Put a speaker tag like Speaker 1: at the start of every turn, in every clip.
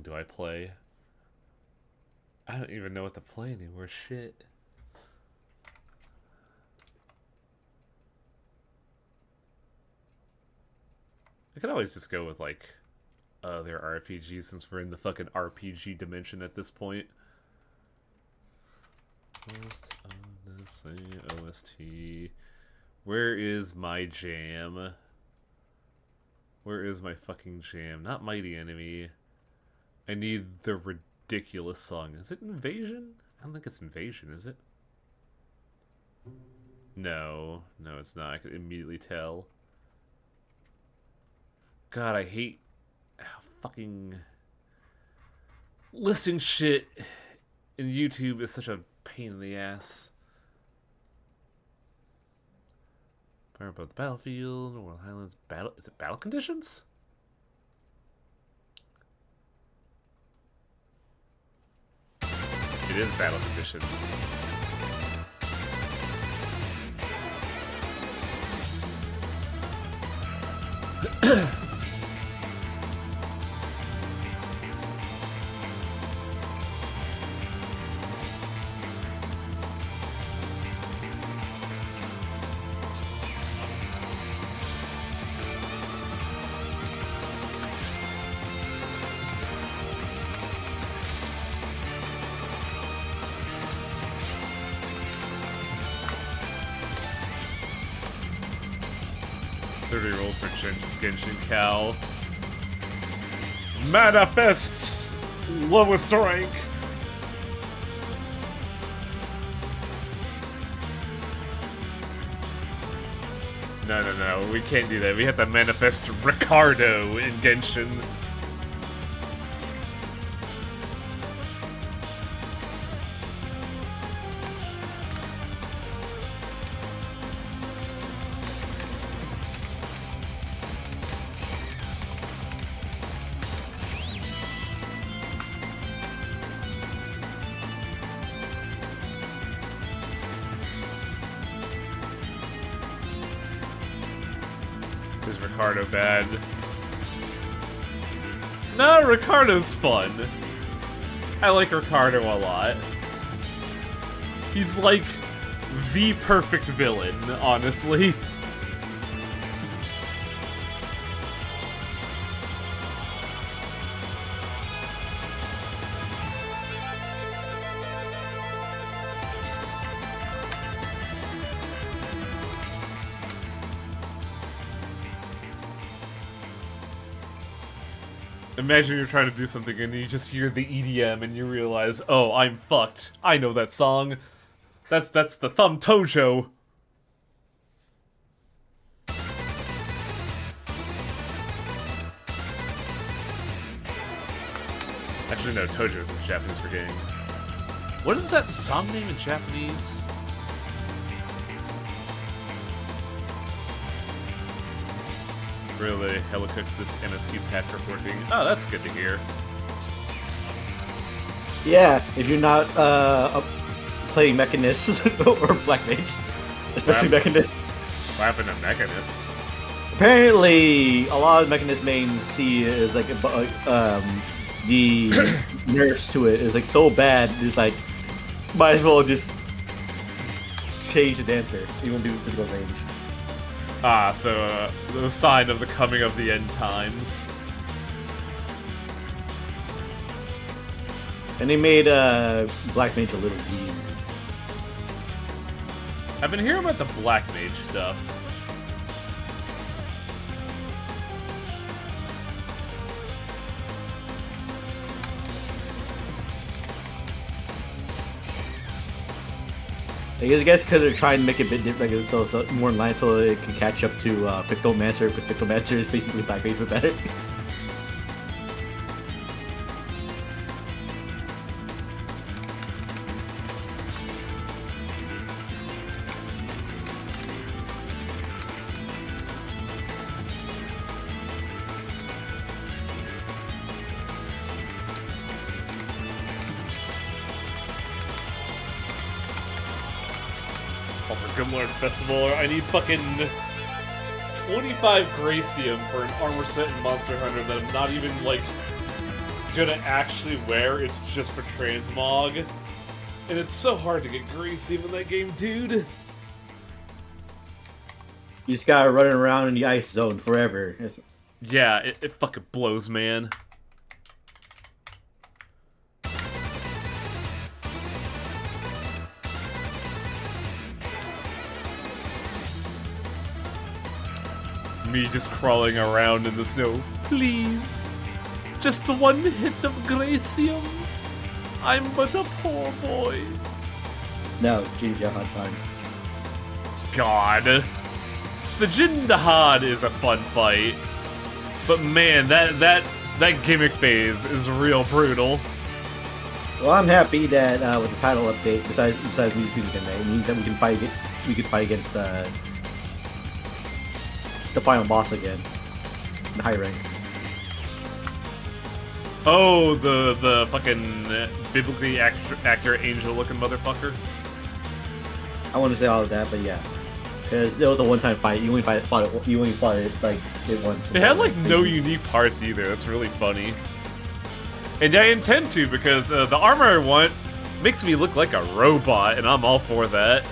Speaker 1: song do I play? I don't even know what to play anymore. Shit. I could always just go with, like, their RPG since we're in the fucking RPG dimension at this point. OST. Where is my jam? Where is my fucking jam? Not Mighty Enemy. I need the ridiculous song. Is it Invasion? I don't think it's Invasion, is it? No. No, it's not. I could immediately tell. God, I hate how fucking listing shit in YouTube is such a pain in the ass. Fire above the battlefield, World Highlands battle. Is it battle conditions? It is battle conditions. Rolls for Genshin Cow. Manifests lowest rank. No, we can't do that. We have to manifest Ricardo in Genshin. Is Ricardo bad? No, Ricardo's fun. I like Ricardo a lot. He's like the perfect villain, honestly. Imagine you're trying to do something and you just hear the EDM and you realize, oh, I'm fucked. I know that song. That's the Thumb Tojo. Actually, no, Tojo is Japanese for game. What is that song name in Japanese? Really helicooked this MSQ patch reporting. Oh, that's good to hear.
Speaker 2: Yeah, if you're not playing Mechanist or Black Mage, especially Mechanist.
Speaker 1: What happened to Mechanist?
Speaker 2: Apparently, a lot of Mechanist mains see it as like the nerfs to it is like so bad. It's like might as well just change the dancer, even do physical range.
Speaker 1: Ah, so the sign of the coming of the end times.
Speaker 2: And they made Black Mage a little weird.
Speaker 1: I've been hearing about the Black Mage stuff.
Speaker 2: I guess because they're trying to make it a bit different, like, so more in line so it can catch up to Pictomancer, because Pictomancer is basically Black Mage but better.
Speaker 1: Also, Grimlord Festival, I need fucking 25 Gracium for an armor set in Monster Hunter that I'm not even, like, gonna actually wear. It's just for transmog. And it's so hard to get Gracium in that game, dude.
Speaker 2: You just gotta run around in the ice zone forever.
Speaker 1: Yeah, it fucking blows, man. Me just crawling around in the snow. Please. Just one hit of Gracium. I'm but a poor boy.
Speaker 2: No, Ginger Hot time.
Speaker 1: God. The Jindahad is a fun fight. But man, that gimmick phase is real brutal.
Speaker 2: Well, I'm happy that with the title update, besides me shooting him, it means that we can fight against the final boss again, the high rank.
Speaker 1: Oh, the fucking biblically accurate angel-looking motherfucker.
Speaker 2: I want to say all of that, but yeah, because it was a one-time fight. You only fought it like it once.
Speaker 1: It had like no unique parts either. That's really funny. And I intend to, because the armor I want makes me look like a robot, and I'm all for that.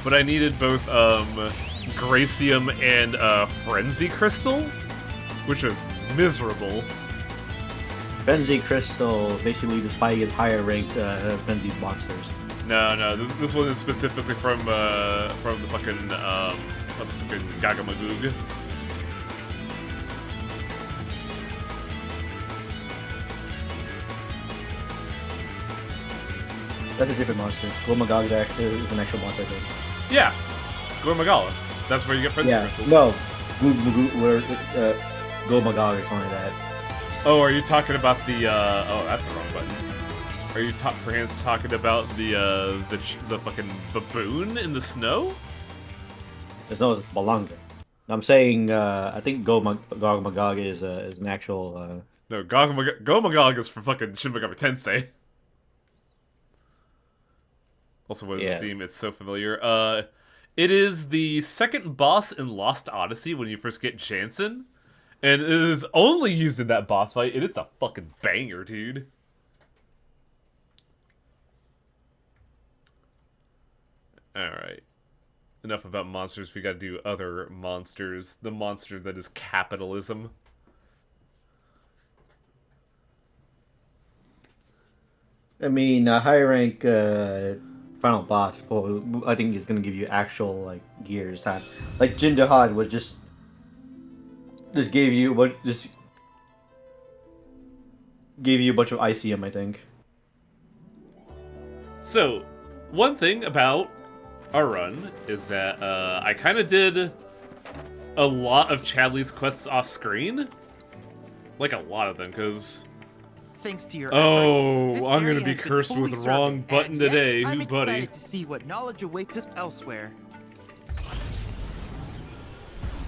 Speaker 1: But I needed both Gracium and Frenzy Crystal, which was miserable.
Speaker 2: Frenzy Crystal basically just fight against higher ranked Frenzy monsters.
Speaker 1: No, this one is specifically from the fucking Gagamagoog.
Speaker 2: That's a different monster. Glomagog is an actual monster, I think.
Speaker 1: Yeah, Gormagala. That's where you get Frenzy Crystals.
Speaker 2: No, Glomagog or something like that.
Speaker 1: Oh, are you talking about the? Oh, that's the wrong button. Are you perhaps talking about the fucking baboon in the snow?
Speaker 2: No, it's Balanga. I'm saying I think Glomagog is an actual.
Speaker 1: No, Gomagog is for fucking Shin Megami Tensei. Also, what is this theme? It's so familiar. It is the second boss in Lost Odyssey when you first get Jansen. And it is only used in that boss fight, and it's a fucking banger, dude. Alright. Enough about monsters, we gotta do other monsters. The monster that is capitalism.
Speaker 2: I mean, high rank final boss. Well, I think it's gonna give you actual like gears. Like Jindahad would just gave you a bunch of ICM, I think.
Speaker 1: So, one thing about our run is that I kind of did a lot of Chadley's quests off screen. Like a lot of them, because
Speaker 3: thanks to your
Speaker 1: efforts, I'm
Speaker 3: area
Speaker 1: gonna be
Speaker 3: has been
Speaker 1: cursed
Speaker 3: fully
Speaker 1: with the wrong
Speaker 3: surveyed,
Speaker 1: button
Speaker 3: and yet
Speaker 1: today.
Speaker 3: I'm
Speaker 1: Who, buddy?
Speaker 3: excited to see what knowledge awaits us elsewhere.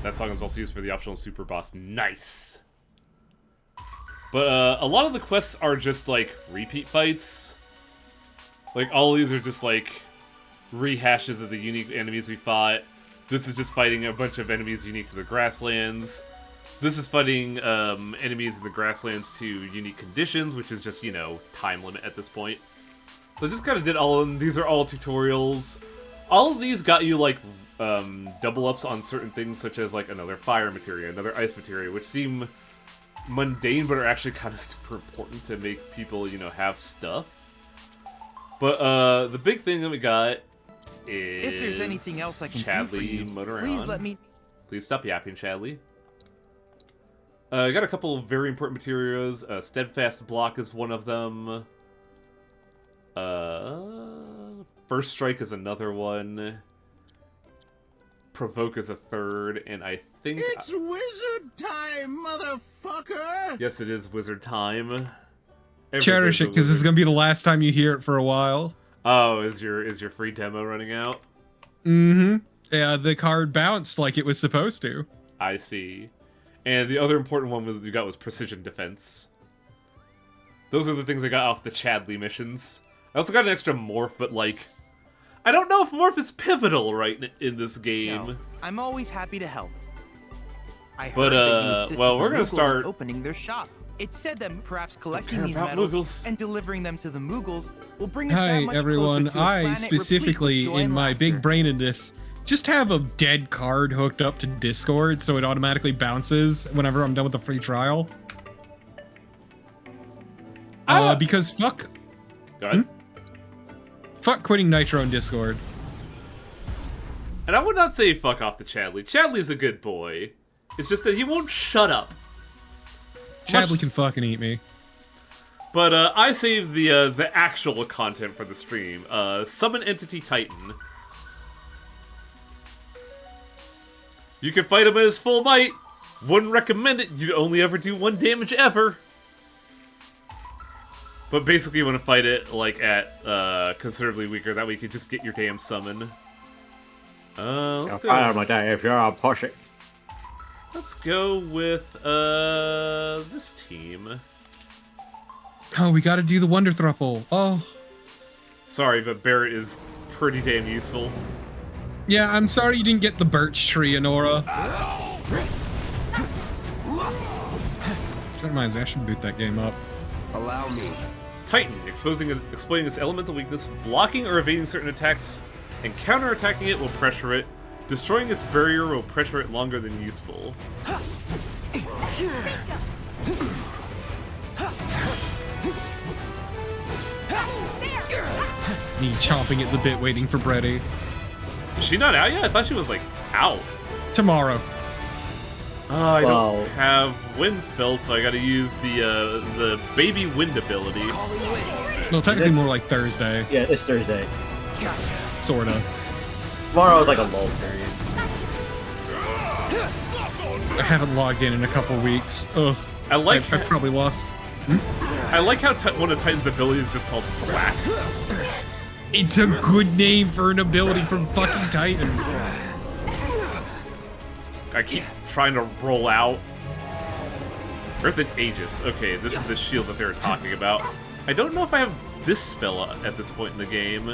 Speaker 1: That song is also used for the optional super boss. Nice. But a lot of the quests are just like repeat fights. Like all these are just like rehashes of the unique enemies we fought. This is just fighting a bunch of enemies unique to the grasslands. This is fighting enemies in the grasslands to unique conditions, which is just, you know, time limit at this point. So I just kind of did all of them. These are all tutorials. All of these got you like double ups on certain things, such as like another fire materia, another ice materia, which seem mundane but are actually kind of super important to make people, you know, have stuff. But the big thing that we got is
Speaker 3: if there's anything else I can do for you, please let me.
Speaker 1: Please stop yapping, Chadley. I got a couple of very important materials. Steadfast Block is one of them. First Strike is another one. Provoke is a third, and I think...
Speaker 4: It's wizard time, motherfucker!
Speaker 1: Yes, it is wizard time.
Speaker 5: Cherish it, because this is going to be the last time you hear it for a while.
Speaker 1: Oh, is your free demo running out?
Speaker 5: Mm-hmm. Yeah, the card bounced like it was supposed to.
Speaker 1: I see. And the other important one you got was Precision Defense. Those are the things I got off the Chadley missions. I also got an extra Morph, but like... I don't know if Morph is pivotal right in this game.
Speaker 3: No, I'm always happy to help. I
Speaker 1: But,
Speaker 3: heard that you assisted
Speaker 1: well,
Speaker 3: the
Speaker 1: we're gonna
Speaker 3: Muggles
Speaker 1: start-
Speaker 3: in opening their shop. It said that perhaps collecting
Speaker 1: care
Speaker 3: these
Speaker 1: about
Speaker 3: medals
Speaker 1: Muggles.
Speaker 3: and delivering them to the Muggles will bring us that
Speaker 5: Hi
Speaker 3: much
Speaker 5: everyone,
Speaker 3: closer to a
Speaker 5: I
Speaker 3: planet
Speaker 5: specifically,
Speaker 3: replete with joy
Speaker 5: in
Speaker 3: and
Speaker 5: my big
Speaker 3: laughter.
Speaker 5: brainedness, just have a dead card hooked up to Discord so it automatically bounces whenever I'm done with the free trial. Because fuck...
Speaker 1: Go ahead.
Speaker 5: Fuck quitting Nitro in Discord.
Speaker 1: And I would not say fuck off to Chadley. Chadley's a good boy. It's just that he won't shut up.
Speaker 5: Chadley can fucking eat me.
Speaker 1: But I saved the actual content for the stream. Summon Entity Titan. You can fight him at his full might. Wouldn't recommend it. You'd only ever do 1 damage ever. But basically you want to fight it like at considerably weaker. That way you can just get your damn summon. Let's go.
Speaker 2: Fire my day if you're a pussy.
Speaker 1: Let's go with this team.
Speaker 5: Oh, we gotta do the Wonder Thruple. Oh.
Speaker 1: Sorry, but Barret is pretty damn useful.
Speaker 5: Yeah, I'm sorry you didn't get the Birch Tree, Honora. That reminds me, I should boot that game up.
Speaker 4: Allow me.
Speaker 1: Titan, exploiting its elemental weakness, blocking or evading certain attacks, and counterattacking it will pressure it. Destroying its barrier will pressure it longer than useful.
Speaker 5: Me chomping at the bit waiting for Brady.
Speaker 1: Is she not out yet? I thought she was, like, out.
Speaker 5: Tomorrow.
Speaker 1: I don't have wind spells, so I gotta use the baby wind ability.
Speaker 5: Well, technically more like Thursday.
Speaker 2: Yeah, it's Thursday.
Speaker 5: Sorta.
Speaker 2: Tomorrow is like a lull period.
Speaker 5: I haven't logged in a couple weeks. Ugh. I probably lost.
Speaker 1: I like how one of Titan's abilities is just called Thwack.
Speaker 5: It's a good name for an ability from fucking Titan.
Speaker 1: I keep trying to roll out. Earth and Aegis. Okay, this is the shield that they were talking about. I don't know if I have Dispel at this point in the game.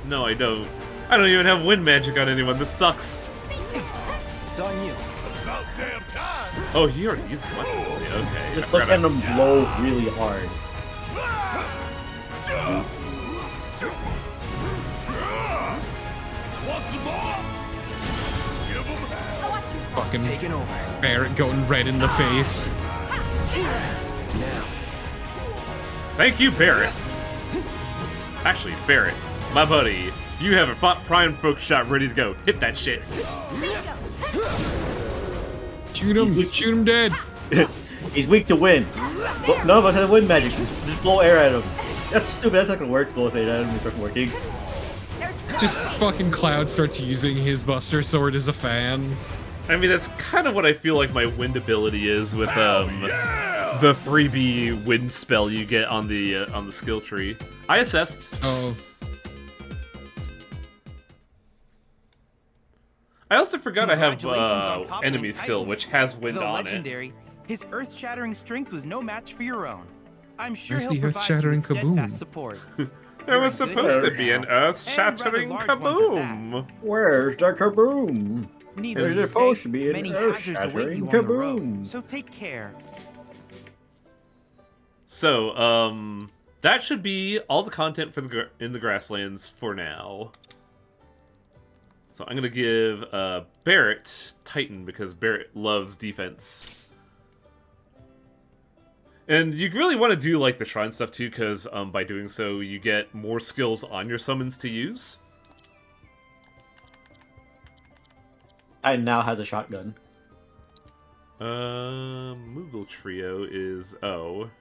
Speaker 1: No, I don't. I don't even have wind magic on anyone. This sucks.
Speaker 3: It's on you.
Speaker 4: About damn time.
Speaker 1: Oh, he already uses much ability. Okay.
Speaker 2: Just look at them blow really hard.
Speaker 4: Want some more? Give 'em hell.
Speaker 5: Fucking
Speaker 3: Taking over.
Speaker 5: Barret going red in the face.
Speaker 3: Now.
Speaker 1: Thank you, Barret. Actually, Barret, my buddy, you have a prime folk shot ready to go. Hit that shit.
Speaker 5: Shoot him! Shoot him dead!
Speaker 2: He's weak to wind. None of us have wind magic. Just blow air at him. That's stupid. That's not gonna work. Go say that. It's not working.
Speaker 5: Just fucking Cloud starts using his Buster Sword as a fan.
Speaker 1: I mean, that's kind of what I feel like my wind ability is with the freebie wind spell you get on the skill tree. I assessed.
Speaker 5: Oh.
Speaker 1: I also forgot I have
Speaker 3: Congratulations on toppling
Speaker 1: enemy skill,
Speaker 3: Titan.
Speaker 1: which has wind
Speaker 3: The
Speaker 1: on
Speaker 3: legendary, his earth-shattering strength was no match for your own. I'm sure
Speaker 5: Where's
Speaker 3: he'll
Speaker 5: the
Speaker 3: provide you
Speaker 5: earth-shattering
Speaker 3: with steadfast
Speaker 5: kaboom?
Speaker 3: support.
Speaker 1: it. There was supposed to be an earth-shattering
Speaker 3: And rather large ones at
Speaker 1: kaboom.
Speaker 2: Where's the kaboom?
Speaker 3: Needless
Speaker 2: There's
Speaker 3: to
Speaker 2: supposed
Speaker 3: say,
Speaker 2: to be an
Speaker 3: many hazards await you on the
Speaker 2: earth-shattering
Speaker 3: road,
Speaker 2: kaboom.
Speaker 3: so take care.
Speaker 1: So, that should be all the content for in the grasslands for now. So I'm gonna give Barret Titan because Barret loves defense. And you really want to do like the shrine stuff too, because by doing so you get more skills on your summons to use.
Speaker 2: I now have the shotgun.
Speaker 1: Moogle Trio is O.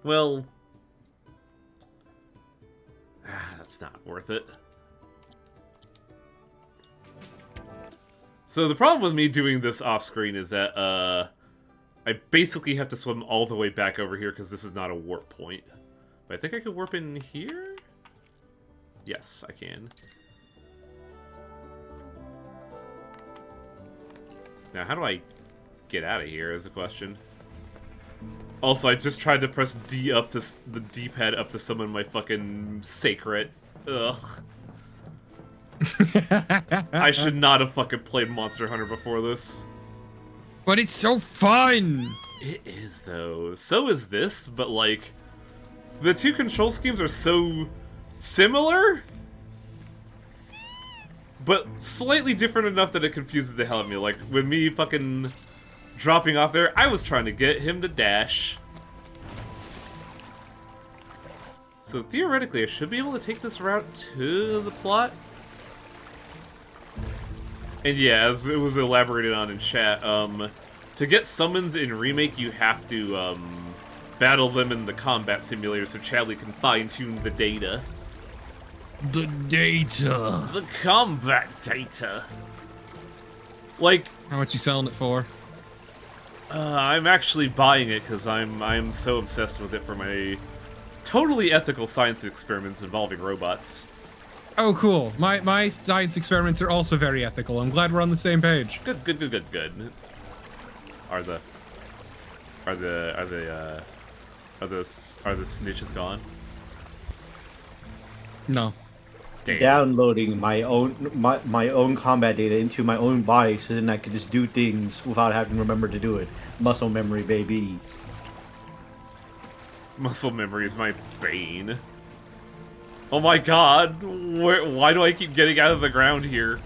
Speaker 1: Well, that's not worth it. So the problem with me doing this off screen is that I basically have to swim all the way back over here because this is not a warp point. But I think I could warp in here? Yes, I can. Now, how do I get out of here is the question. Also, I just tried to press D up to the D-pad up to summon my fucking Sacred. Ugh. I should not have fucking played Monster Hunter before this.
Speaker 5: But it's so fun!
Speaker 1: It is, though. So is this, but, like, the two control schemes are so similar, but slightly different enough that it confuses the hell out of me. Like, with me fucking dropping off there, I was trying to get him to dash. So theoretically, I should be able to take this route to the plot. And yeah, as it was elaborated on in chat, to get summons in Remake, you have to, battle them in the combat simulator so Chadley can fine-tune the data.
Speaker 5: The data.
Speaker 1: The combat data. Like,
Speaker 5: How much you selling it for?
Speaker 1: I'm actually buying it because I'm so obsessed with it for my totally ethical science experiments involving robots.
Speaker 5: Oh, cool. My science experiments are also very ethical. I'm glad we're on the same page.
Speaker 1: Good. Are the snitches gone?
Speaker 5: No.
Speaker 1: Damn.
Speaker 2: Downloading my own combat data into my own body, so then I could just do things without having to remember to do it. Muscle memory, baby.
Speaker 1: Muscle memory is my bane. Oh my god, why do I keep getting out of the ground here?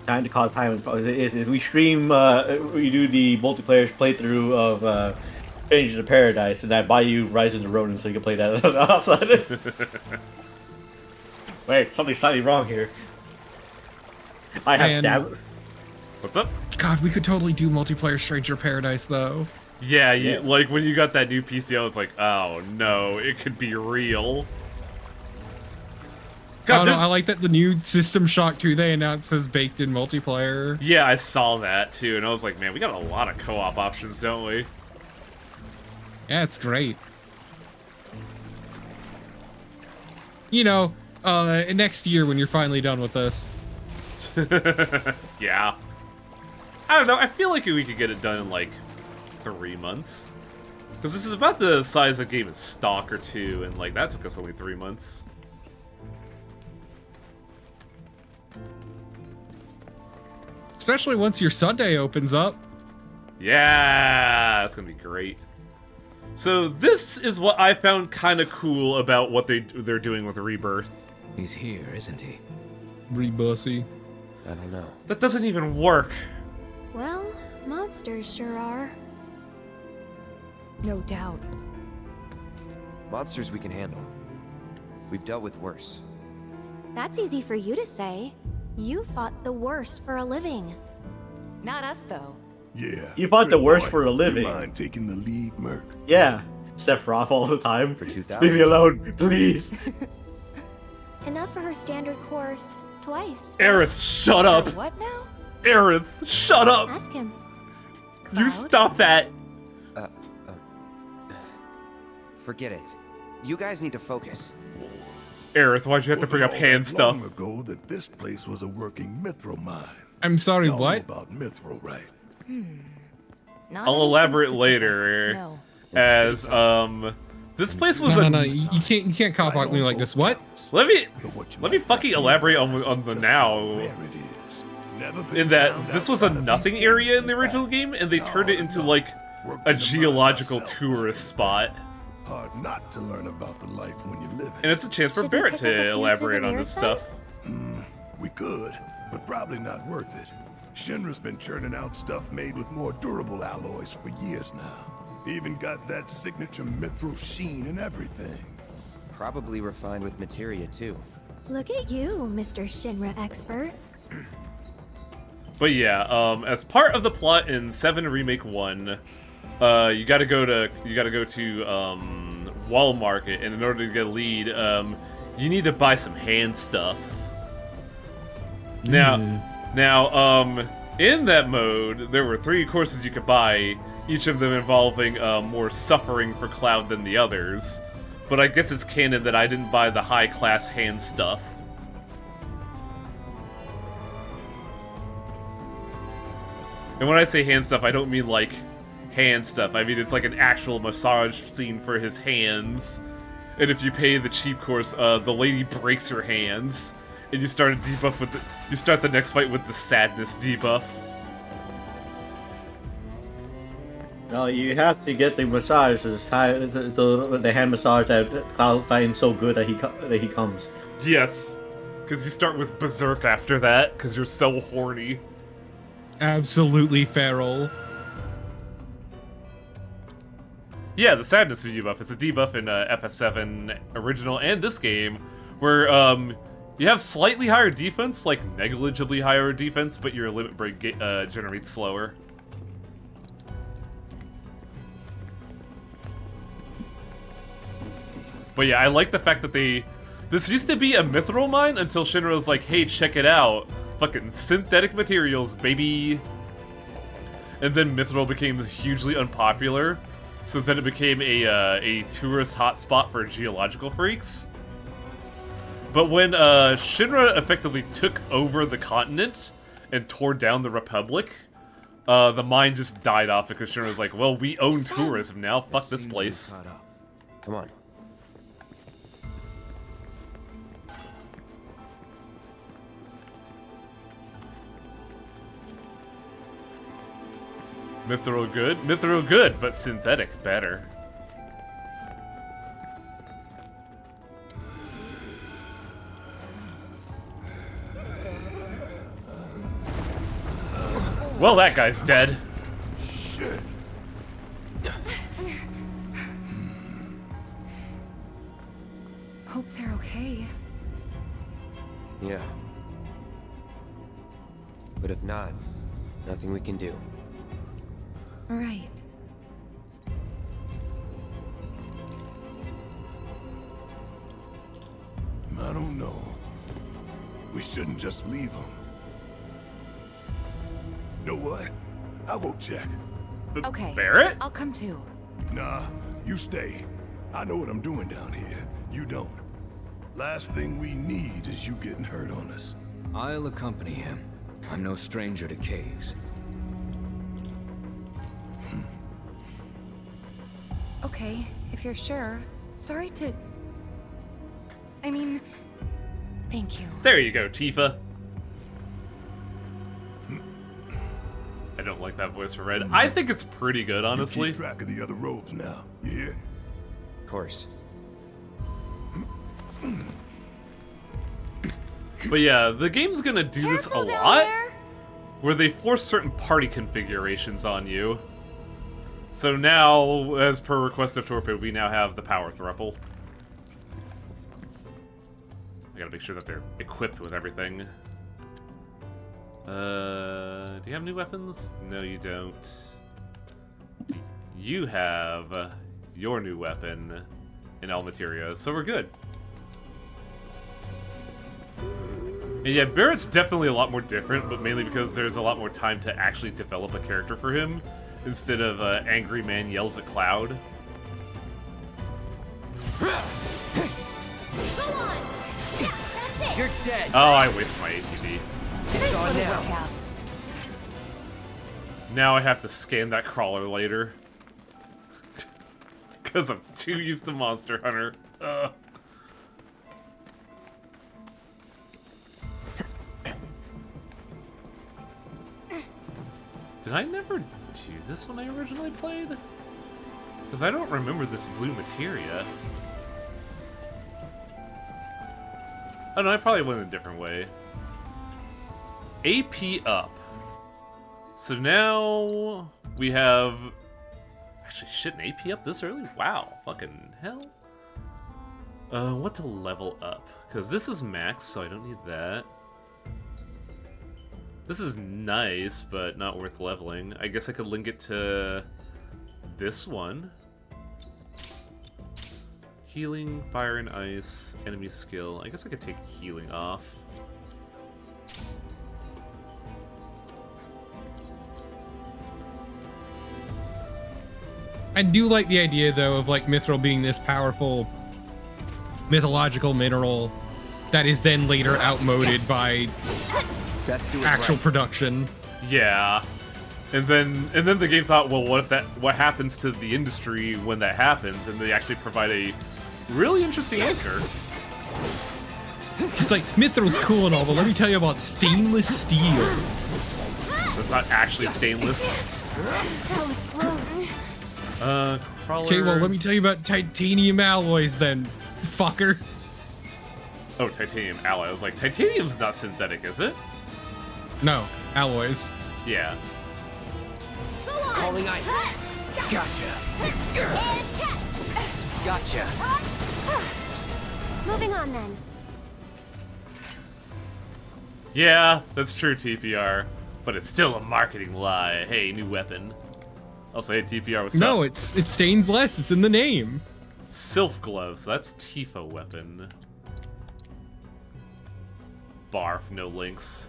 Speaker 2: Time to call time. If we stream, we do the multiplayer playthrough of Strangers of Paradise, and I buy you Rise of the Ronin so you can play that outside. Wait, something's slightly wrong here. I have stab.
Speaker 1: What's up?
Speaker 5: God, we could totally do multiplayer Stranger Paradise, though.
Speaker 1: Yeah,
Speaker 2: Yeah.
Speaker 1: like when you got that new PC, I was like, oh no, it could be real. God,
Speaker 5: Oh, no, I like that the new System Shock 2 they announced is baked in multiplayer.
Speaker 1: Yeah, I saw that too, and I was like, man, we got a lot of co-op options, don't we?
Speaker 5: Yeah, it's great. You know, next year when you're finally done with this.
Speaker 1: Yeah. I don't know, I feel like we could get it done in like 3 months. Because this is about the size of game as Stalker 2, and like that took us only 3 months.
Speaker 5: Especially once your Sunday opens up.
Speaker 1: Yeah, that's gonna be great. So this is what I found kind of cool about what they're doing with Rebirth.
Speaker 6: He's here, isn't he?
Speaker 5: Rebussy.
Speaker 6: I don't know.
Speaker 1: That doesn't even work.
Speaker 7: Well, monsters sure are. No doubt.
Speaker 6: Monsters we can handle. We've dealt with worse.
Speaker 7: That's easy for you to say. You fought the worst for a living.
Speaker 8: Not us, though.
Speaker 4: Yeah.
Speaker 2: You fought the
Speaker 4: good
Speaker 2: worst
Speaker 4: boy.
Speaker 2: for a living.
Speaker 4: You mind taking the lead, Merc?
Speaker 2: Yeah, Steph Roth all the time.
Speaker 6: For 2000.
Speaker 2: Leave me alone, please.
Speaker 7: Enough for her standard course. Twice.
Speaker 1: Aerith, shut up!
Speaker 8: What now?
Speaker 1: Aerith, shut up!
Speaker 7: Ask him.
Speaker 1: You
Speaker 8: Cloud?
Speaker 1: stop that!
Speaker 6: Forget it. You guys need to focus.
Speaker 1: Aerith, why'd you have to bring up
Speaker 4: Wasn't all
Speaker 1: hand
Speaker 4: that
Speaker 1: stuff?
Speaker 4: long ago that this place was a working mithril mine.
Speaker 5: I'm sorry,
Speaker 4: Y'all know
Speaker 5: what?
Speaker 4: about mithril, right?
Speaker 8: Not
Speaker 1: I'll
Speaker 8: anything
Speaker 1: elaborate
Speaker 8: specific.
Speaker 1: later.
Speaker 8: No.
Speaker 1: As, this place was
Speaker 5: No,
Speaker 1: a...
Speaker 5: no, you can't cop out me like this. What?
Speaker 1: Let me
Speaker 4: But
Speaker 1: let me fucking elaborate on the now.
Speaker 4: Where it is. Never been
Speaker 1: In that
Speaker 4: found
Speaker 1: this was a
Speaker 4: outside of
Speaker 1: nothing
Speaker 4: these
Speaker 1: area
Speaker 4: caves,
Speaker 1: in the
Speaker 4: in
Speaker 1: original
Speaker 4: fact.
Speaker 1: game, and they turned it into
Speaker 4: No,
Speaker 1: like
Speaker 4: worked
Speaker 1: a
Speaker 4: in the mine
Speaker 1: geological
Speaker 4: myself,
Speaker 1: tourist
Speaker 4: man.
Speaker 1: spot.
Speaker 4: Hard not to learn about the life when you live
Speaker 1: And
Speaker 4: it.
Speaker 1: it's a chance for
Speaker 7: Should we
Speaker 1: Barrett
Speaker 7: pick up a
Speaker 1: to
Speaker 7: few
Speaker 1: elaborate on this
Speaker 7: souvenirs
Speaker 1: stuff.
Speaker 4: We could, but probably not worth it. Shinra's been churning out stuff made with more durable alloys for years now. Even got that signature mithril sheen and everything.
Speaker 6: Probably refined with materia too.
Speaker 7: Look at you, Mr. Shinra expert.
Speaker 1: But yeah, as part of the plot in 7 Remake 1, you gotta go to Wall Market, and in order to get a lead, you need to buy some hand stuff. Now, in that mode, there were 3 courses you could buy, each of them involving more suffering for Cloud than the others. But I guess it's canon that I didn't buy the high-class hand stuff. And when I say hand stuff, I don't mean like hand stuff. I mean it's like an actual massage scene for his hands. And if you pay the cheap course, the lady breaks your hands, and you start a debuff with you start the next fight with the sadness debuff.
Speaker 2: No, you have to get the massage so the hand massage that Cloud finds so good that he comes.
Speaker 1: Yes, because you start with Berserk after that, because you're so horny.
Speaker 5: Absolutely feral.
Speaker 1: Yeah, the sadness debuff. It's a debuff in FS7 original and this game, where you have slightly higher defense, like negligibly higher defense, but your limit break generates slower. But yeah, I like the fact that this used to be a mithril mine until Shinra was like, hey, check it out. Fucking synthetic materials, baby. And then mithril became hugely unpopular. So then it became a tourist hotspot for geological freaks. But when Shinra effectively took over the continent and tore down the Republic, the mine just died off because Shinra was like, well, we own tourism now, fuck this place.
Speaker 6: Come on.
Speaker 1: Mithril good, but synthetic better. Well, that guy's dead.
Speaker 4: Shit.
Speaker 8: Hope they're okay.
Speaker 6: Yeah. But if not, nothing we can do.
Speaker 8: Right.
Speaker 4: I don't know. We shouldn't just leave them. Know what? I'll go check.
Speaker 8: Okay.
Speaker 1: Barrett?
Speaker 8: I'll come too.
Speaker 4: Nah, you stay. I know what I'm doing down here. You don't. Last thing we need is you getting hurt on us.
Speaker 9: I'll accompany him. I'm no stranger to caves.
Speaker 8: Okay, if you're sure. Sorry to... I mean... Thank you.
Speaker 1: There you go, Tifa. I don't like that voice for Red. I think it's pretty good, honestly.
Speaker 4: You keep track of the other robes now. You hear?
Speaker 6: Of course.
Speaker 1: But yeah, the game's gonna do this a
Speaker 7: Careful down
Speaker 1: lot,
Speaker 7: there.
Speaker 1: where they force certain party configurations on you. So now, as per request of Torpid, we now have the power thruple. I gotta make sure that they're equipped with everything. Do you have new weapons? No, you don't. You have your new weapon in El Materia, so we're good. And yeah, Barrett's definitely a lot more different, but mainly because there's a lot more time to actually develop a character for him, instead of Angry Man Yells at Cloud.
Speaker 7: Go on. Yeah, that's it.
Speaker 6: You're dead.
Speaker 1: Oh, I wasted my ATB.
Speaker 6: It's on now.
Speaker 1: Now I have to scan that crawler later. Because I'm too used to Monster Hunter. Ugh. Did I never do this when I originally played? Because I don't remember this blue materia. Oh no, I probably went a different way. AP up. So now we have... Actually, shit, an AP up this early? Wow, fucking hell. What to level up? Because this is max, so I don't need that. This is nice, but not worth leveling. I guess I could link it to this one. Healing, fire and ice, enemy skill. I guess I could take healing off.
Speaker 5: I do like the idea, though, of like mithril being this powerful mythological mineral that is then later outmoded by
Speaker 6: Best do it
Speaker 5: actual
Speaker 6: right.
Speaker 5: production.
Speaker 1: Yeah. And then the game thought, well, what happens to the industry when that happens? And they actually provide a Really interesting answer.
Speaker 5: Just like, Mithril's cool and all, but let me tell you about stainless steel.
Speaker 1: That's not actually stainless.
Speaker 7: That was close.
Speaker 1: Crawler.
Speaker 5: Okay, well, let me tell you about titanium alloys then, fucker.
Speaker 1: Oh, titanium alloy. I was like, titanium's not synthetic, is it?
Speaker 5: No, alloys.
Speaker 1: Yeah.
Speaker 7: Go on.
Speaker 6: Calling ice. Gotcha. Gotcha.
Speaker 7: Moving on then.
Speaker 1: Yeah, that's true, TPR. But it's still a marketing lie. Hey, new weapon. Also, hey, TPR, what's up?
Speaker 5: No, it stains less. It's in the name.
Speaker 1: Sylph gloves. That's Tifa weapon. Barf, no links.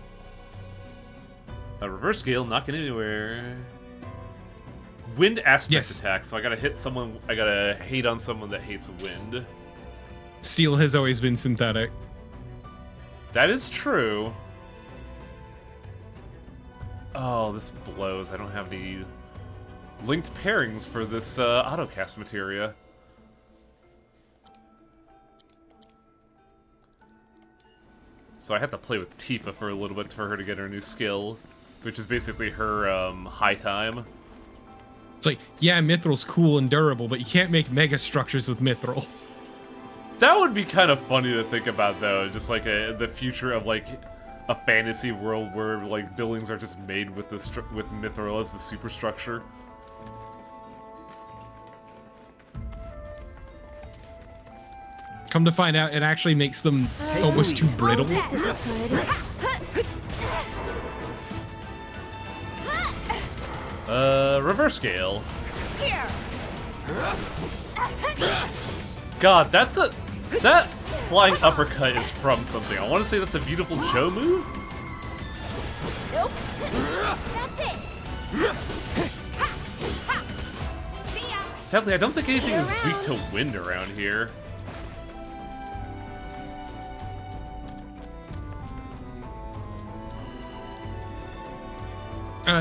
Speaker 1: A reverse gale, not getting anywhere. Wind aspect
Speaker 5: Yes.
Speaker 1: attack, so I gotta hit someone. I gotta hate on someone that hates wind.
Speaker 5: Steel has always been synthetic.
Speaker 1: That is true. Oh, this blows. I don't have any linked pairings for this autocast materia. So I had to play with Tifa for a little bit for her to get her new skill, which is basically her high time.
Speaker 5: It's like, yeah, Mithril's cool and durable, but you can't make mega structures with Mithril.
Speaker 1: That would be kind of funny to think about, though. Just like the future of like a fantasy world where like buildings are just made with the with Mithril as the superstructure.
Speaker 5: Come to find out, it actually makes them almost too brittle.
Speaker 7: This isn't good.
Speaker 1: Reverse scale.
Speaker 7: Here.
Speaker 1: God, that flying uppercut is from something. I want to say that's a Beautiful Joe move.
Speaker 7: Nope. That's it. See ya.
Speaker 1: Sadly, I don't think anything is weak to wind around here.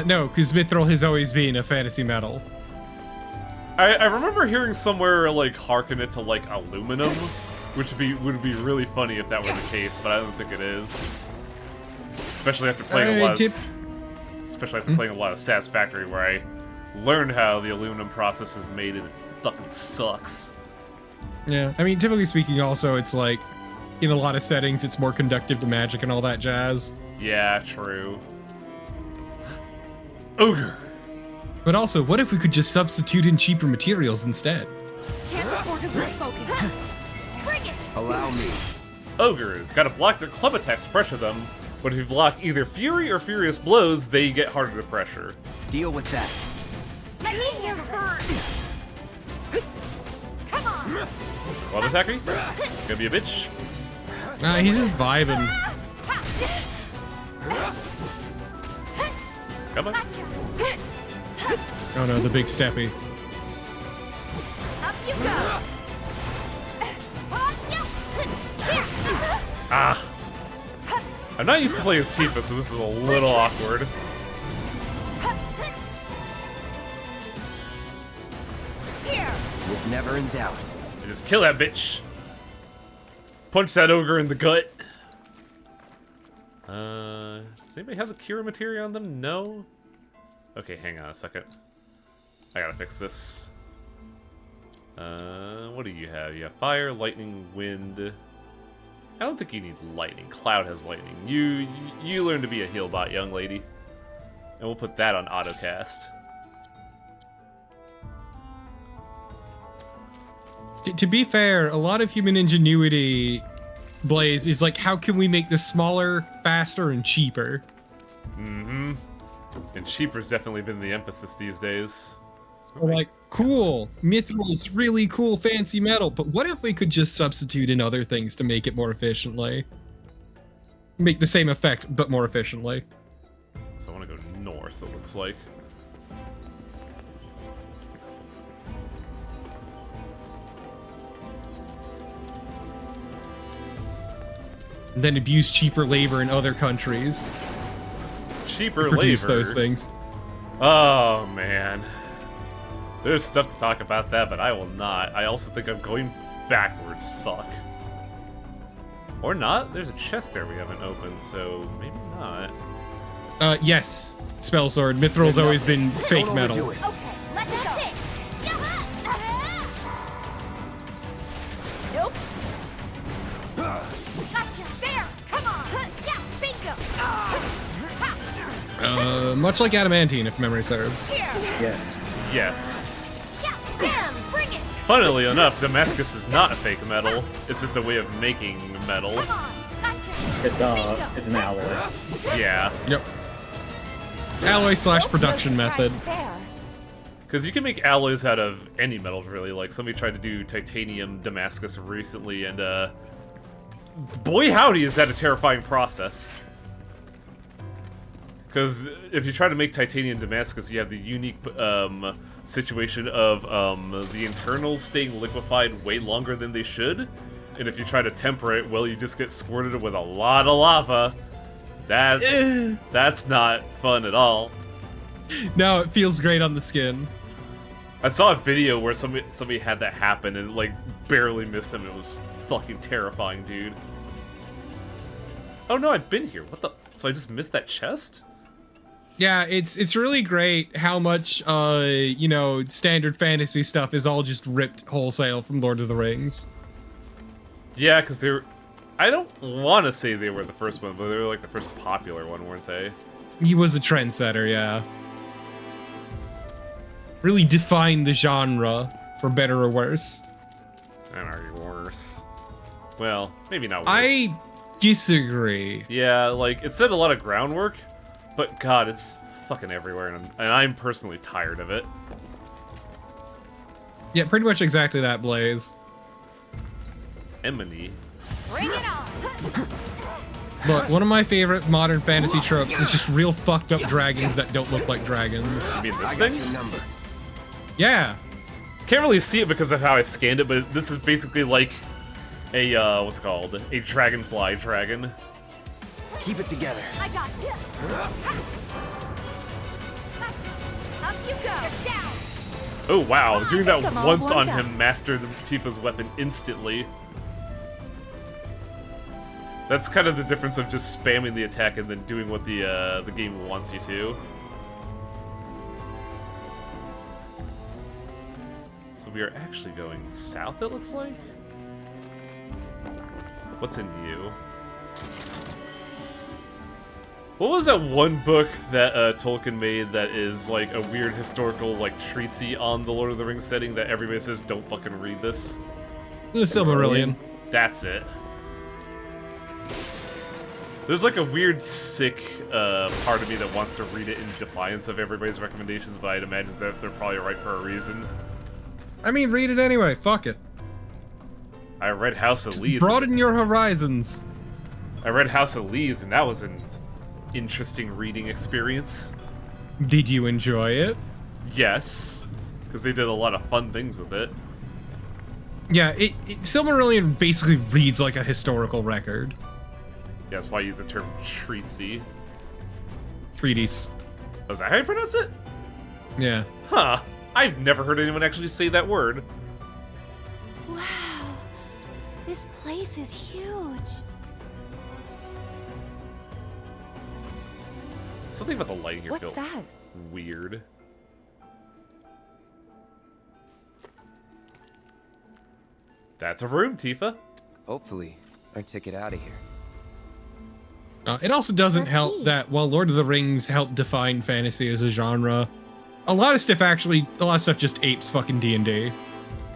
Speaker 5: No, because Mithril has always been a fantasy metal.
Speaker 1: I remember hearing somewhere like harken it to like aluminum, which would be really funny if that were the case, but I don't think it is. Especially after playing a lot of Satisfactory, where I learned how the aluminum process is made and it fucking sucks.
Speaker 5: Yeah, I mean, typically speaking, also, it's like, in a lot of settings, it's more conductive to magic and all that jazz.
Speaker 1: Yeah, true. Ogre.
Speaker 5: But also, what if we could just substitute in cheaper materials instead?
Speaker 7: Can't afford to lose focus. Bring it.
Speaker 6: Allow me.
Speaker 1: Ogres gotta block their club attacks to pressure them, but if you block either Fury or Furious blows, they get harder to pressure.
Speaker 6: Deal with that.
Speaker 7: Let me get hurt. Come on.
Speaker 1: Club attacker? Gonna be a bitch?
Speaker 5: Nah, he's just vibing.
Speaker 1: Come on.
Speaker 5: Oh no, the big steppy.
Speaker 7: Up you go.
Speaker 1: Ah! I'm not used to playing as Tifa, so this is a little awkward.
Speaker 7: Here.
Speaker 6: Was never in doubt.
Speaker 1: I just kill that bitch. Punch that ogre in the gut. Does anybody have the Cura materia on them? No? Okay, hang on a second. I gotta fix this. What do you have? You have fire, lightning, wind. I don't think you need lightning. Cloud has lightning. You learn to be a heal bot, young lady. And we'll put that on autocast.
Speaker 5: To be fair, a lot of human ingenuity, Blaze, is like, how can we make this smaller, faster, and cheaper?
Speaker 1: Mm-hmm. And cheaper's definitely been the emphasis these days.
Speaker 5: So like, cool, Mithril is really cool, fancy metal, but what if we could just substitute in other things to make it more efficiently? Make the same effect, but more efficiently.
Speaker 1: So I want to go north, it looks like.
Speaker 5: And then abuse cheaper labor in other countries.
Speaker 1: Cheaper
Speaker 5: Produce
Speaker 1: labor.
Speaker 5: those things.
Speaker 1: Oh man, there's stuff to talk about that, but I will not. I also think I'm going backwards. Fuck. Or not. There's a chest there we haven't opened, so maybe not.
Speaker 5: Yes. Spell sword. Mithril's always been fake metal.
Speaker 7: Okay, let's go. That's it. Nope. Gotcha. There. Come on. Yeah, bingo.
Speaker 5: Much like adamantine, if memory serves.
Speaker 7: Here.
Speaker 2: Yeah.
Speaker 1: Yes.
Speaker 7: Yeah, bam. Bring it.
Speaker 1: Funnily enough, Damascus is not a fake metal. It's just a way of making metal.
Speaker 7: Come on. Gotcha.
Speaker 2: It's an alloy.
Speaker 1: Yeah.
Speaker 5: Yep. Alloy slash production method.
Speaker 1: Because you can make alloys out of any metals, really. Like, somebody tried to do titanium Damascus recently, and, boy howdy, is that a terrifying process. Because if you try to make titanium Damascus, you have the unique, situation of, the internals staying liquefied way longer than they should. And if you try to temper it, well, you just get squirted with a lot of lava. That's not fun at all.
Speaker 5: No, it feels great on the skin.
Speaker 1: I saw a video where somebody had that happen and like barely missed him. It was fucking terrifying, dude. Oh no, I've been here. What the? So I just missed that chest?
Speaker 5: Yeah, it's really great how much you know, standard fantasy stuff is all just ripped wholesale from Lord of the Rings.
Speaker 1: Yeah, because I don't want to say they were the first one, but they were like the first popular one, weren't they?
Speaker 5: He was a trendsetter, yeah. Really defined the genre, for better or worse.
Speaker 1: And argue worse. Well, maybe not worse.
Speaker 5: I disagree.
Speaker 1: Yeah, like, it said a lot of groundwork, but god, it's fucking everywhere, and I'm personally tired of it.
Speaker 5: Yeah, pretty much exactly that, Blaze.
Speaker 1: Emily.
Speaker 7: Bring it on.
Speaker 5: Look, one of my favorite modern fantasy tropes is just real fucked up dragons that don't look like dragons.
Speaker 1: You mean this thing?
Speaker 5: Yeah.
Speaker 1: Can't really see it because of how I scanned it, but this is basically like a, what's it called? A dragonfly dragon.
Speaker 6: Keep it together.
Speaker 7: I got this. Up you go. You're down.
Speaker 1: Oh wow, doing that
Speaker 7: I'm all
Speaker 1: once on
Speaker 7: warmed up.
Speaker 1: him mastered Tifa's weapon instantly. That's kind of the difference of just spamming the attack and then doing what the game wants you to. So we are actually going south, it looks like? What's in you? What was that one book that Tolkien made that is like a weird historical like treatise on the Lord of the Rings setting that everybody says don't fucking read this?
Speaker 5: The Silmarillion.
Speaker 1: That's it. There's like a weird sick part of me that wants to read it in defiance of everybody's recommendations, but I'd imagine that they're probably right for a reason.
Speaker 5: I mean, read it anyway. Fuck it.
Speaker 1: I read House of Leaves.
Speaker 5: Broaden your horizons.
Speaker 1: I read House of Leaves, and that was an interesting reading experience.
Speaker 5: Did you enjoy it?
Speaker 1: Yes, because they did a lot of fun things with it.
Speaker 5: Yeah, Silmarillion basically reads like a historical record.
Speaker 1: Yeah, that's why I use the term treatise.
Speaker 5: Treatise.
Speaker 1: Oh, is that how you pronounce it?
Speaker 5: Yeah.
Speaker 1: Huh. I've never heard anyone actually say that word.
Speaker 7: Wow. This place is huge.
Speaker 1: Something about the lighting here
Speaker 8: What's
Speaker 1: feels
Speaker 8: that?
Speaker 1: weird. That's a room, Tifa.
Speaker 6: Hopefully, our ticket out of here.
Speaker 5: It also doesn't
Speaker 7: Let's
Speaker 5: help
Speaker 7: see.
Speaker 5: that while Lord of the Rings helped define fantasy as a genre, a lot of stuff just apes fucking D&D.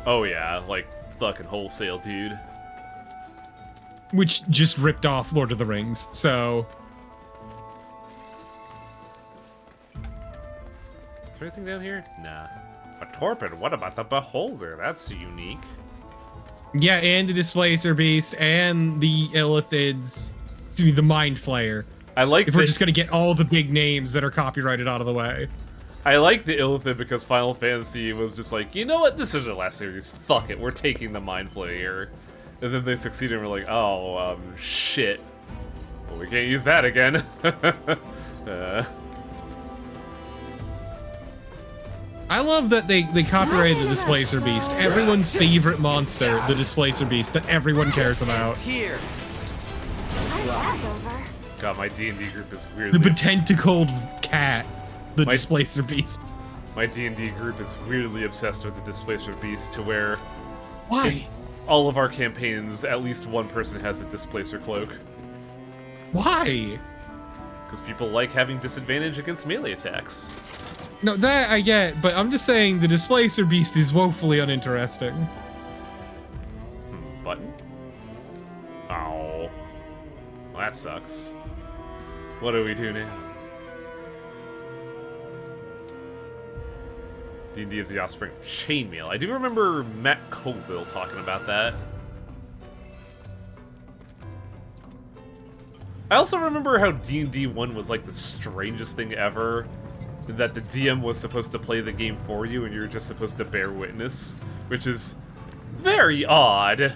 Speaker 1: Oh yeah, like fucking wholesale, dude.
Speaker 5: Which just ripped off Lord of the Rings, so...
Speaker 1: Is there anything down here? Nah. A torpid? What about the Beholder? That's unique.
Speaker 5: Yeah, and the Displacer Beast, and the Illithids, excuse me, the Mind Flayer.
Speaker 1: I like
Speaker 5: If we're just gonna get all the big names that are copyrighted out of the way.
Speaker 1: I like the Illithid because Final Fantasy was just like, you know what, this is our last series, fuck it, we're taking the Mind Flayer. And then they succeeded and we're like, oh, shit. Well, we can't use that again.
Speaker 5: I love that they copyrighted the Displacer Beast, everyone's favorite monster, the Displacer Beast, that everyone cares about.
Speaker 6: Here.
Speaker 7: That's over.
Speaker 1: God, my D&D group is weirdly...
Speaker 5: The tentacled cat, the
Speaker 1: My-
Speaker 5: Displacer Beast.
Speaker 1: My D&D group is weirdly obsessed with the Displacer Beast to where
Speaker 5: Why?
Speaker 1: all of our campaigns, at least one person has a Displacer Cloak.
Speaker 5: Why?
Speaker 1: Because people like having disadvantage against melee attacks.
Speaker 5: No, that I get, but I'm just saying the Displacer Beast is woefully uninteresting.
Speaker 1: Button? Oh. Well, that sucks. What do we do now? D&D of the Offspring. Chainmail. I do remember Matt Colville talking about that. I also remember how D&D 1 was like the strangest thing ever. That the DM was supposed to play the game for you and you're just supposed to bear witness. Which is very odd.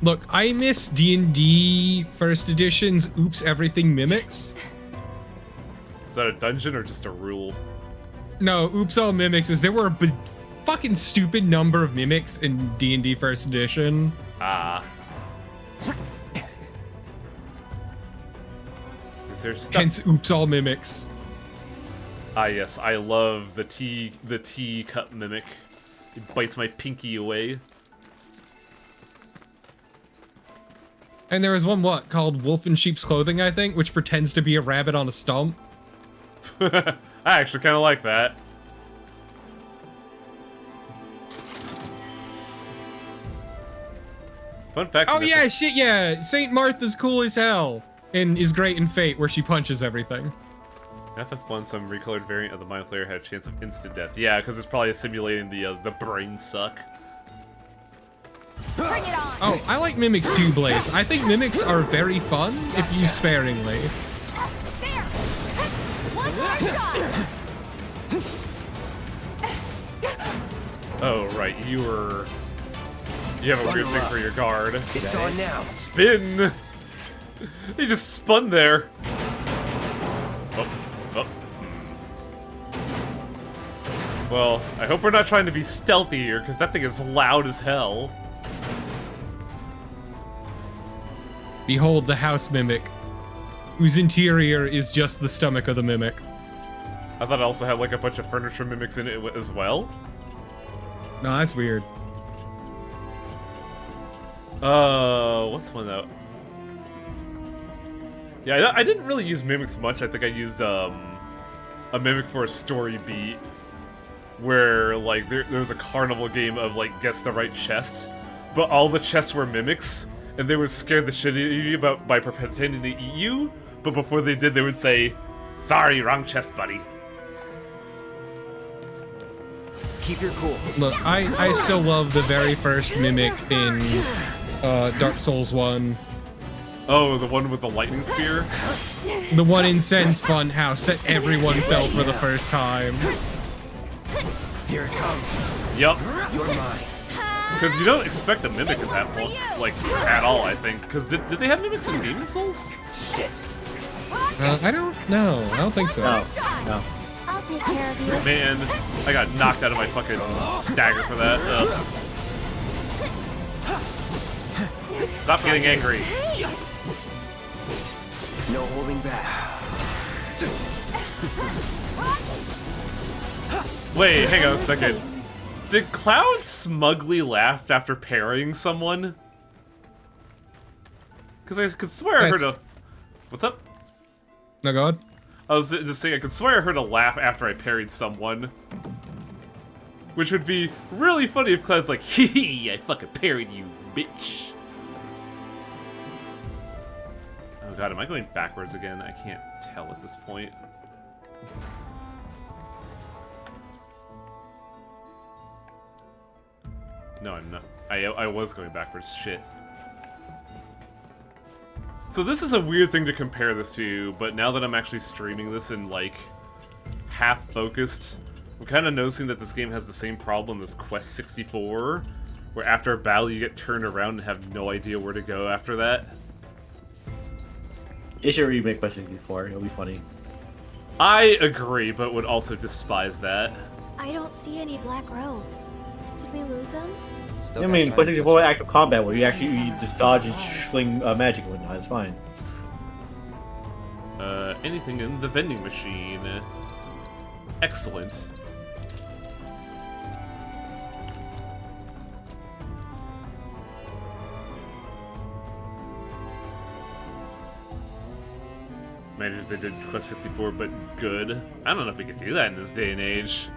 Speaker 5: Look, I miss D&D first edition's Oops Everything Mimics.
Speaker 1: Is that a dungeon or just a rule?
Speaker 5: No, Oops All Mimics is there were a fucking stupid number of mimics in D&D first edition.
Speaker 1: Ah. Is there stuff?
Speaker 5: Hence Oops All Mimics.
Speaker 1: Ah, yes, I love the teacup mimic. It bites my pinky away.
Speaker 5: And there was one, called Wolf in Sheep's Clothing, I think, which pretends to be a rabbit on a stump.
Speaker 1: I actually kind of like that. Fun fact.
Speaker 5: Oh yeah, shit yeah, St. Martha's cool as hell. And is great in Fate, where she punches everything.
Speaker 1: FF1, some recolored variant of the Mind Flayer had a chance of instant death. Yeah, because it's probably simulating the brain suck.
Speaker 7: Bring it on.
Speaker 5: Oh, I like Mimics too, Blaze. I think Mimics are very fun if used sparingly.
Speaker 7: There. One more shot.
Speaker 1: Oh, right, you have a weird thing for your guard.
Speaker 6: It's on now.
Speaker 1: Spin! He just spun there. Oh, oh. Well, I hope we're not trying to be stealthy here, because that thing is loud as hell.
Speaker 5: Behold the house mimic, whose interior is just the stomach of the mimic.
Speaker 1: I thought it also had like a bunch of furniture mimics in it as well.
Speaker 5: No, that's weird.
Speaker 1: What's one though? Yeah, I didn't really use mimics much. I think I used a mimic for a story beat, where like there's a carnival game of like guess the right chest, but all the chests were mimics, and they would scare the shit out of you by pretending to eat you. But before they did, they would say, "Sorry, wrong chest, buddy."
Speaker 6: Keep your cool.
Speaker 5: Look, I still love the very first mimic in Dark Souls 1.
Speaker 1: Oh, the one with the lightning spear?
Speaker 5: The one in Sen's Funhouse that everyone felt for the first time.
Speaker 6: Here it comes.
Speaker 1: Yup.
Speaker 6: You're mine.
Speaker 1: Because you don't expect a mimic in that one, like, at all, I think. Because did they have mimics in Demon Souls?
Speaker 6: Shit.
Speaker 5: I don't know. I don't think so.
Speaker 2: No.
Speaker 7: I'll take care of you.
Speaker 1: Man, I got knocked out of my fucking stagger for that. Ugh. Stop getting angry.
Speaker 6: No holding back.
Speaker 1: Wait, hang on a second. Did Cloud smugly laugh after parrying someone? Because I could swear I heard a... What's up?
Speaker 5: No, go ahead.
Speaker 1: I was just saying, I could swear I heard a laugh after I parried someone. Which would be really funny if Cloud's like, hee hee, I fucking parried you, bitch. Oh god, am I going backwards again? I can't tell at this point. No, I'm not. I was going backwards. Shit. So this is a weird thing to compare this to, but now that I'm actually streaming this and, like, half-focused, I'm kind of noticing that this game has the same problem as Quest 64, where after a battle you get turned around and have no idea where to go after that.
Speaker 2: You should remake Quest 64. It'll be funny.
Speaker 1: I agree, but would also despise that.
Speaker 7: I don't see any black robes. Did we lose them?
Speaker 6: Still
Speaker 2: I
Speaker 6: got
Speaker 2: mean,
Speaker 6: time
Speaker 2: but
Speaker 6: to
Speaker 2: if you
Speaker 6: catch
Speaker 2: avoid
Speaker 6: up.
Speaker 2: active combat where you just dodge and fling magic and whatnot, it's fine.
Speaker 1: Anything in the vending machine. Excellent. Imagine if they did Quest 64, but good. I don't know if we could do that in this day and age.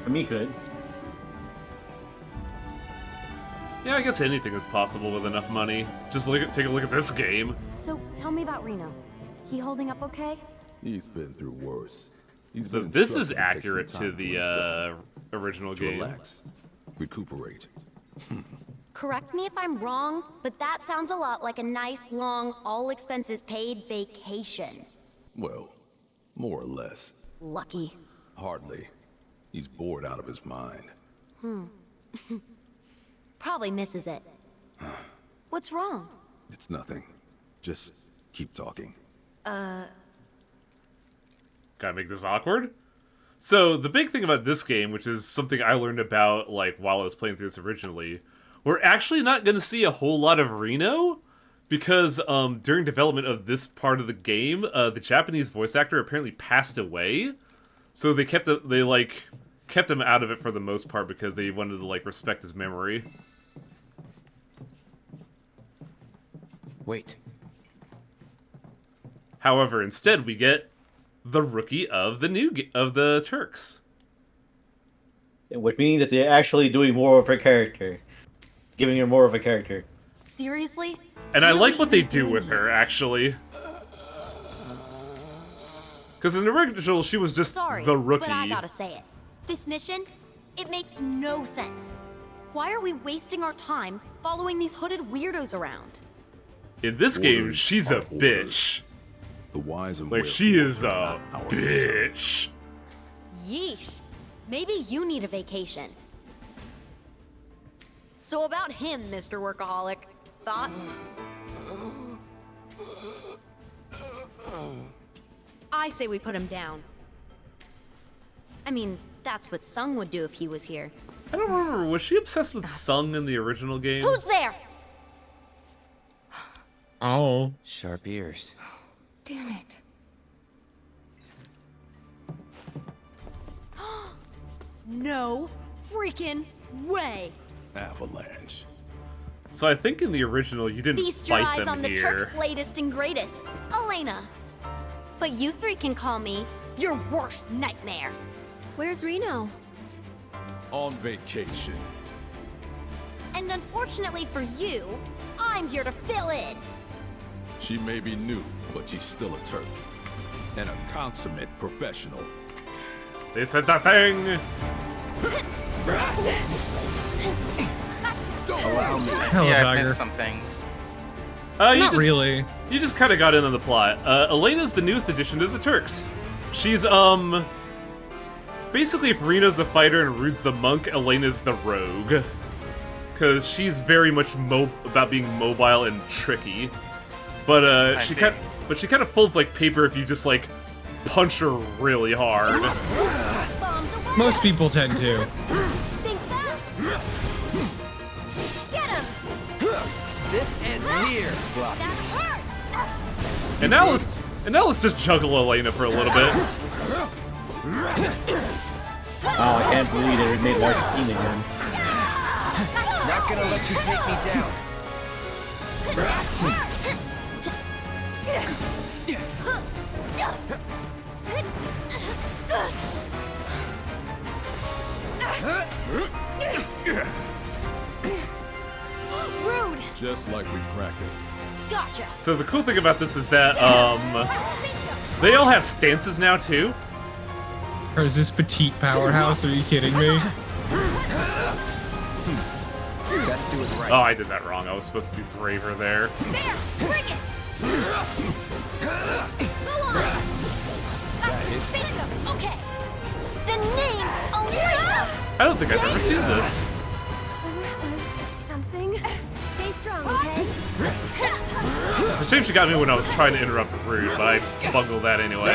Speaker 2: For me, good.
Speaker 1: Yeah, I guess anything is possible with enough money. Just take a look at this game.
Speaker 7: So, tell me about Reno. He holding up okay?
Speaker 10: He's been through worse. He's
Speaker 1: So
Speaker 10: been
Speaker 1: this is
Speaker 10: instructed to take
Speaker 1: accurate
Speaker 10: some
Speaker 1: to
Speaker 10: time for
Speaker 1: the
Speaker 10: himself.
Speaker 1: original
Speaker 10: To
Speaker 1: game.
Speaker 10: relax, recuperate.
Speaker 7: Correct me if I'm wrong, but that sounds a lot like a nice, long, all-expenses-paid vacation.
Speaker 10: Well, more or less.
Speaker 7: Lucky.
Speaker 10: Hardly. He's bored out of his mind.
Speaker 7: Probably misses it. What's wrong?
Speaker 10: It's nothing. Just keep talking.
Speaker 1: Gotta make this awkward. So the big thing about this game, which is something I learned about like while I was playing through this originally, we're actually not gonna see a whole lot of Reno because during development of this part of the game, the Japanese voice actor apparently passed away. So they kept him out of it for the most part because they wanted to like respect his memory.
Speaker 6: Wait.
Speaker 1: However, instead we get the rookie of the Turks.
Speaker 2: Which means that they're actually doing more of her character. Giving her more of a character.
Speaker 7: Seriously?
Speaker 1: And I
Speaker 7: What are
Speaker 1: like
Speaker 7: we
Speaker 1: what they
Speaker 7: even
Speaker 1: do
Speaker 7: doing
Speaker 1: with
Speaker 7: here?
Speaker 1: her, actually. Because in the original, she was just
Speaker 7: Sorry,
Speaker 1: the rookie.
Speaker 7: but I gotta say it. This mission, it makes no sense. Why are we wasting our time following these hooded weirdos around?
Speaker 1: In this game,
Speaker 10: Orders
Speaker 1: she's
Speaker 10: are
Speaker 1: a
Speaker 10: orders.
Speaker 1: bitch.
Speaker 10: The wise and
Speaker 1: Like,
Speaker 10: wherefore
Speaker 1: she is
Speaker 10: are
Speaker 1: a
Speaker 10: not our concern.
Speaker 1: bitch.
Speaker 7: Yeesh. Maybe you need a vacation. So about him, Mr. Workaholic. Thoughts? I say we put him down. I mean, that's what Sung would do if he was here.
Speaker 1: I don't remember, was she obsessed with Sung in the original game?
Speaker 7: Who's there?
Speaker 5: Oh.
Speaker 6: Sharp ears.
Speaker 8: Damn it.
Speaker 7: No freaking way.
Speaker 10: Avalanche.
Speaker 1: So I think in the original, you didn't
Speaker 7: Feast your
Speaker 1: fight
Speaker 7: eyes
Speaker 1: them
Speaker 7: on the
Speaker 1: here.
Speaker 7: Turks' latest and greatest, Elena. But you three can call me your worst nightmare. Where's Reno?
Speaker 10: On vacation.
Speaker 7: And unfortunately for you, I'm here to fill in.
Speaker 10: She may be new, but she's still a Turk. And a consummate professional.
Speaker 1: They said that thing!
Speaker 9: Allow me.
Speaker 5: Hello,
Speaker 3: Yeah, I've
Speaker 5: Tiger.
Speaker 3: missed some things.
Speaker 1: You
Speaker 5: Not
Speaker 1: just,
Speaker 5: really.
Speaker 1: You just kind of got in on the plot. Elena's the newest addition to the Turks. She's, basically if Reno's the fighter and Rude's the monk, Elena's the rogue. Because she's very much about being mobile and tricky. But, she
Speaker 3: see.
Speaker 1: kind of folds like paper if you just, like, punch her really hard.
Speaker 7: Bombs away!
Speaker 5: Most people tend to.
Speaker 7: Think fast! Get him!
Speaker 6: This ends here, Sloppy.
Speaker 7: That hurt!
Speaker 1: And now let's just juggle Elena for a little bit.
Speaker 2: Wow, I can't believe they made Argentina again.
Speaker 6: Not gonna let you take me down.
Speaker 7: Rude!
Speaker 10: Just like we practiced.
Speaker 7: Gotcha!
Speaker 1: So the cool thing about this is that, they all have stances now, too.
Speaker 5: Or is this petite powerhouse? Are you kidding me?
Speaker 6: Let's do it right.
Speaker 1: Oh, I did that wrong. I was supposed to be braver there.
Speaker 7: There! Bring it! Go on! That's bingo! Okay! The name's Elena!
Speaker 1: I don't think I've ever seen this.
Speaker 7: Something? Stay strong, okay?
Speaker 1: Is it Shame she got me when I was trying to interrupt Rude, but I bungled that anyway.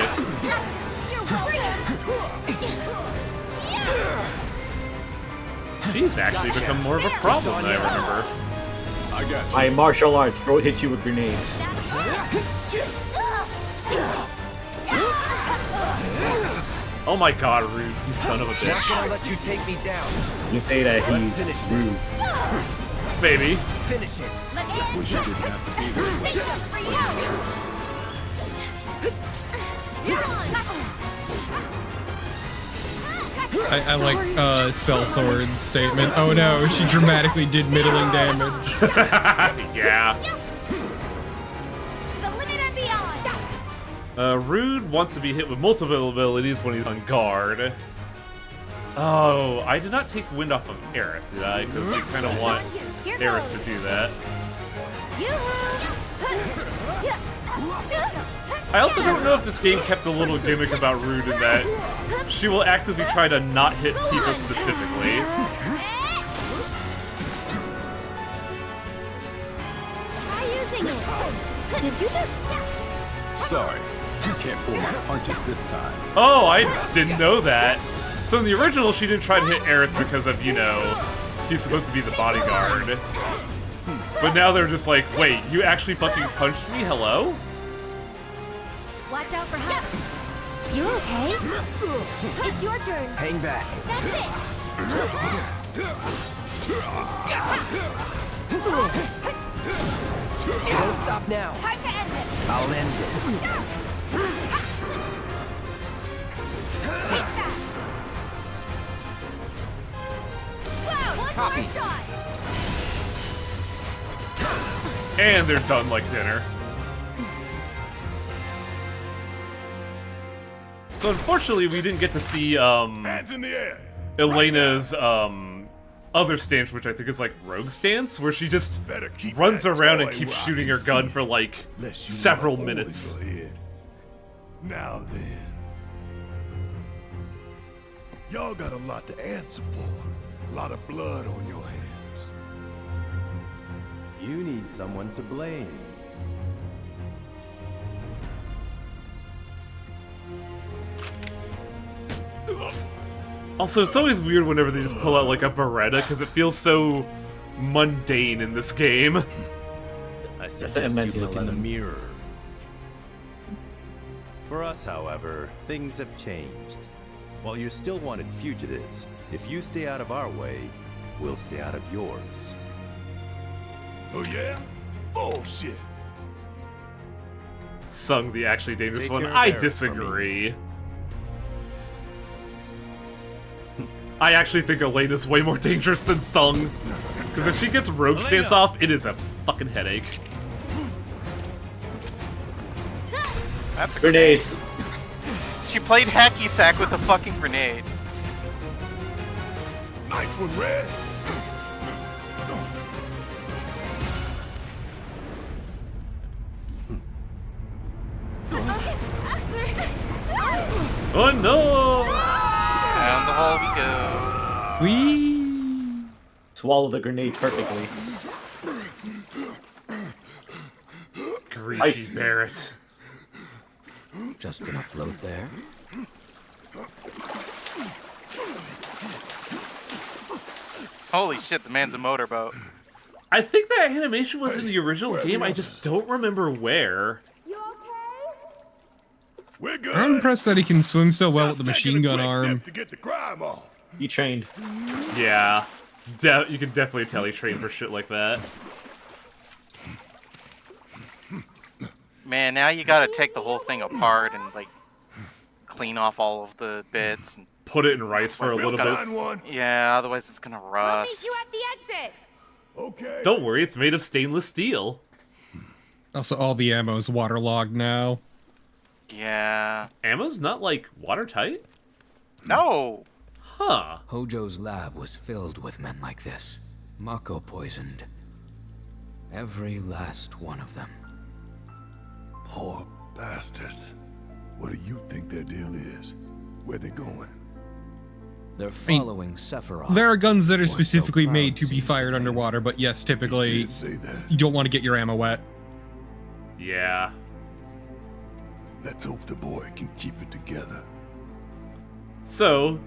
Speaker 1: She's actually become more of a problem than I remember.
Speaker 10: I got you.
Speaker 2: My martial arts, bro, hit you with grenades.
Speaker 1: Oh my god, Rude, you son of a
Speaker 6: Not
Speaker 1: bitch.
Speaker 6: gonna let you take me down.
Speaker 2: You say that he's rude.
Speaker 1: Baby.
Speaker 6: Finish it.
Speaker 10: Wish you didn't have to be this way.
Speaker 5: I like Spell Sword's statement. Oh no, she dramatically did middling damage.
Speaker 1: Yeah.
Speaker 7: To the limit and beyond.
Speaker 1: Rude wants to be hit with multiple abilities when he's on guard. Oh, I did not take wind off of Aerith, did I? Because I kind of want Aerith to do that. I also don't know if this game kept a little gimmick about Rude in that she will actively try to not hit Tifa specifically.
Speaker 7: Try using it. Did you just...
Speaker 10: Sorry, you can't pull my punches this time.
Speaker 1: Oh, I didn't know that. So in the original, she didn't try to hit Aerith because of, you know, he's supposed to be the bodyguard. But now they're just like, wait, you actually fucking punched me? Hello?
Speaker 7: Watch out for help. You okay? It's your turn.
Speaker 6: Hang back.
Speaker 7: That's it.
Speaker 6: Don't stop now.
Speaker 7: Time to end this.
Speaker 6: I'll end this.
Speaker 7: Take that. Wow, one
Speaker 6: Copy.
Speaker 7: more shot.
Speaker 1: And they're done like dinner. So unfortunately, we didn't get to see
Speaker 4: Hands in the air.
Speaker 1: Elena's other stance, which I think is like rogue stance, where she just
Speaker 4: Better keep
Speaker 1: runs
Speaker 4: that
Speaker 1: around and
Speaker 4: toy
Speaker 1: keeps
Speaker 4: where I
Speaker 1: shooting
Speaker 4: can
Speaker 1: her gun
Speaker 4: see
Speaker 1: for like
Speaker 4: lest you
Speaker 1: several
Speaker 4: have a hole in
Speaker 1: minutes.
Speaker 4: your head. Now then. Y'all got a lot to answer for. A lot of blood on your hands.
Speaker 11: You need someone to blame.
Speaker 1: Also, it's always weird whenever they just pull out like a Beretta because it feels so mundane in this game.
Speaker 11: I suggest you look in the mirror. For us, however, things have changed. While you're still wanted fugitives, if you stay out of our way, we'll stay out of yours.
Speaker 4: Oh yeah? Bullshit.
Speaker 1: Sung, the actually dangerous
Speaker 11: Take
Speaker 1: one.
Speaker 11: care of
Speaker 1: I
Speaker 11: Aerith for
Speaker 1: disagree. I actually think Elena's way more dangerous than Sung. Because if she gets rogue stance off, it is a fucking headache.
Speaker 12: That's a
Speaker 2: Grenades.
Speaker 12: grenade. She played hacky sack with a fucking grenade.
Speaker 4: Nice one, Red.
Speaker 1: Oh no!
Speaker 12: Down the hall we go.
Speaker 5: We
Speaker 2: Swallow the grenade perfectly.
Speaker 1: Greasy Barrett.
Speaker 9: Just gonna float there?
Speaker 12: Holy shit, the man's a motorboat.
Speaker 1: I think that animation was in the original game, I just don't remember where.
Speaker 4: We're good.
Speaker 5: I'm impressed that he can swim so well with the
Speaker 4: Just taking
Speaker 5: machine
Speaker 4: a
Speaker 5: gun
Speaker 4: quick
Speaker 5: arm.
Speaker 4: dip to get the crime off.
Speaker 2: He trained.
Speaker 1: Yeah. You can definitely tell he trained for shit like that.
Speaker 12: Man, now you gotta take the whole thing apart and, like, clean off all of the bits. And
Speaker 1: Put it in rice for a little bit.
Speaker 12: yeah, otherwise it's gonna rust.
Speaker 7: Meet you at the exit.
Speaker 4: Okay.
Speaker 1: Don't worry, it's made of stainless steel.
Speaker 5: Also, all the ammo's waterlogged now.
Speaker 12: Yeah.
Speaker 1: Ammo's not, like, watertight?
Speaker 12: No!
Speaker 1: Huh.
Speaker 9: Hojo's lab was filled with men like this. Mako poisoned. Every last one of them.
Speaker 4: Poor bastards. What do you think their deal is? Where they going?
Speaker 9: They're following Sephiroth.
Speaker 5: There are guns that are
Speaker 9: What's so
Speaker 5: specifically
Speaker 9: proud
Speaker 5: made to be
Speaker 9: seems to
Speaker 5: fired
Speaker 9: think.
Speaker 5: underwater, but yes, typically
Speaker 4: Did say that.
Speaker 5: you don't want to get your ammo wet.
Speaker 1: Yeah.
Speaker 4: Let's hope the boy can keep it together.
Speaker 1: So,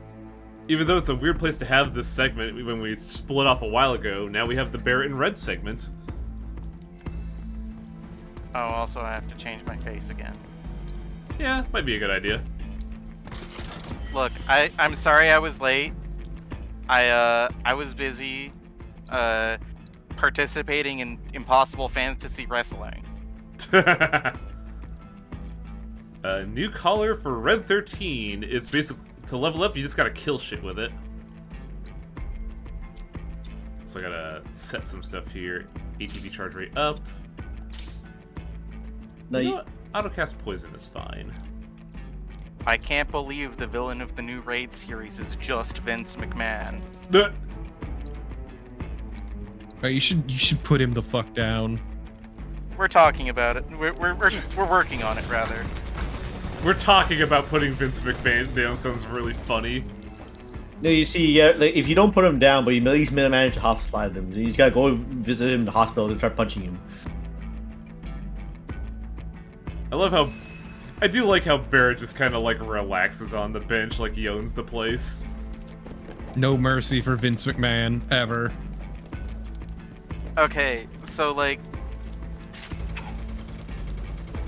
Speaker 1: even though it's a weird place to have this segment when we split off a while ago, now we have the Barrett and Red segment.
Speaker 12: Oh, also I have to change my face again.
Speaker 1: Yeah, might be a good idea.
Speaker 12: Look, I'm sorry I was late. I was busy participating in Impossible Fantasy Wrestling.
Speaker 1: A new collar for Red 13 is basically, to level up, you just gotta kill shit with it. So I gotta set some stuff here. ATB charge rate up.
Speaker 2: No,
Speaker 1: you know what? Autocast poison is fine.
Speaker 12: I can't believe the villain of the new Raid series is just Vince McMahon.
Speaker 5: You should put him the fuck down.
Speaker 12: We're talking about it. We're working on it, rather.
Speaker 1: We're talking about putting Vince McMahon down. Sounds really funny.
Speaker 2: No, you see, yeah, like, if you don't put him down, but you at least manage to hospitalize him, you just gotta go visit him in the hospital and start punching him.
Speaker 1: I do like how Barrett just kind of like relaxes on the bench like he owns the place.
Speaker 5: No mercy for Vince McMahon, ever.
Speaker 12: Okay, so like...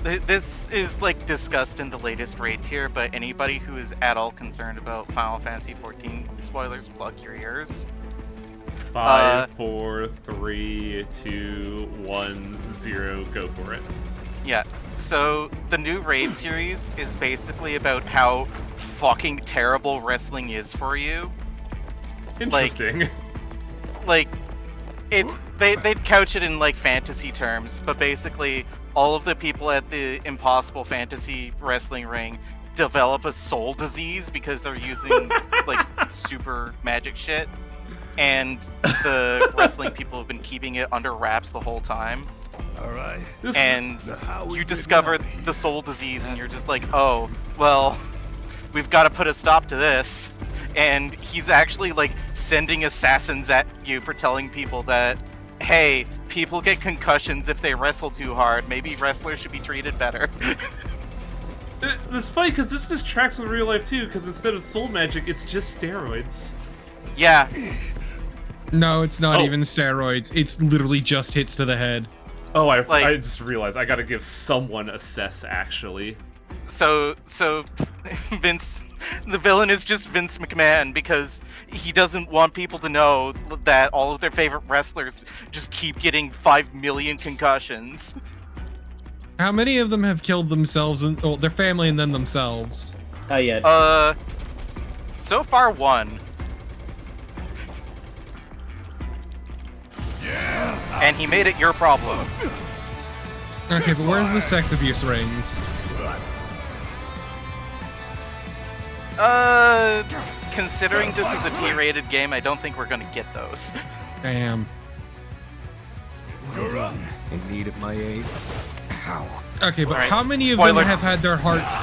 Speaker 12: This is like discussed in the latest raid tier, but anybody who is at all concerned about Final Fantasy XIV spoilers, plug your ears.
Speaker 1: 5, 4, 3, 2, 1, 0, go for it.
Speaker 12: Yeah, so the new raid series is basically about how fucking terrible wrestling is for you.
Speaker 1: Interesting.
Speaker 12: Like it's they'd couch it in like fantasy terms, but basically all of the people at the Impossible Fantasy Wrestling Ring develop a soul disease because they're using like super magic shit, and the wrestling people have been keeping it under wraps the whole time.
Speaker 4: Alright.
Speaker 12: And you discover the soul disease and you're just like, oh, well, we've got to put a stop to this. And he's actually like sending assassins at you for telling people that, hey, people get concussions if they wrestle too hard. Maybe wrestlers should be treated better.
Speaker 1: It's funny because this just tracks with real life too, because instead of soul magic, it's just steroids.
Speaker 12: Yeah.
Speaker 5: No, it's not even steroids. It's literally just hits to the head.
Speaker 1: Oh, I just realized I gotta give someone a cess, actually.
Speaker 12: So Vince, the villain is just Vince McMahon because he doesn't want people to know that all of their favorite wrestlers just keep getting 5 million concussions.
Speaker 5: How many of them have killed themselves and their family and then themselves?
Speaker 2: Not yet.
Speaker 12: So far one. And he made it your problem.
Speaker 5: Okay, but where's the sex abuse rings?
Speaker 12: Considering this is a T-rated game, I don't think we're gonna get those.
Speaker 5: Damn.
Speaker 9: Well done. In need of my aid? How?
Speaker 5: Okay, but
Speaker 12: Alright,
Speaker 5: how many of
Speaker 12: spoiler.
Speaker 5: them have had their hearts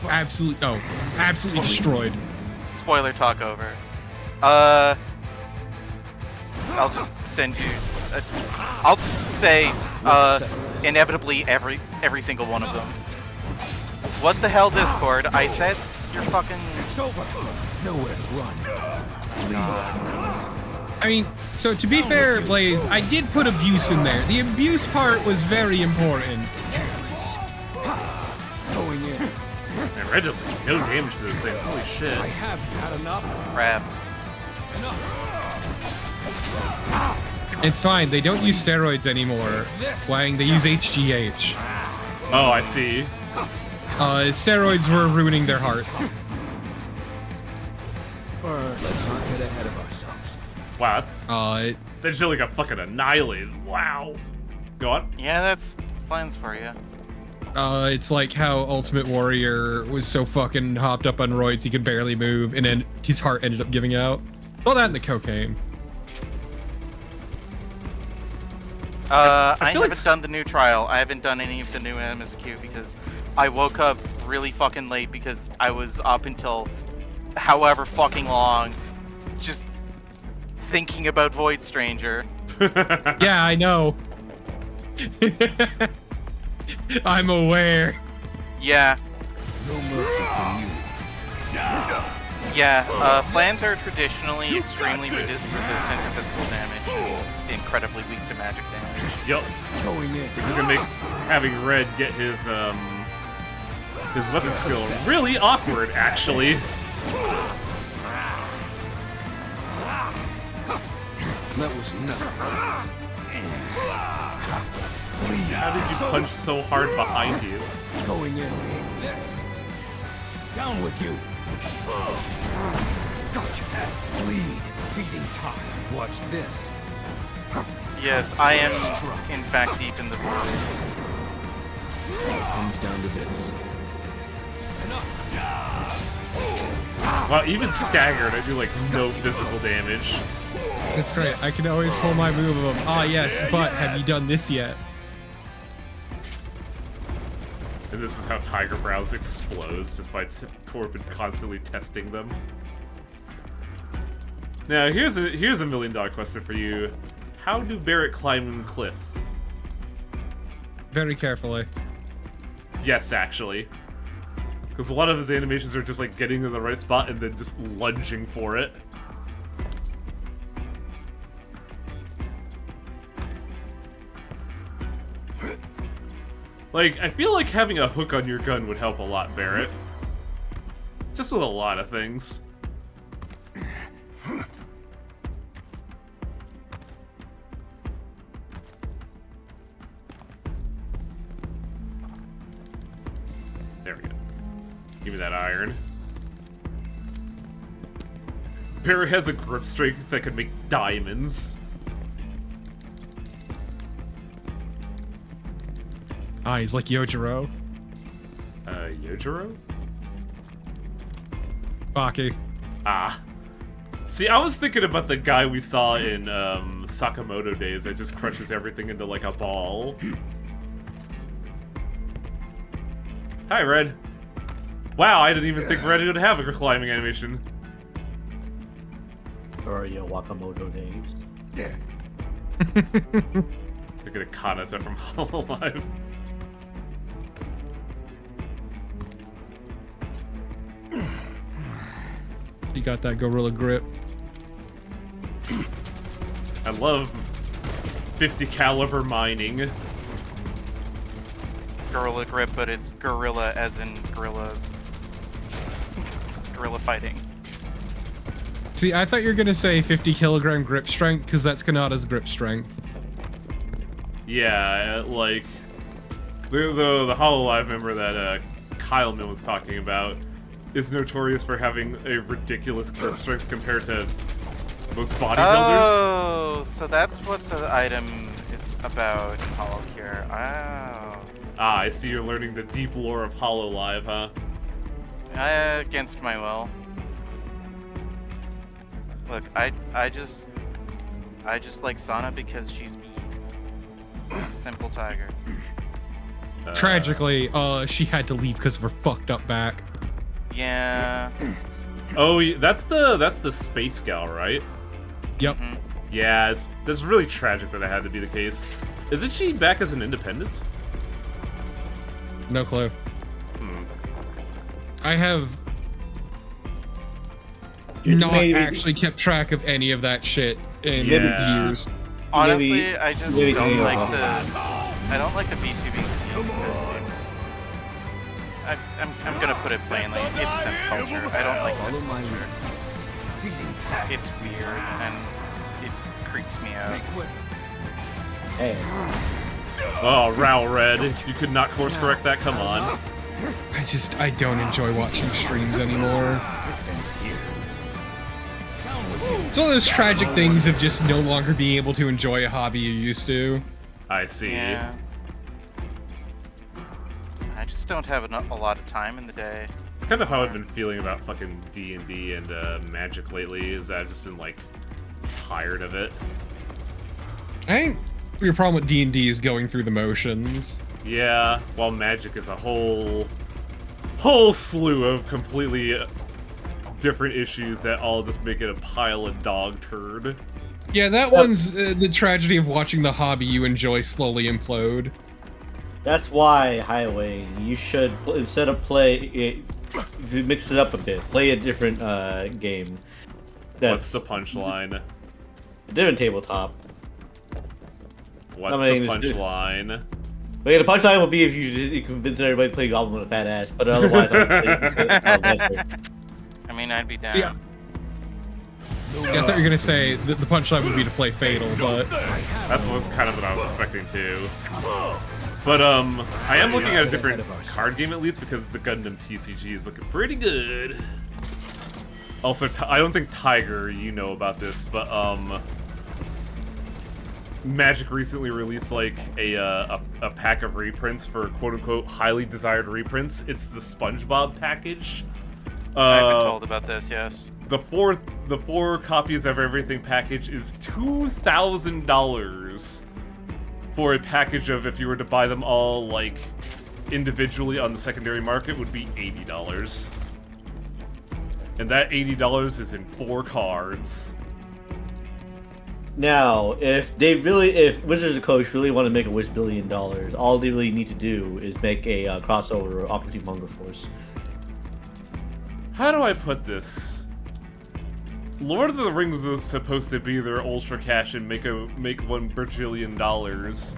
Speaker 5: absolutely destroyed?
Speaker 12: Spoiler talk over. I'll just send you. I'll just say, inevitably every single one of them. What the hell, Discord? I said you're fucking.
Speaker 9: It's over. Nowhere to run.
Speaker 5: I mean, so to be fair, Blaze, I did put abuse in there. The abuse part was very important.
Speaker 9: Going in.
Speaker 1: And Red does like no damage to this thing. Holy shit.
Speaker 9: I have had enough.
Speaker 12: Crap.
Speaker 5: It's fine. They don't use steroids anymore. Wang, they use HGH.
Speaker 1: Oh, I see.
Speaker 5: Steroids were ruining their hearts.
Speaker 9: Let's not get ahead of ourselves.
Speaker 1: Wow. They just like got fucking annihilated. Wow. Go on.
Speaker 12: Yeah, that's fines for you.
Speaker 5: It's like how Ultimate Warrior was so fucking hopped up on roids he could barely move, and then his heart ended up giving out. Well, that and the cocaine.
Speaker 12: I haven't done the new trial. I haven't done any of the new MSQ because I woke up really fucking late because I was up until however fucking long just thinking about Void Stranger.
Speaker 5: Yeah, I know. I'm aware.
Speaker 12: Yeah.
Speaker 9: No mercy from you.
Speaker 12: Yeah, flans are traditionally extremely resistant to physical damage and incredibly weak to magic damage.
Speaker 1: Yup.
Speaker 9: Going in.
Speaker 1: This is gonna make having Red get his weapon skill really awkward, actually.
Speaker 9: That was nothing.
Speaker 1: How did you punch so hard behind you?
Speaker 9: Going in. This. Down with you. Gotcha. Bleed. Feeding time. Watch this.
Speaker 12: Yes, I am in fact deep in the void.
Speaker 9: It comes down to this.
Speaker 1: Wow, even staggered, I do like no physical damage.
Speaker 5: That's great. I can always pull my move of, ah yes, but have you done this yet?
Speaker 1: And this is how Tiger Brows explodes, just by Torpid constantly testing them. Now, here's a $1 million question for you. How do Barrett climb a cliff?
Speaker 5: Very carefully.
Speaker 1: Yes, actually. Because a lot of his animations are just like getting in the right spot and then just lunging for it. Like, I feel like having a hook on your gun would help a lot, Barrett. Just with a lot of things. There we go. Give me that iron. Barrett has a grip strength that can make diamonds.
Speaker 5: Ah, he's like Yojiro.
Speaker 1: Yojiro?
Speaker 5: Baki.
Speaker 1: Ah. See, I was thinking about the guy we saw in Sakamoto Days that just crushes everything into like a ball. Hi, Red. Wow, I didn't even think Red would have a climbing animation.
Speaker 2: Or your Wakamoto days.
Speaker 1: Look at Kanata from Hololive.
Speaker 5: You got that gorilla grip.
Speaker 1: I love 50 caliber mining.
Speaker 12: Gorilla grip, but it's gorilla as in gorilla fighting.
Speaker 5: See, I thought you were gonna say 50 kilogram grip strength, because that's Kanata's grip strength.
Speaker 1: Yeah, like the Hololive member that Kyleman was talking about is notorious for having a ridiculous grip strength compared to most bodybuilders.
Speaker 12: Oh, so that's what the item is about in HoloCure. Oh.
Speaker 1: Ah, I see you're learning the deep lore of Hololive, huh?
Speaker 12: Against my will. Look, I just like Sana because she's me. Simple tiger.
Speaker 5: Tragically, she had to leave because of her fucked up back.
Speaker 12: Yeah.
Speaker 1: Oh, that's the space gal, right?
Speaker 5: Yep.
Speaker 12: Mm-hmm.
Speaker 1: Yeah, that's really tragic that it had to be the case. Isn't she back as an independent?
Speaker 5: No clue. I have not actually kept track of any of that shit in years.
Speaker 12: Honestly, I just don't like the VTubing scene because I'm gonna put it plainly, it's simp culture. I don't like simp culture. It's weird and it creeps me out.
Speaker 2: Hey.
Speaker 1: Oh, Row Red, you could not course correct that, come on.
Speaker 5: I don't enjoy watching streams anymore. It's one of those tragic things of just no longer being able to enjoy a hobby you used to.
Speaker 1: I see.
Speaker 12: Yeah. I just don't have a lot of time in the day.
Speaker 1: It's kind of how I've been feeling about fucking D&D and Magic lately, is that I've just been, like, tired of it.
Speaker 5: I think your problem with D&D is going through the motions.
Speaker 1: Yeah, while Magic is a whole slew of completely different issues that all just make it a pile of dog turd.
Speaker 5: Yeah, that one's the tragedy of watching the hobby you enjoy slowly implode.
Speaker 2: That's why, Highway, you should, instead of play it, you mix it up a bit. Play a different game.
Speaker 1: What's the punchline?
Speaker 2: A different tabletop.
Speaker 1: What's the punchline?
Speaker 2: Well, yeah, the punchline will be if you convince everybody to play Goblin with a fat ass, but otherwise,
Speaker 12: I mean, I'd be down.
Speaker 5: See, I thought you were gonna say that the punchline would be to play Fatal, but
Speaker 1: that's kind of what I was expecting too. But I am looking at a different card game at least because the Gundam TCG is looking pretty good. Also, I don't think Tiger, you know about this, but Magic recently released like a pack of reprints for quote-unquote highly desired reprints. It's the SpongeBob package.
Speaker 12: I've been told about this, yes.
Speaker 1: The four copies of everything package is $2,000 for a package of, if you were to buy them all like individually on the secondary market, would be $80. And that $80 is in 4 cards.
Speaker 2: Now, if Wizards of the Coast really want to make a $1 billion, all they really need to do is make a crossover of Aqua Team Hunger Force.
Speaker 1: How do I put this? Lord of the Rings was supposed to be their ultra cash and make $1 bajillion,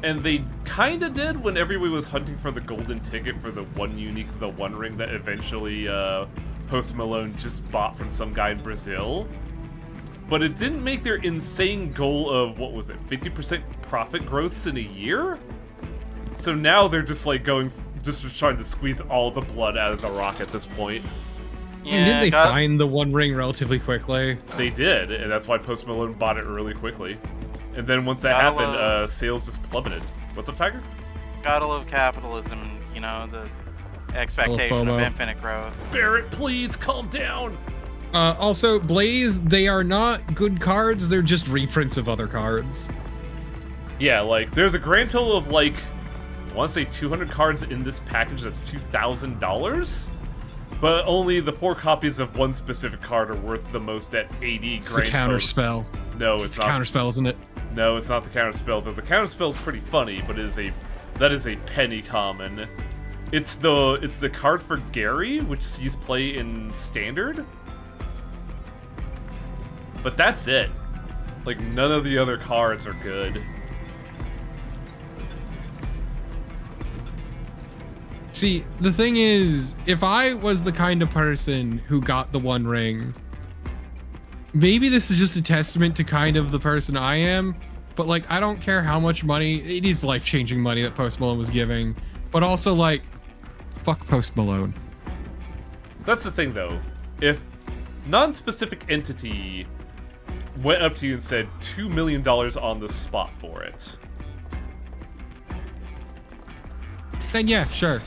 Speaker 1: and they kinda did when everybody was hunting for the golden ticket for the One Ring that eventually Post Malone just bought from some guy in Brazil. But it didn't make their insane goal of, what was it, 50% profit growths in a year? So now they're just like just trying to squeeze all the blood out of the rock at this point.
Speaker 5: Yeah, and didn't they find the One Ring relatively quickly?
Speaker 1: They did, and that's why Post Malone bought it really quickly. And then once that happened, sales just plummeted. What's up, Tiger?
Speaker 12: Gotta love capitalism, you know, the expectation of infinite growth.
Speaker 1: Barrett, please calm down!
Speaker 5: Also, Blaze, they are not good cards, they're just reprints of other cards.
Speaker 1: Yeah, like, there's a grand total of, like, I want to say 200 cards in this package that's $2,000? But only the 4 copies of one specific card are worth the most at 80
Speaker 5: It's the counter spell.
Speaker 1: No, it's not.
Speaker 5: Counter spell, isn't it?
Speaker 1: No, it's not the counter spell. Though the counter spell is pretty funny, but that is a penny common. It's the card for Gary, which sees play in Standard. But that's it. Like, none of the other cards are good.
Speaker 5: See, the thing is, if I was the kind of person who got the One Ring, maybe this is just a testament to kind of the person I am, but like, I don't care how much money, it is life-changing money that Post Malone was giving, but also like, fuck Post Malone.
Speaker 1: That's the thing though. If non-specific entity went up to you and said $2 million on the spot for it,
Speaker 5: then yeah, sure.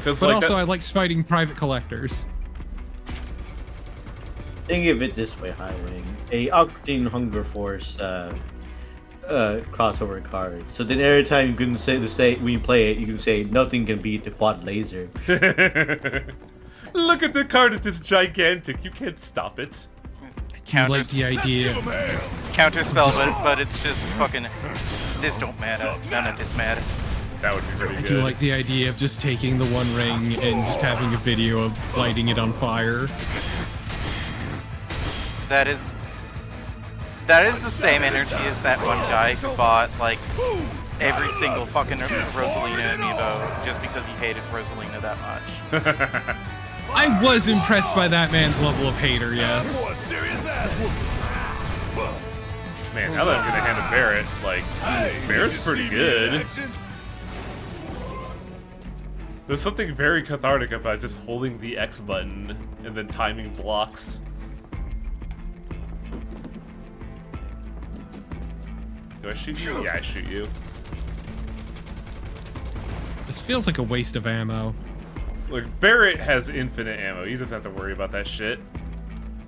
Speaker 5: But like also, I like fighting private collectors.
Speaker 2: Think of it this way, Highwing. A Octane Hunger Force crossover card. So then every time you can say when you play it, you can say nothing can beat the quad laser.
Speaker 1: Look at the card, it is gigantic. You can't stop it.
Speaker 5: You like the idea.
Speaker 12: Counter spell, but it's just fucking. This don't matter. None of this matters.
Speaker 1: That would be pretty good.
Speaker 5: I do like the idea of just taking the One Ring and just having a video of lighting it on fire.
Speaker 12: That is the same energy as that one guy who bought like every single fucking Rosalina amiibo just because he hated Rosalina that much.
Speaker 5: I was impressed by that man's level of hater, yes.
Speaker 1: Man, now that I'm gonna hand to Barrett, like, Barrett's pretty good. There's something very cathartic about just holding the X button and then timing blocks. Do I shoot you? Yeah, I shoot you.
Speaker 5: This feels like a waste of ammo.
Speaker 1: Look, Barrett has infinite ammo. He doesn't have to worry about that shit.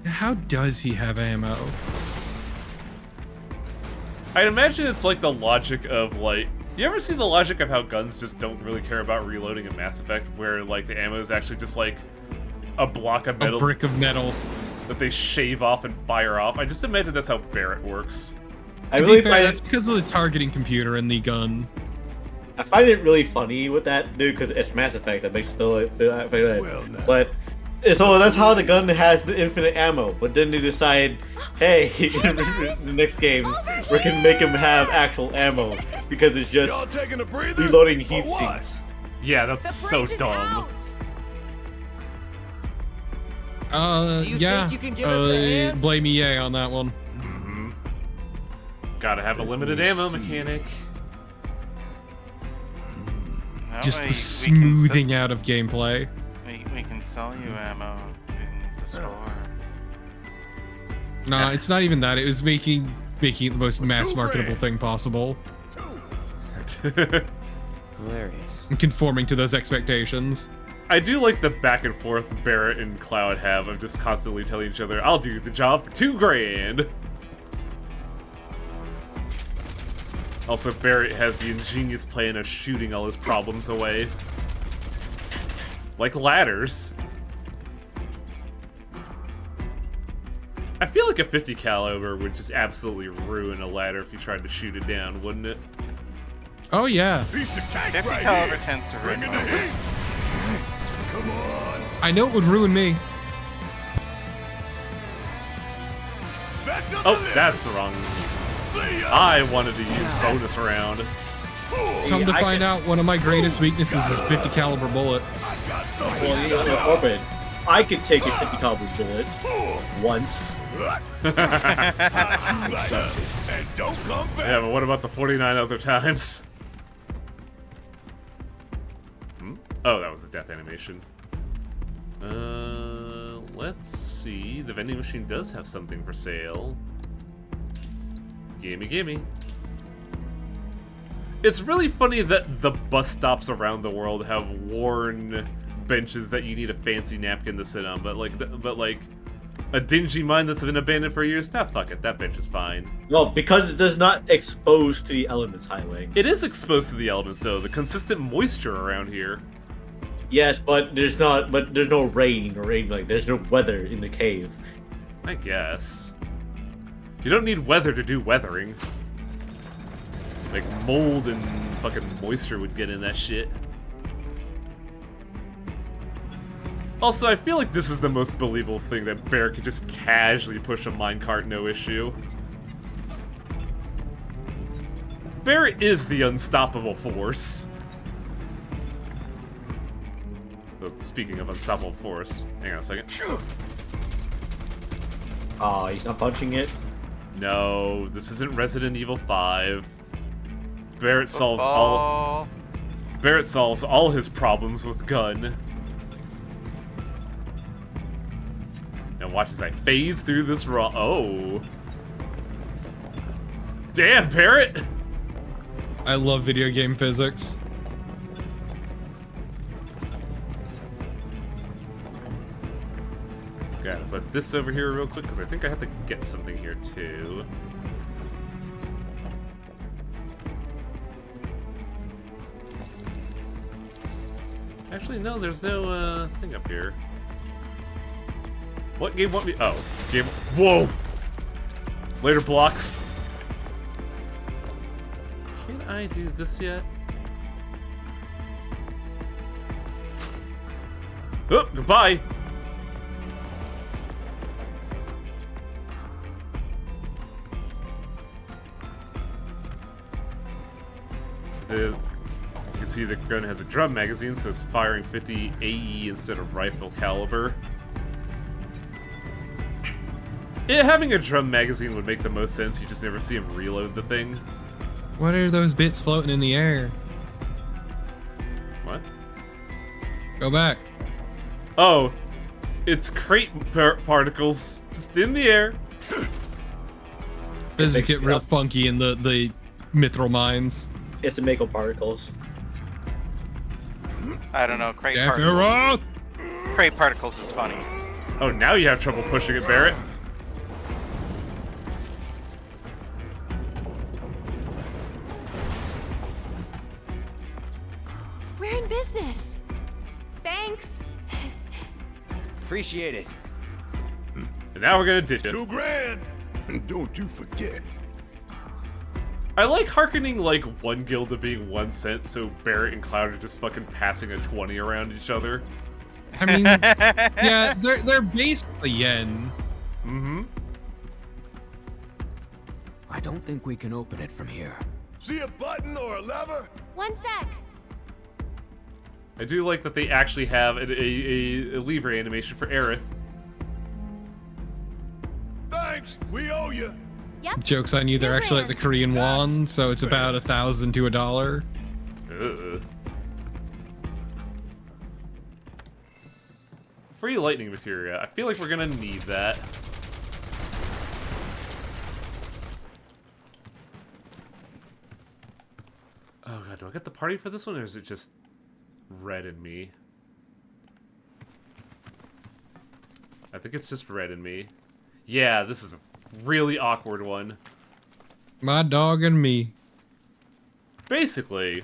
Speaker 5: How does he have ammo?
Speaker 1: I'd imagine it's like the logic of, like... You ever see the logic of how guns just don't really care about reloading in Mass Effect, where, like, the ammo is actually just, like, a block of metal...
Speaker 5: A brick of metal.
Speaker 1: That they shave off and fire off? I just imagine that's how Barrett works.
Speaker 2: I
Speaker 5: To
Speaker 2: really
Speaker 5: be fair,
Speaker 2: find
Speaker 5: that's because of the targeting computer in the gun.
Speaker 2: I find it really funny with that, dude, because it's Mass Effect that makes it so. But so that's how the gun has the infinite ammo. But then they decide, hey, the next games we can make him have actual ammo because it's just reloading heat sinks.
Speaker 1: Yeah, that's so dumb.
Speaker 5: Yeah.
Speaker 6: think you can give us a hand?
Speaker 5: Blame EA on that one.
Speaker 1: Gotta have a limited ammo mechanic.
Speaker 12: No,
Speaker 5: Just
Speaker 12: we
Speaker 5: the
Speaker 12: can
Speaker 5: smoothing out of gameplay.
Speaker 12: we can sell you ammo in the store.
Speaker 5: Nah, it's not even that. It was making it the most mass marketable thing possible.
Speaker 6: Hilarious.
Speaker 5: And conforming to those expectations.
Speaker 1: I do like the back and forth Barrett and Cloud have of just constantly telling each other, I'll do the job for $2 grand. Also, Barrett has the ingenious plan of shooting all his problems away. Like ladders. I feel like a 50 caliber would just absolutely ruin a ladder if you tried to shoot it down, wouldn't it?
Speaker 5: Oh yeah.
Speaker 12: 50 caliber tends to ruin most.
Speaker 4: Come on.
Speaker 5: I know it would ruin me.
Speaker 1: Oh, that's the wrong. I wanted to use bonus round.
Speaker 5: Come to find out, one of my greatest weaknesses is 50 caliber bullet.
Speaker 2: I could take a 50 caliber bullet once.
Speaker 4: And don't come back.
Speaker 1: Yeah, but what about the 49 other times? Oh, that was a death animation. Let's see. The vending machine does have something for sale. Gimme, gimme. It's really funny that the bus stops around the world have worn benches that you need a fancy napkin to sit on, but like a dingy mine that's been abandoned for years. Nah, fuck it. That bench is fine.
Speaker 2: Well, because it does not expose to the elements highway.
Speaker 1: It is exposed to the elements though. The consistent moisture around here.
Speaker 2: Yes, but there's not. But there's no rain or anything like. There's no weather in the cave.
Speaker 1: I guess. You don't need weather to do weathering. Like mold and fucking moisture would get in that shit. Also, I feel like this is the most believable thing that Bear could just casually push a minecart no issue. Bear is the unstoppable force. So, speaking of unstoppable force, hang on a second.
Speaker 2: Oh, he's not punching it?
Speaker 1: No, this isn't Resident Evil 5. Barrett solves all his problems with gun. And watch as I phase through this oh. Damn, Barrett!
Speaker 5: I love video game physics.
Speaker 1: Gotta put this over here real quick because I think I have to get something here too. Actually, no, there's no thing up here. What game want me? Oh, game. Whoa! Later blocks. Can I do this yet? Oh, goodbye! You can see the gun has a drum magazine, so it's firing 50 AE instead of rifle caliber. Yeah, having a drum magazine would make the most sense. You just never see him reload the thing.
Speaker 5: What are those bits floating in the air?
Speaker 1: What?
Speaker 5: Go back.
Speaker 1: Oh, it's crate particles just in the air.
Speaker 5: Physics get real funky in the mithril mines.
Speaker 2: It's the Mako particles.
Speaker 12: I don't know. Crate particles is funny.
Speaker 1: Oh, now you have trouble pushing it, Barrett.
Speaker 8: We're in business. Thanks.
Speaker 6: Appreciate it.
Speaker 1: And now we're gonna ditch it.
Speaker 4: $2 grand. Don't you forget.
Speaker 1: I like hearkening like one guild to being 1 cent, so Barrett and Cloud are just fucking passing a 20 around each other.
Speaker 5: I mean, yeah, they're basically yen.
Speaker 1: Mm-hmm.
Speaker 9: I don't think we can open it from here.
Speaker 4: See a button or a lever?
Speaker 8: One sec.
Speaker 1: I do like that they actually have a lever animation for Aerith.
Speaker 4: Thanks, we owe you.
Speaker 8: Yep.
Speaker 5: Joke's on you, they're actually like the Korean won, so it's about $1,000 to $1.
Speaker 1: Free lightning materia. I feel like we're gonna need that. Oh god, do I get the party for this one, or is it just red in me? I think it's just red in me. Yeah, this is a really awkward one.
Speaker 5: My dog and me.
Speaker 1: Basically.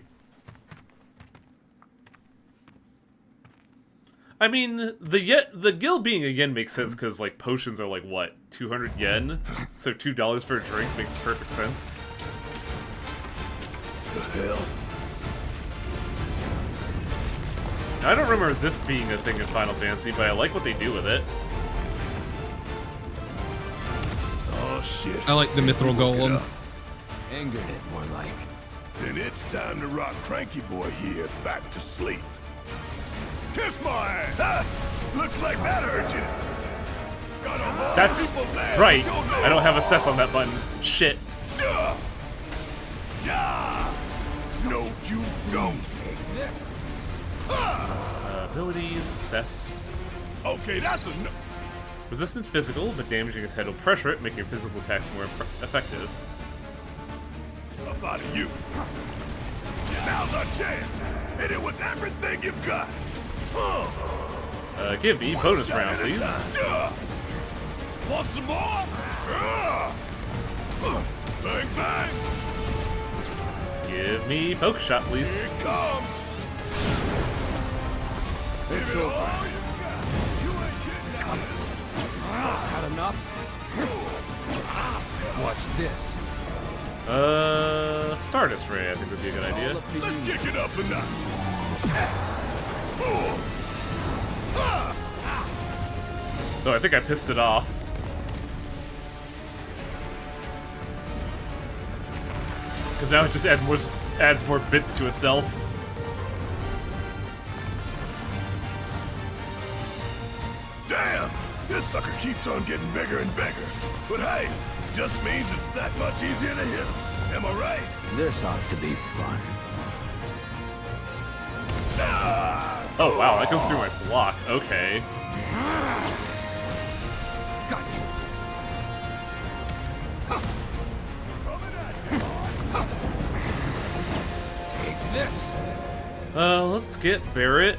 Speaker 1: I mean, the guild being a yen makes sense because, like, potions are like, what, 200 yen? So $2 for a drink makes perfect sense.
Speaker 4: The hell?
Speaker 1: I don't remember this being a thing in Final Fantasy, but I like what they do with it.
Speaker 4: Oh shit.
Speaker 5: I like the Mithril Golem.
Speaker 9: Angered it, more like.
Speaker 4: Then it's time to rock Cranky Boy here back to sleep. Kiss my ass! Ha! Looks like that hurt you. Got a lot
Speaker 1: That's
Speaker 4: of people there,
Speaker 1: right.
Speaker 4: but you'll
Speaker 1: I don't have assess on that button. Shit.
Speaker 4: Yeah. No, you don't.
Speaker 1: Abilities, assess.
Speaker 4: Okay, that's enough.
Speaker 1: Resistance physical, but damaging its head will pressure it, making your physical attacks more effective.
Speaker 4: How about you? Now's our chance. Hit it with everything you've got.
Speaker 1: Give me bonus round, please.
Speaker 4: Want some more? Bang, bang.
Speaker 1: Give me focus shot, please.
Speaker 4: Here it comes.
Speaker 9: It's over. Had enough? Watch this.
Speaker 1: Stardust Ray, I think would be a good idea.
Speaker 4: Let's kick it up a notch.
Speaker 1: Oh, I think I pissed it off. Because now it just adds more bits to itself.
Speaker 4: Damn! This sucker keeps on getting bigger and bigger. But hey, just means it's that much easier to hit him. Am I right?
Speaker 9: This ought to be fun.
Speaker 1: Oh wow, that goes through my block. Okay.
Speaker 9: Gotcha. Take this.
Speaker 1: Let's get Barrett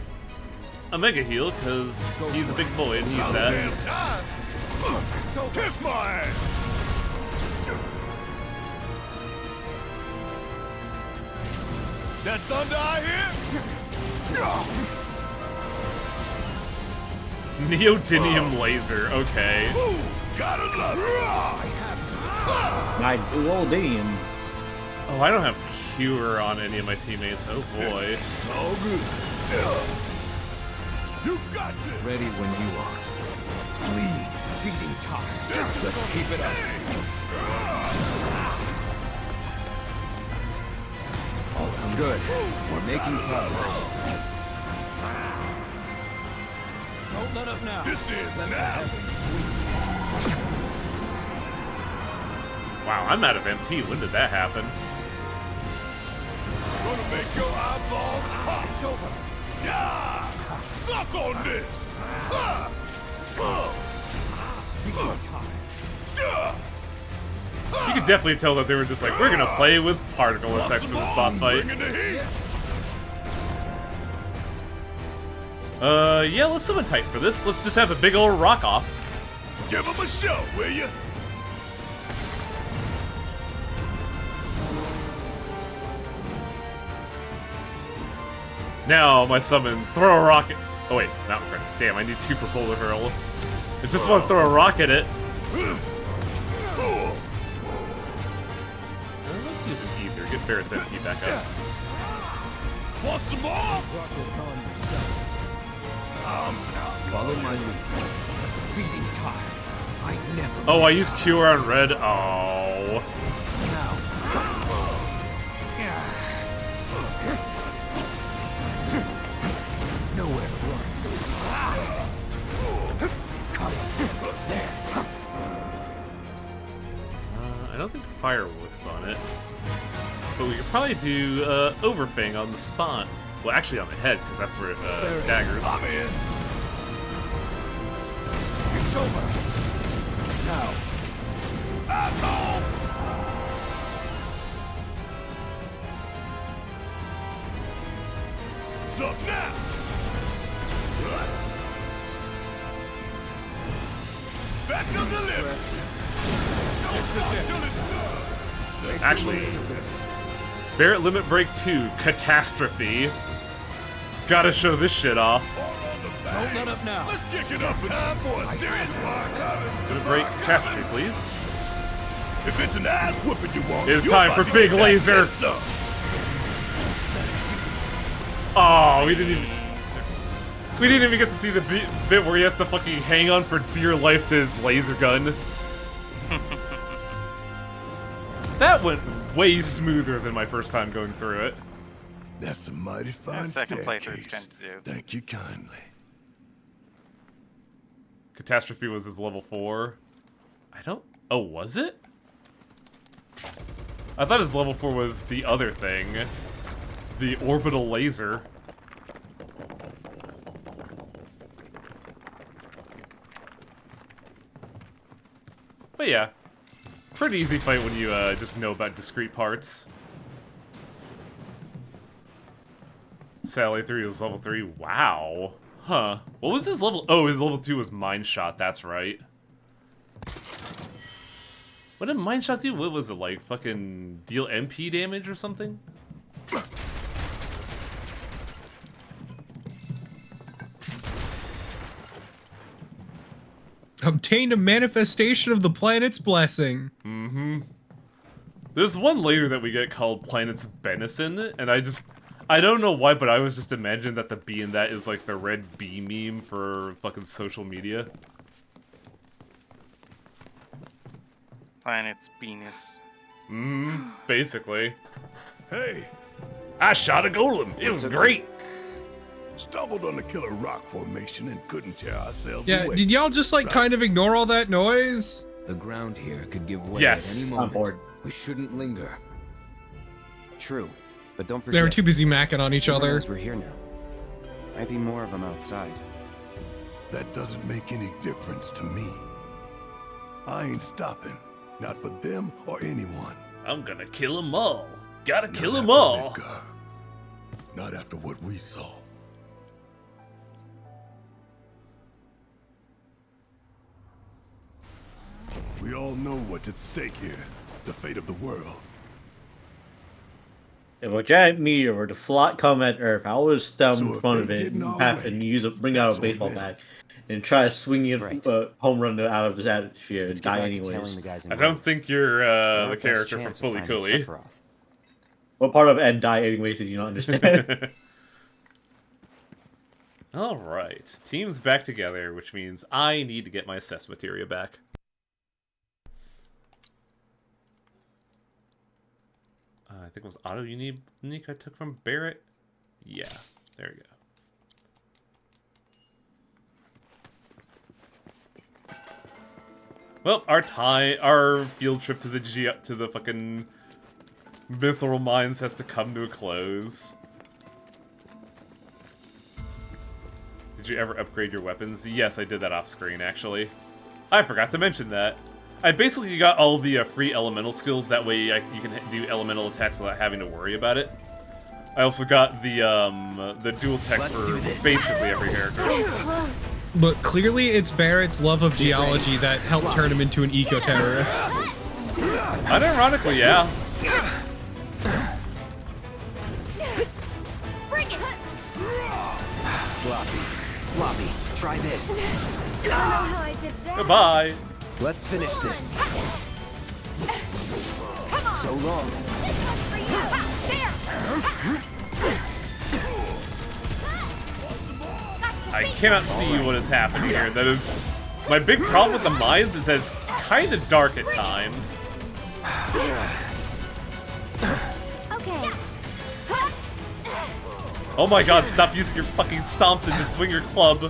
Speaker 1: a mega heal, because he's a big boy and needs that.
Speaker 4: Kiss my ass! That thunder I hear?
Speaker 1: Neodymium laser, okay.
Speaker 4: Ooh, gotta love
Speaker 2: My duodenium.
Speaker 1: Oh, I don't have cure on any of my teammates. Oh boy.
Speaker 4: So good. You got this.
Speaker 9: Ready when you are. Bleed, feeding time. Let's keep it up. All good. We're making progress. Don't let up now.
Speaker 4: This is now.
Speaker 1: Wow, I'm out of MP. When did that happen?
Speaker 4: Gonna make your eyeballs pop.
Speaker 9: It's over.
Speaker 4: Yeah! Suck on this!
Speaker 1: You could definitely tell that they were just like, we're gonna play with particle effects for this boss fight. Yeah, let's summon Titan for this. Let's just have a big old rock off.
Speaker 4: Give him a show, will you?
Speaker 1: Now, my summon, throw a rocket. Oh wait, not crit. Damn, I need 2 for Boulder Hurl. I just want to throw a rock at it. Let's use an ether. Get Barrett's MP back up.
Speaker 4: Want some more?
Speaker 9: Follow my lead. Feeding time. I never.
Speaker 1: Oh, I used Cure on red. Oh.
Speaker 9: Nowhere to run. Come there.
Speaker 1: I don't think fire works on it. But we could probably do Overfang on the spawn. Well, actually on the head, because that's where it staggers.
Speaker 4: I'm in. It's over. Now. Asshole! Suck now! Special delivery!
Speaker 10: This is it.
Speaker 1: Actually, Barrett Limit Break 2, Catastrophe. Gotta show this shit off.
Speaker 10: Don't let up now.
Speaker 4: Let's kick it up in time for a serious fire.
Speaker 1: Limit Break Catastrophe, please.
Speaker 4: If it's an ass whooping you want,
Speaker 1: It's
Speaker 4: you're
Speaker 1: time
Speaker 4: about
Speaker 1: for
Speaker 4: to
Speaker 1: Big
Speaker 4: get that
Speaker 1: Laser.
Speaker 4: fist up.
Speaker 1: Oh, we didn't even get to see the bit where he has to fucking hang on for dear life to his laser gun. That went way smoother than my first time going through it.
Speaker 4: That's a mighty fine
Speaker 12: second playthrough
Speaker 4: staircase.
Speaker 12: it's going to do.
Speaker 4: Thank you kindly.
Speaker 1: Catastrophe was his level 4. Oh, was it? I thought his level 4 was the other thing. The orbital laser. But yeah. Pretty easy fight when you just know about discrete parts. Sally 3 was level 3. Wow. Huh. What was his level? Oh, his level 2 was Mind Shot. That's right. What did Mind Shot do? What was it, like? Fucking deal MP damage or something?
Speaker 5: Obtained a manifestation of the planet's blessing.
Speaker 1: Mm-hmm. There's one later that we get called Planet's Benison, and I don't know why, but I was just imagining that the bee in that is like the red bee meme for fucking social media.
Speaker 12: Planet's penis.
Speaker 1: Basically.
Speaker 4: Hey,
Speaker 1: I shot a golem. It was great.
Speaker 4: stumbled on the killer rock formation and couldn't tear ourselves
Speaker 5: Yeah,
Speaker 4: away.
Speaker 5: did y'all just like kind of ignore all that noise?
Speaker 9: The ground here could give way
Speaker 1: Yes.
Speaker 9: at any
Speaker 2: On
Speaker 9: moment.
Speaker 2: board.
Speaker 9: We shouldn't linger.
Speaker 6: True, but don't forget.
Speaker 5: They were too busy macking on each
Speaker 6: Everyone
Speaker 5: other.
Speaker 6: knows we're here now. Might be more of them outside.
Speaker 4: That doesn't make any difference to me. I ain't stopping. Not for them or anyone.
Speaker 1: I'm gonna kill them all. Gotta
Speaker 4: Not
Speaker 1: kill them
Speaker 4: after
Speaker 1: all.
Speaker 4: Midgar. Not after what we saw. We all know what's at stake here. The fate of the world.
Speaker 2: If a giant meteor were to come at Earth, I would stand
Speaker 4: So
Speaker 2: in
Speaker 4: if
Speaker 2: front of
Speaker 4: they
Speaker 2: it
Speaker 4: get in
Speaker 2: and,
Speaker 4: our way,
Speaker 2: bring out
Speaker 4: that's
Speaker 2: a
Speaker 4: on
Speaker 2: baseball
Speaker 4: them.
Speaker 2: bat and try to swing it
Speaker 6: Right.
Speaker 2: home run out of this atmosphere and
Speaker 6: Let's get
Speaker 2: die
Speaker 6: back to tailing
Speaker 2: anyways.
Speaker 6: the guys in
Speaker 1: I don't
Speaker 6: Rebirth.
Speaker 1: think you're
Speaker 6: Our
Speaker 1: the
Speaker 6: best
Speaker 1: character from
Speaker 6: chance of
Speaker 1: Fully
Speaker 6: finding
Speaker 1: Cooley.
Speaker 6: Sephiroth.
Speaker 2: What part of and die anyways did you not understand?
Speaker 1: Alright. Team's back together, which means I need to get my assess materia back. I think it was auto unique I took from Barrett. Yeah, there we go. Well, our field trip to the fucking Mithril Mines has to come to a close. Did you ever upgrade your weapons? Yes, I did that off screen, actually. I forgot to mention that. I basically got all the free elemental skills, that way you can do elemental attacks without having to worry about it. I also got the dual text for basically every character.
Speaker 8: That was close.
Speaker 5: But clearly it's Barrett's love of geology that helped turn him into an eco-terrorist.
Speaker 1: Unironically, yeah.
Speaker 8: Bring it!
Speaker 6: Sloppy, try this.
Speaker 8: I don't know how I did that.
Speaker 1: Goodbye.
Speaker 6: Let's finish this.
Speaker 8: Come on!
Speaker 6: So so long.
Speaker 7: This one's for you! There!
Speaker 1: I cannot see what is happening here. That is... My big problem with the mines is that it's kind of dark at times.
Speaker 7: Okay.
Speaker 1: Oh my god, stop using your fucking stomps and just swing your club.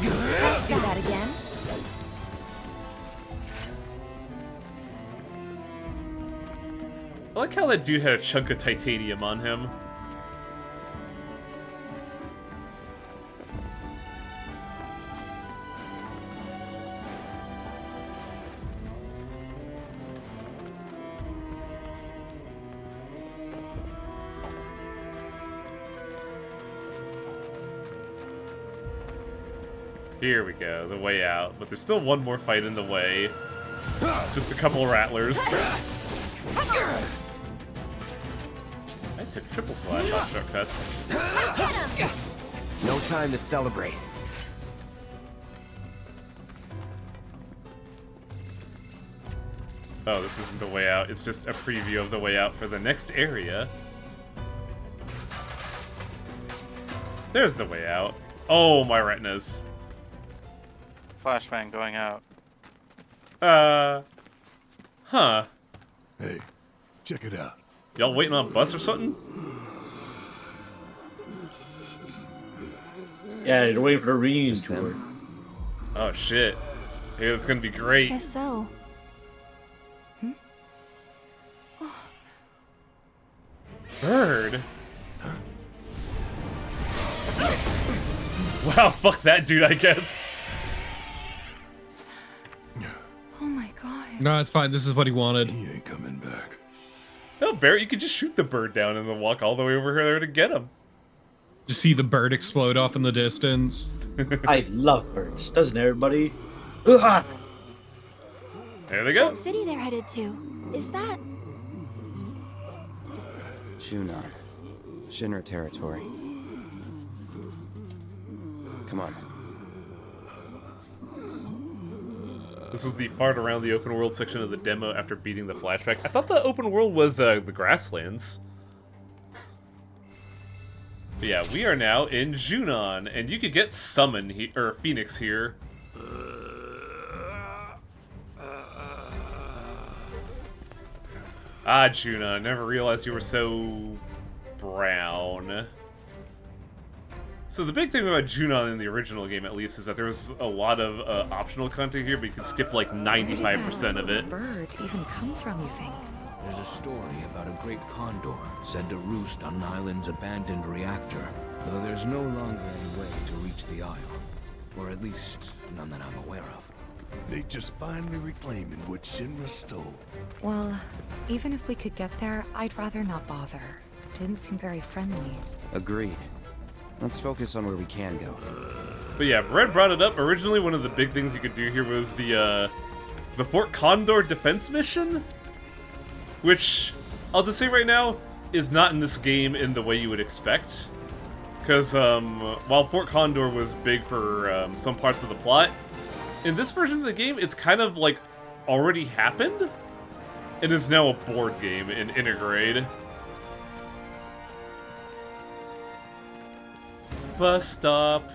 Speaker 7: Let's do that again.
Speaker 1: I like how that dude had a chunk of titanium on him. Here we go, the way out. But there's still one more fight in the way. Just a couple rattlers. I took triple slash off shortcuts.
Speaker 6: No time to celebrate.
Speaker 1: Oh, this isn't the way out. It's just a preview of the way out for the next area. There's the way out. Oh, my retinas.
Speaker 12: Flashbang going out.
Speaker 1: Huh.
Speaker 4: Hey, check it out.
Speaker 1: Y'all waiting on a bus or something?
Speaker 2: Yeah, they're waiting for the reunion tour.
Speaker 1: Oh shit. Hey, that's gonna be great.
Speaker 8: Guess so.
Speaker 1: Bird? Wow, fuck that dude, I guess.
Speaker 8: Oh my god.
Speaker 5: No, it's fine. This is what he wanted.
Speaker 4: He ain't coming back.
Speaker 1: No, Barrett, you could just shoot the bird down and then walk all the way over here to get him.
Speaker 5: Just see the bird explode off in the distance.
Speaker 2: I love birds, doesn't everybody? Ugh.
Speaker 1: There they go.
Speaker 8: What city they're headed to? Is that...
Speaker 6: Junon. Shinra territory. Come on.
Speaker 1: This was the fart around the open world section of the demo after beating the flashback. I thought the open world was the grasslands. But yeah, we are now in Junon, and you could get Summon or Phoenix here. Ah, Junon, never realized you were so brown. So the big thing about Junon in the original game, at least, is that there was a lot of optional content here, but you can skip like 95% of it.
Speaker 13: Bird even come from, you think?
Speaker 9: There's a story about a great condor said to roost on an island's abandoned reactor, though there's no longer any way to reach the isle. Or at least, none that I'm aware of.
Speaker 4: They just finally reclaiming what Shinra stole.
Speaker 13: Well, even if we could get there, I'd rather not bother. Didn't seem very friendly.
Speaker 6: Agreed. Let's focus on where we can go.
Speaker 1: But yeah, Brett brought it up. Originally, one of the big things you could do here was the Fort Condor defense mission, which, I'll just say right now, is not in this game in the way you would expect. Because while Fort Condor was big for some parts of the plot, in this version of the game, it's kind of like already happened, and is now a board game in Intergrade. Bus stop.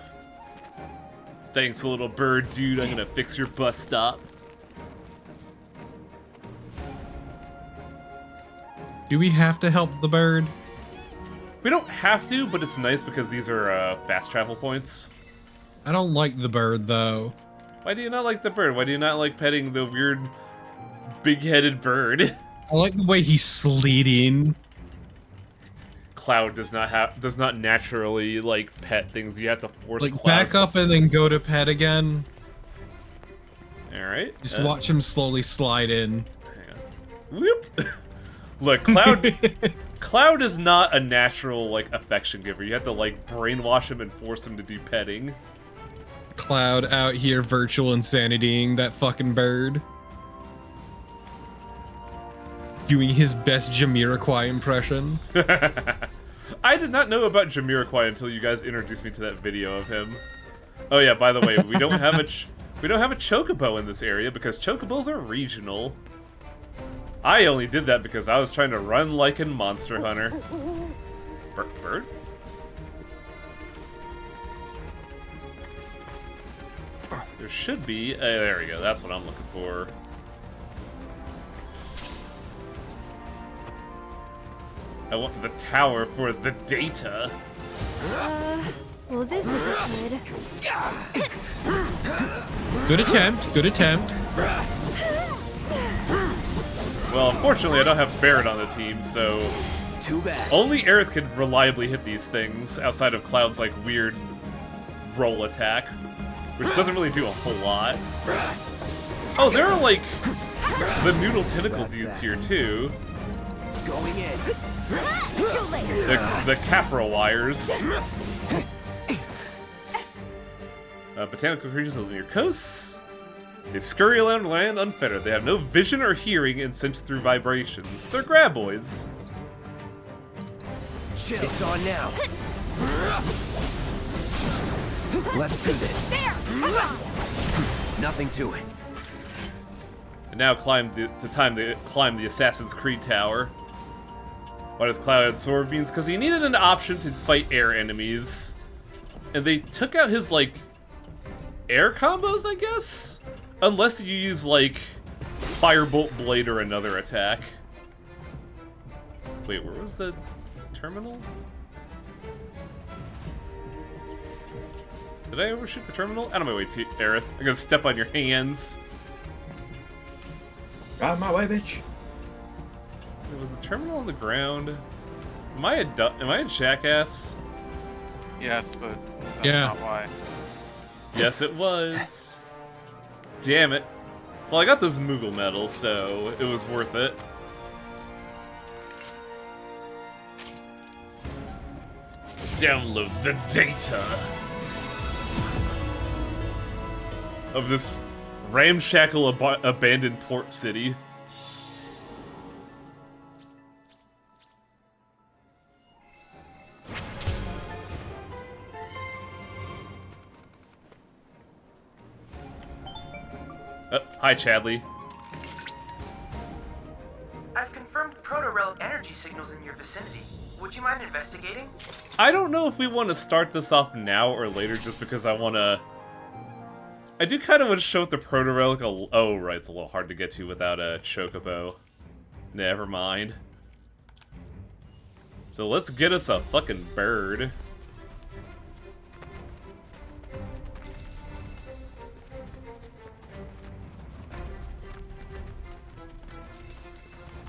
Speaker 1: Thanks, little bird dude. I'm gonna fix your bus stop.
Speaker 5: Do we have to help the bird?
Speaker 1: We don't have to, but it's nice because these are fast travel points.
Speaker 5: I don't like the bird, though.
Speaker 1: Why do you not like the bird? Why do you not like petting the weird big-headed bird?
Speaker 5: I like the way he's sleeting.
Speaker 1: Cloud does not naturally like pet things. You have to force
Speaker 5: like
Speaker 1: Cloud.
Speaker 5: back up and then go to pet again.
Speaker 1: All right.
Speaker 5: Just watch him slowly slide in.
Speaker 1: Hang on. Whoop. Look, Cloud is not a natural like affection giver. You have to like brainwash him and force him to do petting.
Speaker 5: Cloud out here virtual insanitying that fucking bird. Doing his best Jamiroquai impression.
Speaker 1: I did not know about Jamiroquai until you guys introduced me to that video of him. Oh yeah, by the way, we don't have a chocobo in this area because chocobos are regional. I only did that because I was trying to run like in Monster Hunter. Bird? There should be. There we go. That's what I'm looking for. I want the tower for the data.
Speaker 8: Well, this isn't good.
Speaker 5: Good attempt. Good attempt.
Speaker 1: Well, unfortunately, I don't have Barrett on the team, so
Speaker 6: Too bad.
Speaker 1: only Aerith can reliably hit these things outside of Cloud's like weird roll attack, which doesn't really do a whole lot. Oh, there are like the noodle tentacle dudes here too.
Speaker 6: Going in.
Speaker 1: The Capra wires. Botanical creatures live near coasts. They scurry around land unfettered. They have no vision or hearing and sense through vibrations. They're graboids.
Speaker 6: Chill. It's on now. Let's do this.
Speaker 7: There! Come on!
Speaker 6: Nothing to it.
Speaker 1: And now time to climb the Assassin's Creed Tower. Why does Cloud have sword beams? Because he needed an option to fight air enemies. And they took out his, like, air combos, I guess? Unless you use, like, Firebolt Blade or another attack. Wait, where was the terminal? Did I overshoot the terminal? Out of my way, Aerith. I'm gonna step on your hands.
Speaker 2: Out of my way, bitch.
Speaker 1: Was the terminal on the ground? Am I a jackass?
Speaker 12: Yes, but that's
Speaker 5: Yeah.
Speaker 12: not why.
Speaker 1: Yes, it was. Damn it. Well, I got those Moogle medals, so it was worth it. Download the data of this ramshackle abandoned port city. Hi, Chadley.
Speaker 3: I've confirmed proto-relic energy signals in your vicinity. Would you mind investigating?
Speaker 1: I don't know if we want to start this off now or later, just because I want to... I do kind of want to show the proto-relic oh, right, it's a little hard to get to without a chocobo. Never mind. So let's get us a fucking bird.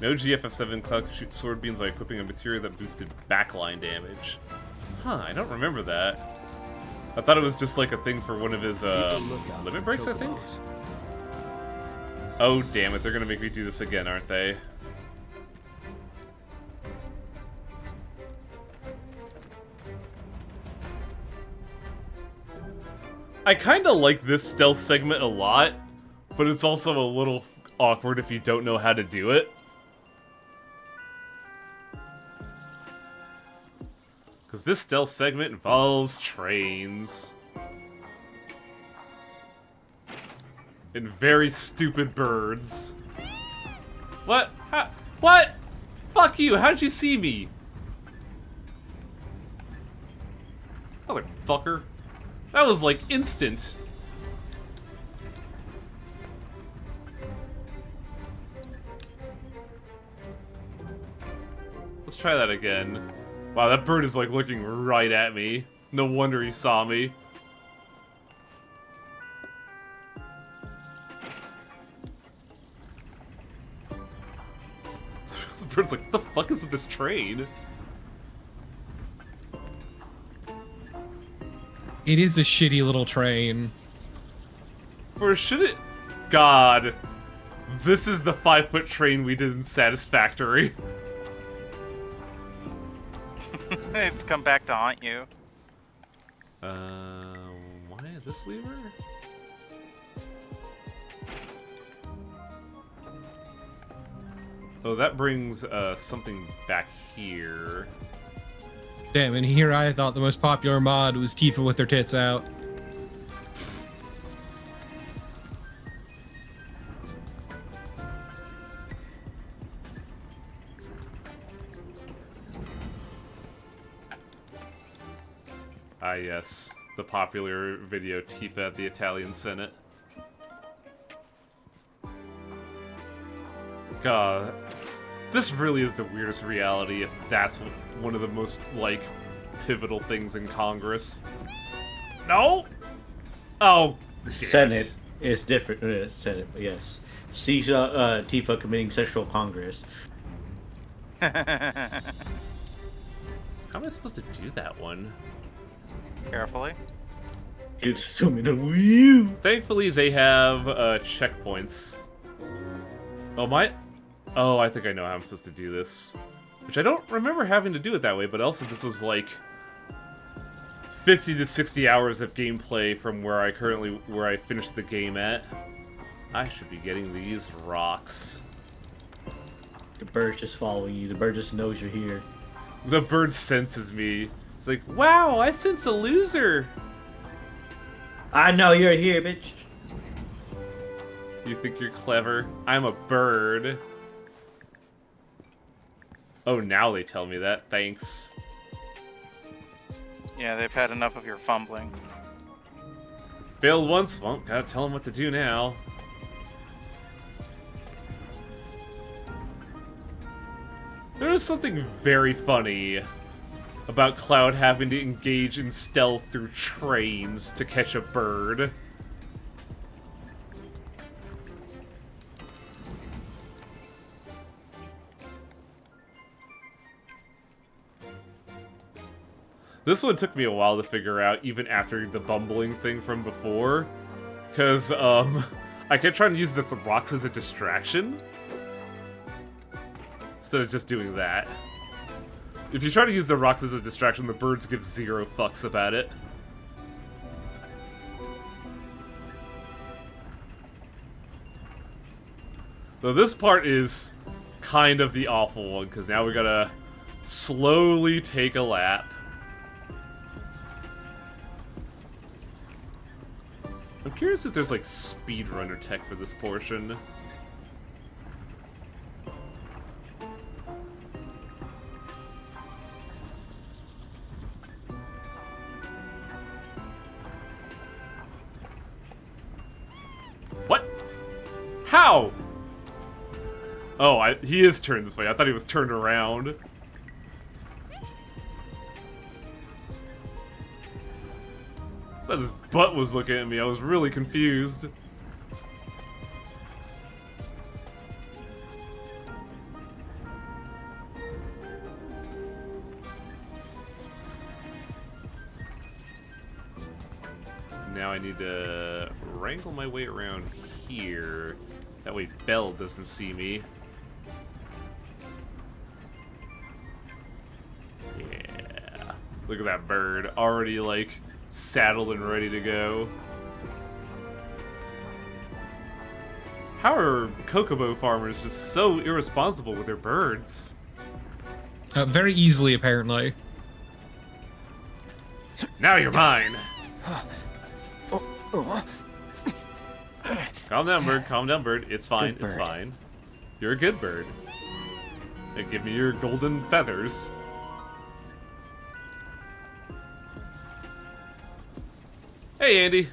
Speaker 1: No GFF7 Cloud could shoot sword beams by equipping a material that boosted backline damage. Huh, I don't remember that. I thought it was just like a thing for one of his limit breaks, I think? Oh, damn it, they're gonna make me do this again, aren't they? I kinda like this stealth segment a lot, but it's also a little awkward if you don't know how to do it. Because this stealth segment involves trains. And very stupid birds. What? What? Fuck you, how'd you see me? Motherfucker. That was like instant. Let's try that again. Wow, that bird is like looking right at me. No wonder he saw me. This bird's like, what the fuck is with this train?
Speaker 5: It is a shitty little train.
Speaker 1: For should it? God. This is the 5-foot train we did in Satisfactory.
Speaker 12: It's come back to haunt you.
Speaker 1: Why this lever? Oh, that brings something back here.
Speaker 5: Damn, and here I thought the most popular mod was Tifa with her tits out.
Speaker 1: Ah, yes. The popular video Tifa at the Italian Senate. God. This really is the weirdest reality if that's one of the most, like, pivotal things in Congress. No? Oh,
Speaker 2: The
Speaker 1: damn
Speaker 2: Senate is different. Senate, but yes. See Tifa committing sexual congress.
Speaker 1: How am I supposed to do that one?
Speaker 12: Carefully.
Speaker 2: You're assuming a Wii.
Speaker 1: Thankfully, they have checkpoints. Oh, my... Oh, I think I know how I'm supposed to do this. Which I don't remember having to do it that way, but also this was like 50 to 60 hours of gameplay from where I finished the game at. I should be getting these rocks.
Speaker 2: The bird's just following you. The bird just knows you're here.
Speaker 1: The bird senses me. It's like, wow, I sense a loser.
Speaker 2: I know you're here, bitch.
Speaker 1: You think you're clever? I'm a bird. Oh, now they tell me that. Thanks.
Speaker 12: Yeah, they've had enough of your fumbling.
Speaker 1: Failed once? Well, gotta tell them what to do now. There was something very funny about Cloud having to engage in stealth through trains to catch a bird. This one took me a while to figure out, even after the bumbling thing from before. Because, I kept trying to use the rocks as a distraction. Instead of just doing that. If you try to use the rocks as a distraction, the birds give 0 fucks about it. Though this part is kind of the awful one, because now we gotta slowly take a lap. I'm curious if there's like speedrunner tech for this portion. What? How? Oh, he is turned this way. I thought he was turned around. I thought his butt was looking at me. I was really confused. Now I need to wrangle my way around here. That way Belle doesn't see me. Yeah. Look at that bird. Already, like, saddled and ready to go. How are Kokobo farmers just so irresponsible with their birds?
Speaker 5: Very easily, apparently.
Speaker 1: Now you're mine! Calm down, bird. Calm down, bird. It's fine. It's fine. You're a good bird. And give me your golden feathers. Hey, Andy.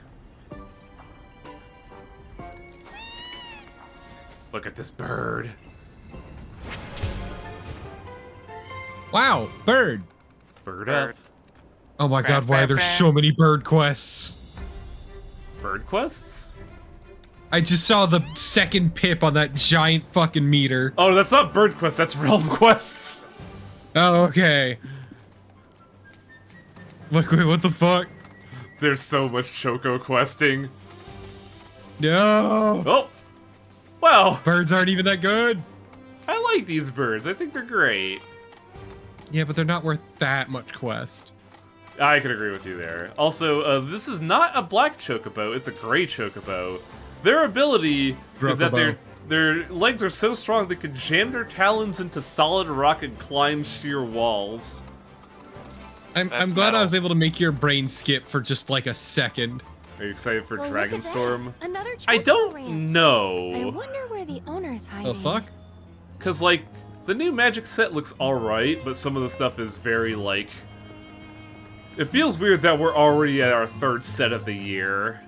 Speaker 1: Look at this bird.
Speaker 5: Wow, bird.
Speaker 1: Bird up.
Speaker 5: Oh my god, why are there so many bird quests?
Speaker 1: Bird quests?
Speaker 5: I just saw the second pip on that giant fucking meter.
Speaker 1: Oh, that's not bird quests, that's realm quests.
Speaker 5: Oh, okay. Look, wait, what the fuck?
Speaker 1: There's so much Choco questing.
Speaker 5: No.
Speaker 1: Oh. Well.
Speaker 5: Birds aren't even that good.
Speaker 1: I like these birds. I think they're great.
Speaker 5: Yeah, but they're not worth that much quest.
Speaker 1: I can agree with you there. Also, this is not a black chocobo, it's a gray chocobo. Their ability is that their legs are so strong they can jam their talons into solid rock and climb sheer walls.
Speaker 5: I'm glad I was able to make your brain skip for just like a second.
Speaker 1: Are you excited for Dragonstorm?
Speaker 7: Another
Speaker 1: I don't
Speaker 7: ranch.
Speaker 1: know.
Speaker 7: I wonder where the owner's hiding.
Speaker 5: The fuck?
Speaker 1: Cause like, the new magic set looks alright, but some of the stuff is very like, It feels weird that we're already at our 3rd set of the year.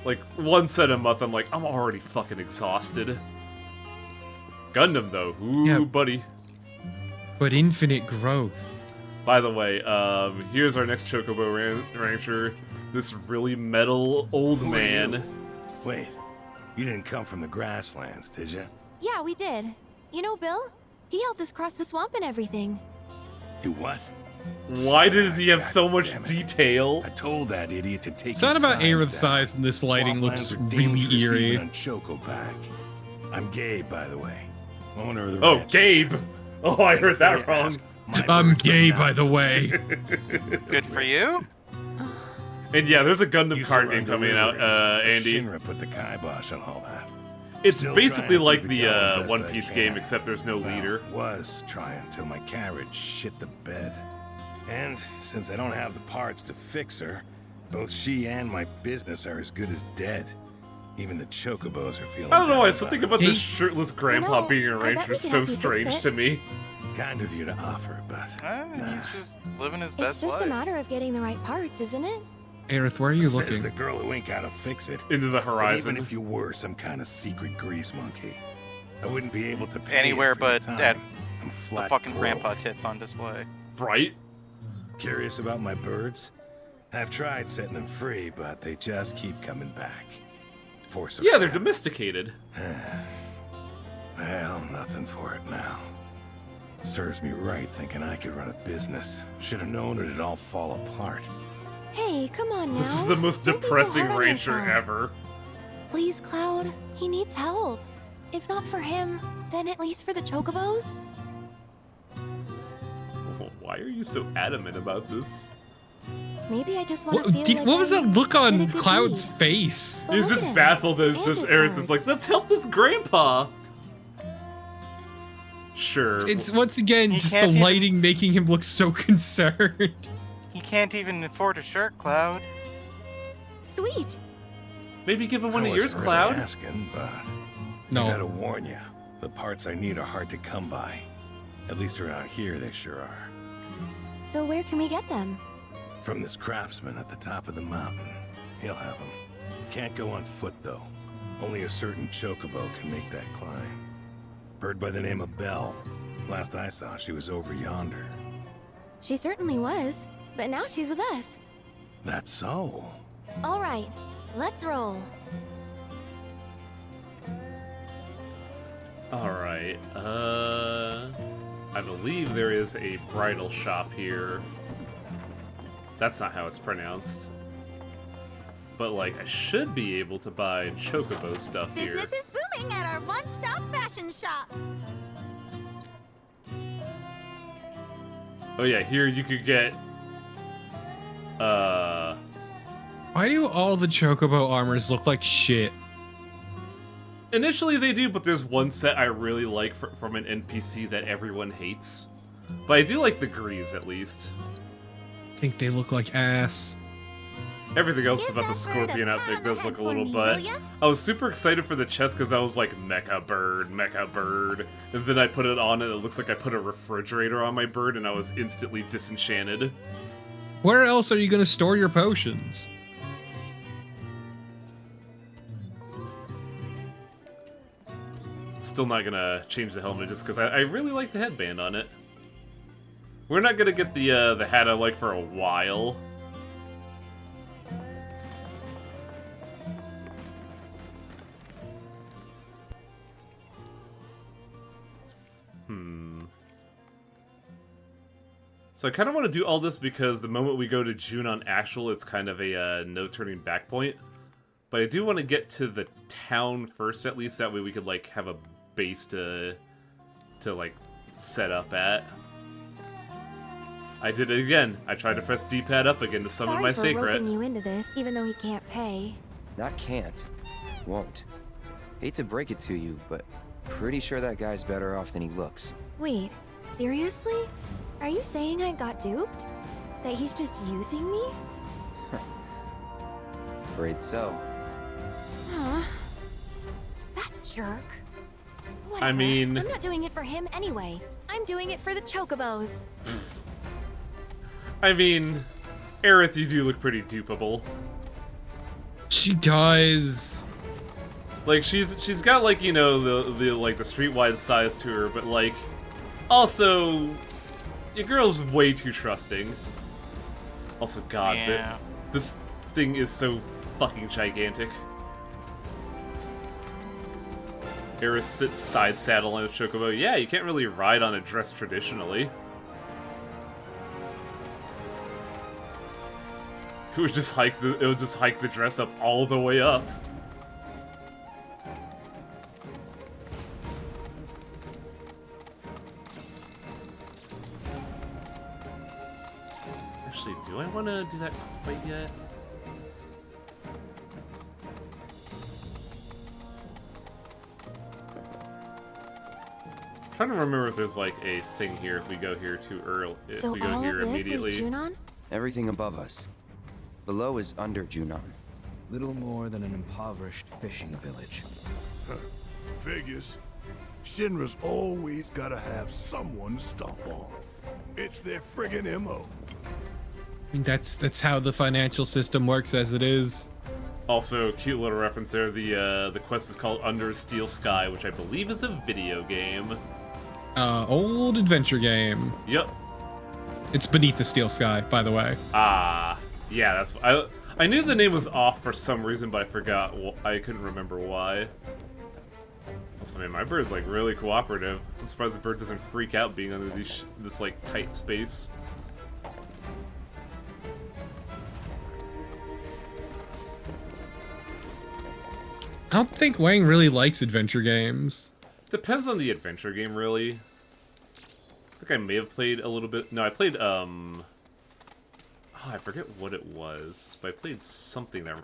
Speaker 1: Like, 1 set a month, I'm like, I'm already fucking exhausted. Gundam, though. Ooh,
Speaker 5: Yeah.
Speaker 1: buddy.
Speaker 5: But infinite growth.
Speaker 1: By the way, here's our next Chocobo Rancher. This really metal old man.
Speaker 4: Wait, you didn't come from the grasslands, did you?
Speaker 8: Yeah, we did. You know Bill? He helped us cross the swamp and everything.
Speaker 4: You what?
Speaker 1: Why does he have so much detail?
Speaker 4: I told that idiot to take
Speaker 5: Something
Speaker 4: his
Speaker 5: about
Speaker 4: signs
Speaker 5: Aerith's
Speaker 4: down.
Speaker 5: eyes in this lighting looks
Speaker 4: Swamplands are
Speaker 5: really
Speaker 4: dangerous
Speaker 5: eerie.
Speaker 4: even on Chocopack. I'm Gabe, by the way. Owner of the
Speaker 1: Oh,
Speaker 4: ranch.
Speaker 1: Gabe! Oh, I heard that wrong.
Speaker 5: I'm gay, by the way.
Speaker 12: Good for you.
Speaker 1: And yeah, there's a Gundam
Speaker 4: Used to
Speaker 1: card
Speaker 4: run
Speaker 1: game coming out,
Speaker 4: deliveries, but
Speaker 1: Andy.
Speaker 4: Shinra put the kibosh on all that.
Speaker 1: It's
Speaker 4: Still
Speaker 1: basically
Speaker 4: trying to
Speaker 1: like
Speaker 4: keep it
Speaker 1: the
Speaker 4: going best
Speaker 1: One
Speaker 4: I
Speaker 1: Piece
Speaker 4: can.
Speaker 1: game, except there's no
Speaker 4: Well,
Speaker 1: leader.
Speaker 4: Was trying till my carriage shit the bed. And since I don't have the parts to fix her, both she and my business are as good as dead. Even the Chocobos are feeling
Speaker 1: I don't know why I
Speaker 4: bad
Speaker 1: still
Speaker 4: about
Speaker 1: think
Speaker 4: it.
Speaker 1: about this shirtless grandpa
Speaker 8: know,
Speaker 1: being a
Speaker 8: I bet
Speaker 1: ranger
Speaker 8: we
Speaker 1: is
Speaker 8: can
Speaker 1: so
Speaker 8: help you fix
Speaker 1: strange
Speaker 8: it.
Speaker 1: to me.
Speaker 4: Kind of you to offer, but
Speaker 12: He's just living his
Speaker 8: It's
Speaker 12: best
Speaker 8: just
Speaker 12: life.
Speaker 8: a matter of getting the right parts, isn't it?
Speaker 5: Aerith, where are you
Speaker 4: says
Speaker 5: looking?
Speaker 4: the girl who ain't gotta fix it.
Speaker 1: Into the
Speaker 4: But
Speaker 1: horizon.
Speaker 4: even if you were some kind of secret grease monkey, I wouldn't be able to pay
Speaker 12: Anywhere
Speaker 4: it for your
Speaker 12: but
Speaker 4: time.
Speaker 12: at
Speaker 4: I'm
Speaker 12: the
Speaker 4: flat
Speaker 12: fucking
Speaker 4: broke.
Speaker 12: grandpa tits on display.
Speaker 1: Right?
Speaker 4: Curious about my birds? I've tried setting them free, but they just keep coming back. Force of
Speaker 1: Yeah, they're
Speaker 4: habit.
Speaker 1: domesticated.
Speaker 4: Well, nothing for it now. Serves me right thinking I could run a business. Should have known it'd all fall apart.
Speaker 8: Hey, come on now.
Speaker 1: This is the most
Speaker 8: Don't be so
Speaker 1: depressing
Speaker 8: hard on
Speaker 1: ranger
Speaker 8: yourself.
Speaker 1: ever.
Speaker 8: Please, Cloud. He needs help. If not for him, then at least for the Chocobos.
Speaker 1: Why are you so adamant about this?
Speaker 8: Maybe I just want
Speaker 5: What,
Speaker 8: to feel like
Speaker 5: what was
Speaker 8: I
Speaker 5: that look
Speaker 8: did a
Speaker 5: on
Speaker 8: good
Speaker 5: Cloud's
Speaker 8: deed.
Speaker 5: face?
Speaker 8: But
Speaker 1: He's
Speaker 8: look
Speaker 1: just
Speaker 8: at him.
Speaker 1: baffled that it's
Speaker 8: And
Speaker 1: just
Speaker 8: his
Speaker 1: Aerith is
Speaker 8: birds.
Speaker 1: like, let's help this grandpa. Sure.
Speaker 5: It's once again
Speaker 12: He
Speaker 5: just
Speaker 12: can't
Speaker 5: the
Speaker 12: even-
Speaker 5: lighting making him look so concerned.
Speaker 12: He can't even afford a shirt, Cloud.
Speaker 8: Sweet.
Speaker 1: Maybe give him one
Speaker 4: I
Speaker 1: of yours,
Speaker 4: wasn't
Speaker 1: Cloud.
Speaker 4: Really asking, but
Speaker 5: No.
Speaker 4: I gotta warn you, the parts I need are hard to come by. At least around here, they sure are.
Speaker 8: So where can we get them?
Speaker 4: From this craftsman at the top of the mountain. He'll have them. Can't go on foot, though. Only a certain chocobo can make that climb. Bird by the name of Belle. Last I saw, she was over yonder.
Speaker 8: She certainly was, but now she's with us.
Speaker 4: That's so.
Speaker 8: All right, let's roll.
Speaker 1: Alright, I believe there is a bridal shop here. That's not how it's pronounced. But, like, I should be able to buy Chocobo stuff here.
Speaker 7: Business is booming at our one-stop fashion shop.
Speaker 1: Oh yeah, here you could get,
Speaker 5: Why do all the Chocobo armors look like shit?
Speaker 1: initially they do, but there's one set I really like from an NPC that everyone hates. But I do like the Greaves, at least.
Speaker 5: I think they look like ass.
Speaker 1: Everything else
Speaker 7: Give
Speaker 1: about the
Speaker 7: that bird a
Speaker 1: Scorpion
Speaker 7: pat
Speaker 1: outfit
Speaker 7: on the
Speaker 1: does
Speaker 7: head
Speaker 1: look a
Speaker 7: for
Speaker 1: little
Speaker 7: me,
Speaker 1: butt.
Speaker 7: will ya?
Speaker 1: I was super excited for the chest because I was like, Mecha Bird, Mecha Bird. And then I put it on and it looks like I put a refrigerator on my bird and I was instantly disenchanted.
Speaker 5: Where else are you gonna store your potions?
Speaker 1: Still not gonna change the helmet just because I really like the headband on it. We're not gonna get the hat I like for a while. So I kind of want to do all this because the moment we go to June on actual, it's kind of a no turning back point. But I do want to get to the town first, at least. That way we could like have a base to like set up at. I did it again. I tried to press D-pad up again to summon
Speaker 8: Sorry
Speaker 1: my
Speaker 8: for
Speaker 1: sacred.
Speaker 8: roping you into this, even though he can't pay.
Speaker 6: Not can't. Won't. Hate to break it to you, but pretty sure that guy's better off than he looks.
Speaker 8: Wait, seriously? Are you saying I got duped? That he's just using me?
Speaker 6: Afraid so.
Speaker 8: Huh? That jerk. Whatever.
Speaker 1: I mean...
Speaker 8: I'm not doing it for him anyway. I'm doing it for the Chocobos.
Speaker 1: I mean, Aerith, you do look pretty dupeable.
Speaker 5: She does.
Speaker 1: Like she's got like, you know, the like the streetwise size to her, but like also your girl's way too trusting. Also, God,
Speaker 12: Yeah.
Speaker 1: this thing is so fucking gigantic. Aerith sits side saddle on a chocobo. Yeah, you can't really ride on a dress traditionally. It would just hike the dress up all the way up. Actually, do I want to do that quite yet? I'm trying to remember if there's like a thing here if we go here too early. If
Speaker 8: So
Speaker 1: we go
Speaker 8: all
Speaker 1: here
Speaker 8: of this
Speaker 1: immediately.
Speaker 8: is Junon?
Speaker 6: Everything above us. Below is under Junon.
Speaker 9: Little more than an impoverished fishing village.
Speaker 4: Huh. Figures. Shinra's always gotta have someone to stomp on. It's their friggin' MO.
Speaker 5: I mean, that's how the financial system works as it is.
Speaker 1: Also, cute little reference there. The quest is called Under a Steel Sky, which I believe is a video game.
Speaker 5: Old adventure game.
Speaker 1: Yep.
Speaker 5: It's Beneath the Steel Sky, by the way.
Speaker 1: Ah, yeah, that's. I knew the name was off for some reason, but I forgot. I couldn't remember why. Also, man, my bird's like really cooperative. I'm surprised the bird doesn't freak out being under this like tight space.
Speaker 5: I don't think Wang really likes adventure games.
Speaker 1: Depends on the adventure game, really. I think I may have played a little bit. No, I played, oh, I forget what it was, but I played something that...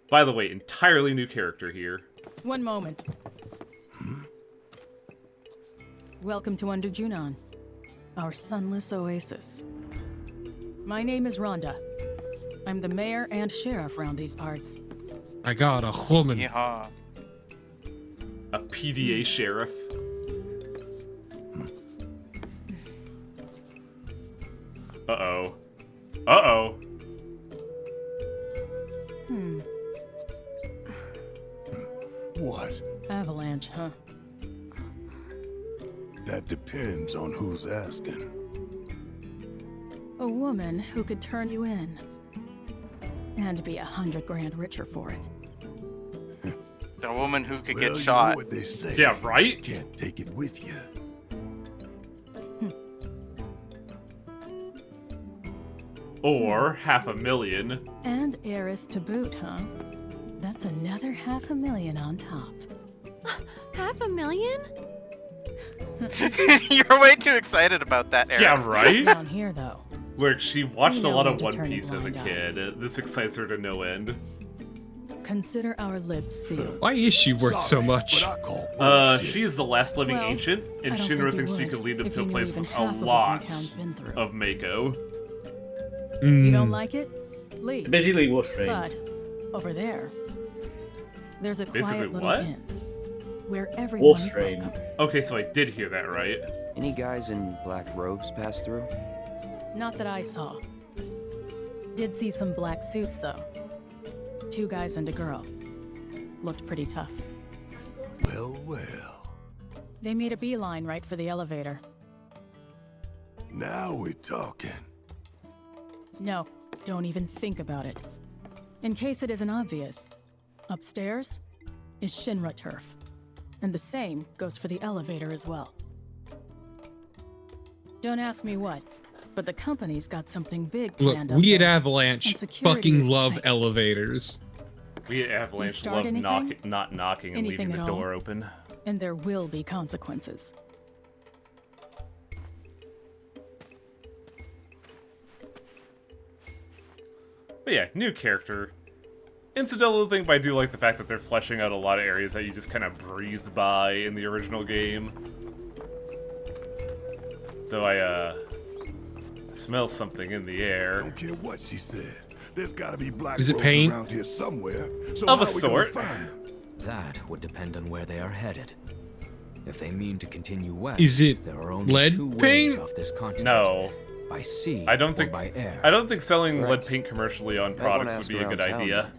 Speaker 1: By the way, entirely new character here.
Speaker 14: One moment. Welcome to Under Junon, our sunless oasis. My name is Rhonda. I'm the mayor and sheriff around these parts.
Speaker 5: I got a woman.
Speaker 12: Yeah.
Speaker 1: A PDA sheriff. Uh-oh. Uh-oh.
Speaker 4: What?
Speaker 14: Avalanche, huh?
Speaker 4: That depends on who's asking.
Speaker 14: A woman who could turn you in. And be 100 grand richer for it.
Speaker 12: The woman who could
Speaker 4: Well,
Speaker 12: get
Speaker 4: you
Speaker 12: shot.
Speaker 4: know what they say.
Speaker 1: Yeah, right?
Speaker 4: Can't take it with you.
Speaker 1: Or $500,000.
Speaker 14: And Aerith to boot, huh? That's another $500,000 on top.
Speaker 8: $500,000?
Speaker 12: You're way too excited about that, Eric.
Speaker 1: Yeah, right?
Speaker 14: Down here, though.
Speaker 1: Look, she watched
Speaker 14: We
Speaker 1: a
Speaker 14: know
Speaker 1: lot
Speaker 14: when
Speaker 1: of
Speaker 14: to
Speaker 1: One
Speaker 14: turn a
Speaker 1: Piece as a
Speaker 14: blind eye.
Speaker 1: kid. This excites her to no end.
Speaker 14: Consider our lips sealed.
Speaker 5: Why is she worth so much?
Speaker 1: She is the last living
Speaker 14: Well,
Speaker 1: ancient, and
Speaker 14: I don't
Speaker 1: Shinra
Speaker 14: think you
Speaker 1: thinks she
Speaker 14: would
Speaker 1: could lead them
Speaker 14: if
Speaker 1: to a
Speaker 14: you knew
Speaker 1: place
Speaker 14: even
Speaker 1: with a
Speaker 14: half of what
Speaker 1: lot
Speaker 14: Maytown's been through.
Speaker 1: of Mako.
Speaker 14: You don't like it? Leave.
Speaker 2: Basically, Wolfrain.
Speaker 14: But over there, there's a
Speaker 1: Basically
Speaker 14: quiet little
Speaker 1: what?
Speaker 14: inn where everyone's
Speaker 2: Wolfrain.
Speaker 14: welcome.
Speaker 1: Okay, so I did hear that right.
Speaker 6: Any guys in black robes pass through?
Speaker 14: Not that I saw. Did see some black suits though. 2 guys and a girl. Looked pretty tough.
Speaker 4: Well, well.
Speaker 14: They made a beeline right for the elevator.
Speaker 4: Now we're talking.
Speaker 14: No, don't even think about it. In case it isn't obvious, upstairs is Shinra turf. And the same goes for the elevator as well. Don't ask me what, but the company's got something big
Speaker 5: Look,
Speaker 14: planned up
Speaker 5: we at
Speaker 14: there.
Speaker 5: Avalanche
Speaker 14: And security
Speaker 5: fucking
Speaker 14: is
Speaker 5: love
Speaker 14: tight.
Speaker 5: elevators.
Speaker 1: We at Avalanche
Speaker 14: start
Speaker 1: love
Speaker 14: anything?
Speaker 1: not knocking and
Speaker 14: Anything
Speaker 1: leaving the
Speaker 14: at all?
Speaker 1: door open.
Speaker 14: And there will be consequences.
Speaker 1: But yeah, new character. Incidental thing, but I do like the fact that they're fleshing out a lot of areas that you just kind of breeze by in the original game. Though I, smell something in the air.
Speaker 4: Don't care what she said. There's gotta be black
Speaker 5: Is it
Speaker 4: robes
Speaker 5: pain?
Speaker 4: around here somewhere. So
Speaker 1: Of a
Speaker 4: how we
Speaker 1: sort.
Speaker 4: gonna find them?
Speaker 9: That would depend on where they are headed. If they mean to continue west,
Speaker 5: Is it
Speaker 9: there are only
Speaker 5: lead
Speaker 9: two ways
Speaker 5: paint?
Speaker 9: off this continent.
Speaker 1: No.
Speaker 9: By sea
Speaker 1: I don't
Speaker 9: or
Speaker 1: think
Speaker 9: by air.
Speaker 1: I don't think selling
Speaker 6: Right.
Speaker 1: lead paint commercially on
Speaker 6: Might wanna
Speaker 1: products would
Speaker 6: ask
Speaker 1: be a
Speaker 6: around
Speaker 1: good
Speaker 6: town,
Speaker 1: idea.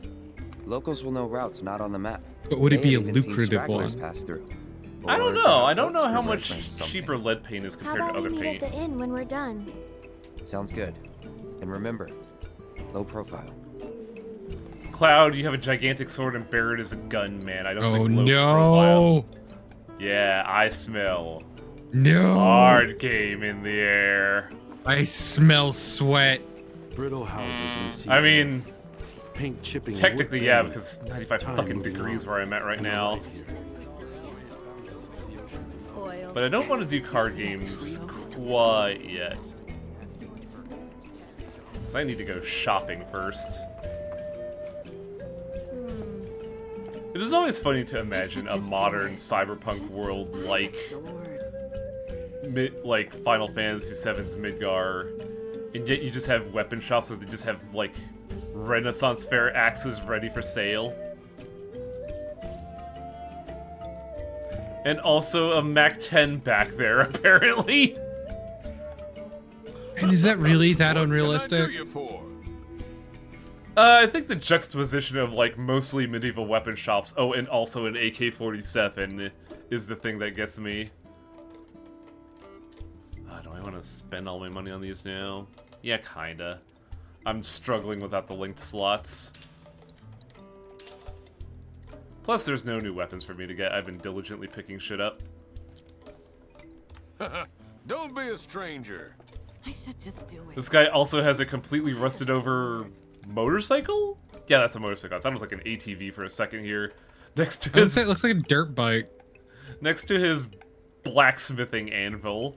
Speaker 6: Locals will know routes not on the map.
Speaker 5: But would it
Speaker 6: May
Speaker 5: be a
Speaker 6: have even seen
Speaker 5: lucrative
Speaker 6: stragglers
Speaker 5: one?
Speaker 6: pass through.
Speaker 1: I don't
Speaker 6: Or
Speaker 1: know. I
Speaker 6: perhaps
Speaker 1: don't know how
Speaker 6: reference
Speaker 1: much
Speaker 6: something.
Speaker 1: cheaper lead paint is
Speaker 7: How
Speaker 1: compared to
Speaker 7: about we
Speaker 1: other
Speaker 7: meet
Speaker 1: paint.
Speaker 7: at the inn when we're done?
Speaker 6: Sounds good. And remember, low profile.
Speaker 1: Cloud, you have a gigantic sword and bear it as a gun, man. I don't
Speaker 5: Oh
Speaker 1: think low
Speaker 5: no!
Speaker 1: profile. Yeah, I smell
Speaker 5: No!
Speaker 1: hard game in the air.
Speaker 5: I smell sweat.
Speaker 15: Brittle houses in the sea.
Speaker 1: I mean,
Speaker 15: paint chipping.
Speaker 1: technically, yeah, because it's 95 fucking degrees where I'm at right now. But I don't want to do card games quite yet. So I need to go shopping first. It is always funny to imagine a modern cyberpunk world like Final Fantasy VII's Midgar, and yet you just have weapon shops where they just have like Renaissance fair axes ready for sale. And also a Mac 10 back there, apparently.
Speaker 5: And is that really that unrealistic?
Speaker 1: I think the juxtaposition of like mostly medieval weapon shops, oh, and also an AK-47 is the thing that gets me. Do I want to spend all my money on these now? Yeah, kinda. I'm struggling without the linked slots. Plus, there's no new weapons for me to get. I've been diligently picking shit up.
Speaker 16: Don't be a stranger.
Speaker 8: I should just do it.
Speaker 1: This guy also has a completely rusted over motorcycle? Yeah, that's a motorcycle. I thought it was like an ATV for a second here. Next to
Speaker 5: I would
Speaker 1: his
Speaker 5: say it looks like a dirt bike.
Speaker 1: next to his blacksmithing anvil.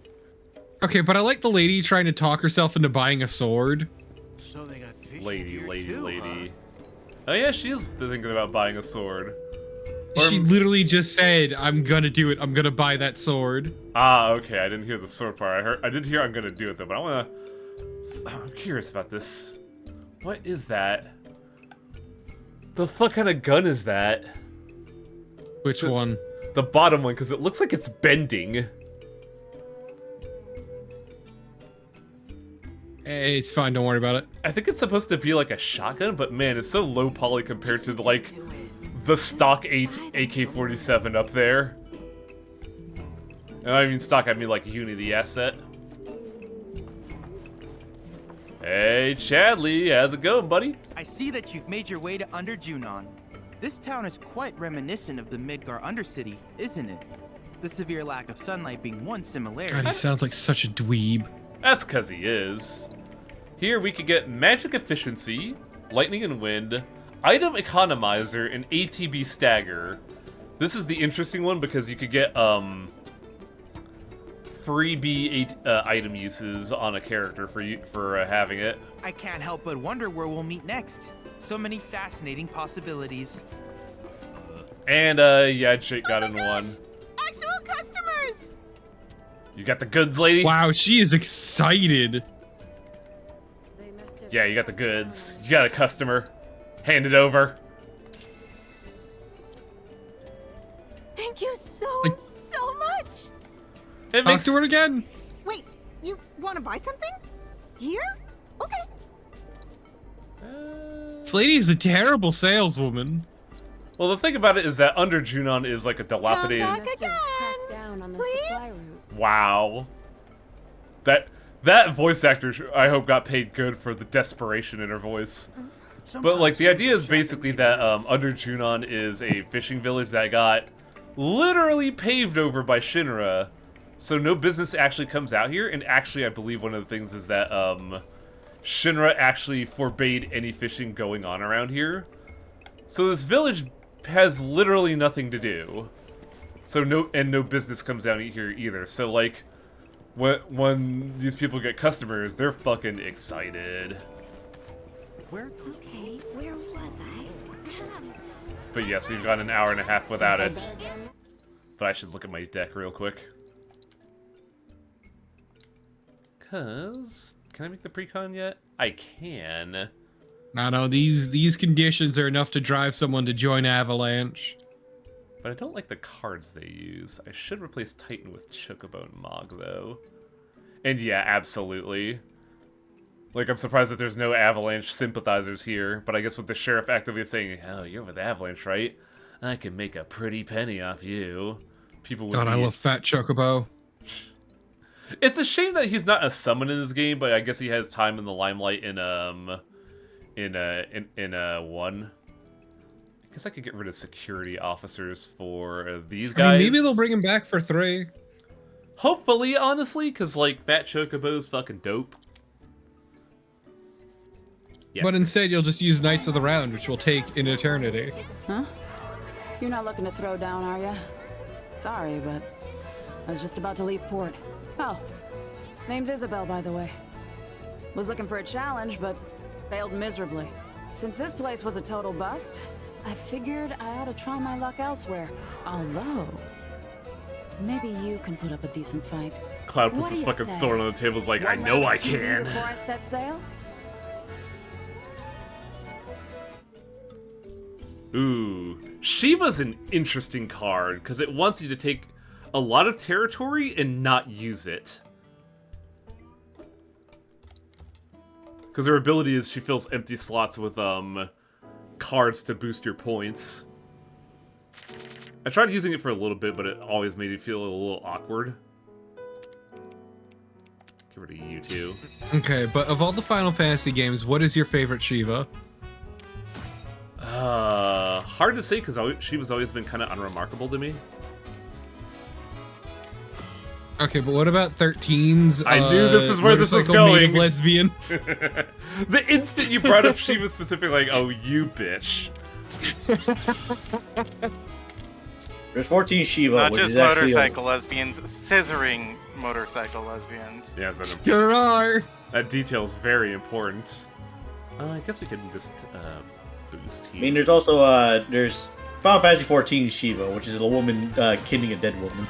Speaker 5: Okay, but I like the lady trying to talk herself into buying a sword.
Speaker 3: So they got fish
Speaker 1: Lady. Oh yeah, she is thinking about buying a sword.
Speaker 5: She literally just said, "I'm gonna do it. I'm gonna buy that sword."
Speaker 1: Ah, okay. I didn't hear the sword part. I did hear I'm gonna do it though, but I'm curious about this. What is that? The fuck kind of gun is that?
Speaker 5: Which one?
Speaker 1: The bottom one, because it looks like it's bending.
Speaker 5: Hey, it's fine. Don't worry about it.
Speaker 1: I think it's supposed to be like a shotgun, but man, it's so low poly compared to like the stock 8 AK-47 up there. And I mean stock, I mean like Unity asset. Hey, Chadley, how's it going, buddy?
Speaker 3: I see that you've made your way to Under Junon. This town is quite reminiscent of the Midgar Undercity, isn't it? The severe lack of sunlight being one similarity.
Speaker 5: God, he sounds like such a dweeb.
Speaker 1: That's because he is. Here we could get Magic Efficiency, Lightning and Wind, Item Economizer, and ATB Stagger. This is the interesting one because you could get freebie item uses on a character for having it.
Speaker 3: I can't help but wonder where we'll meet next. So many fascinating possibilities.
Speaker 1: And yeah, Jake got in one.
Speaker 8: Actual customers!
Speaker 1: You got the goods, lady?
Speaker 5: Wow, she is excited.
Speaker 1: Yeah, you got the goods. You got a customer. Hand it over.
Speaker 8: Thank you so much!
Speaker 5: Talk to her again.
Speaker 8: Wait, you want to buy something? Here? Okay.
Speaker 5: This lady is a terrible saleswoman.
Speaker 1: Well, the thing about it is that Under Junon is like a dilapidated...
Speaker 8: Down on the supply route.
Speaker 1: Wow. That voice actor, I hope, got paid good for the desperation in her voice. But, like, the idea is basically that Under Junon is a fishing village that got literally paved over by Shinra. So no business actually comes out here, and actually I believe one of the things is that Shinra actually forbade any fishing going on around here. So this village has literally nothing to do. So no business comes down here either. So like, when these people get customers, they're fucking excited.
Speaker 8: Okay, where was I?
Speaker 1: But yes, we've gone an hour and a half without it. But I should look at my deck real quick. Cause, can I make the pre-con yet? I can.
Speaker 5: No, these conditions are enough to drive someone to join Avalanche.
Speaker 1: But I don't like the cards they use. I should replace Titan with Chocobo and Mog, though. And yeah, absolutely. Like, I'm surprised that there's no Avalanche sympathizers here, but I guess with the Sheriff actively saying, oh, you're with Avalanche, right? I can make a pretty penny off you. People would
Speaker 5: God, I love Fat Chocobo.
Speaker 1: It's a shame that he's not a summon in this game, but I guess he has time in the limelight in 1. I guess I could get rid of security officers for these guys.
Speaker 5: I mean, maybe they'll bring him back for 3.
Speaker 1: Hopefully, honestly, because, like, Fat Chocobo's fucking dope. Yeah.
Speaker 5: But instead, you'll just use Knights of the Round, which will take an eternity.
Speaker 17: Huh? You're not looking to throw down, are ya? Sorry, but I was just about to leave port. Oh, name's Isabel, by the way. Was looking for a challenge, but failed miserably. Since this place was a total bust, I figured I ought to try my luck elsewhere. Although, maybe you can put up a decent fight.
Speaker 1: Cloud puts his fucking sword on the table, is like, I know I can.
Speaker 17: Before I set sail?
Speaker 1: Ooh, Shiva's an interesting card, because it wants you to take a lot of territory and not use it. Because her ability is she fills empty slots with, cards to boost your points. I tried using it for a little bit, but it always made me feel a little awkward. Get rid of you two.
Speaker 5: Okay, but of all the Final Fantasy games, what is your favorite Shiva?
Speaker 1: Hard to say, because Shiva's always been kind of unremarkable to me.
Speaker 5: Okay, but what about 13's?
Speaker 1: I knew this is where this was going.
Speaker 5: Lesbians.
Speaker 1: The instant you brought up Shiva specifically, like, oh, you bitch.
Speaker 2: There's 14 Shiva,
Speaker 12: Not
Speaker 2: which
Speaker 12: just
Speaker 2: is actually
Speaker 12: motorcycle lesbians, scissoring motorcycle lesbians.
Speaker 1: Yes,
Speaker 5: there are.
Speaker 1: That detail is very important. I guess we can just boost here.
Speaker 2: I mean, there's also there's Final Fantasy 14 Shiva, which is a woman killing a dead woman.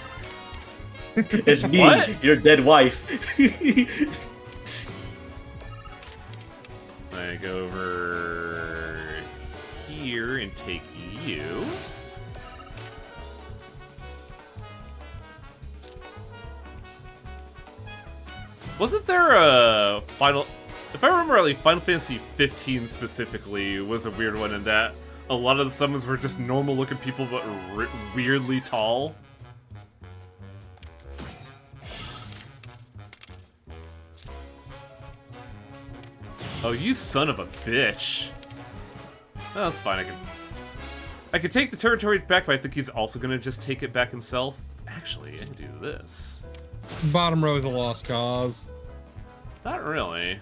Speaker 2: It's me,
Speaker 1: What?
Speaker 2: your dead wife.
Speaker 1: I go over here and take you. Wasn't there a Final... If I remember rightly, Final Fantasy 15 specifically was a weird one in that a lot of the summons were just normal-looking people but weirdly tall. Oh, you son of a bitch. Oh, that's fine, I can take the territory back, but I think he's also gonna just take it back himself. Actually, I can do this.
Speaker 5: Bottom row is a lost cause.
Speaker 1: Not really.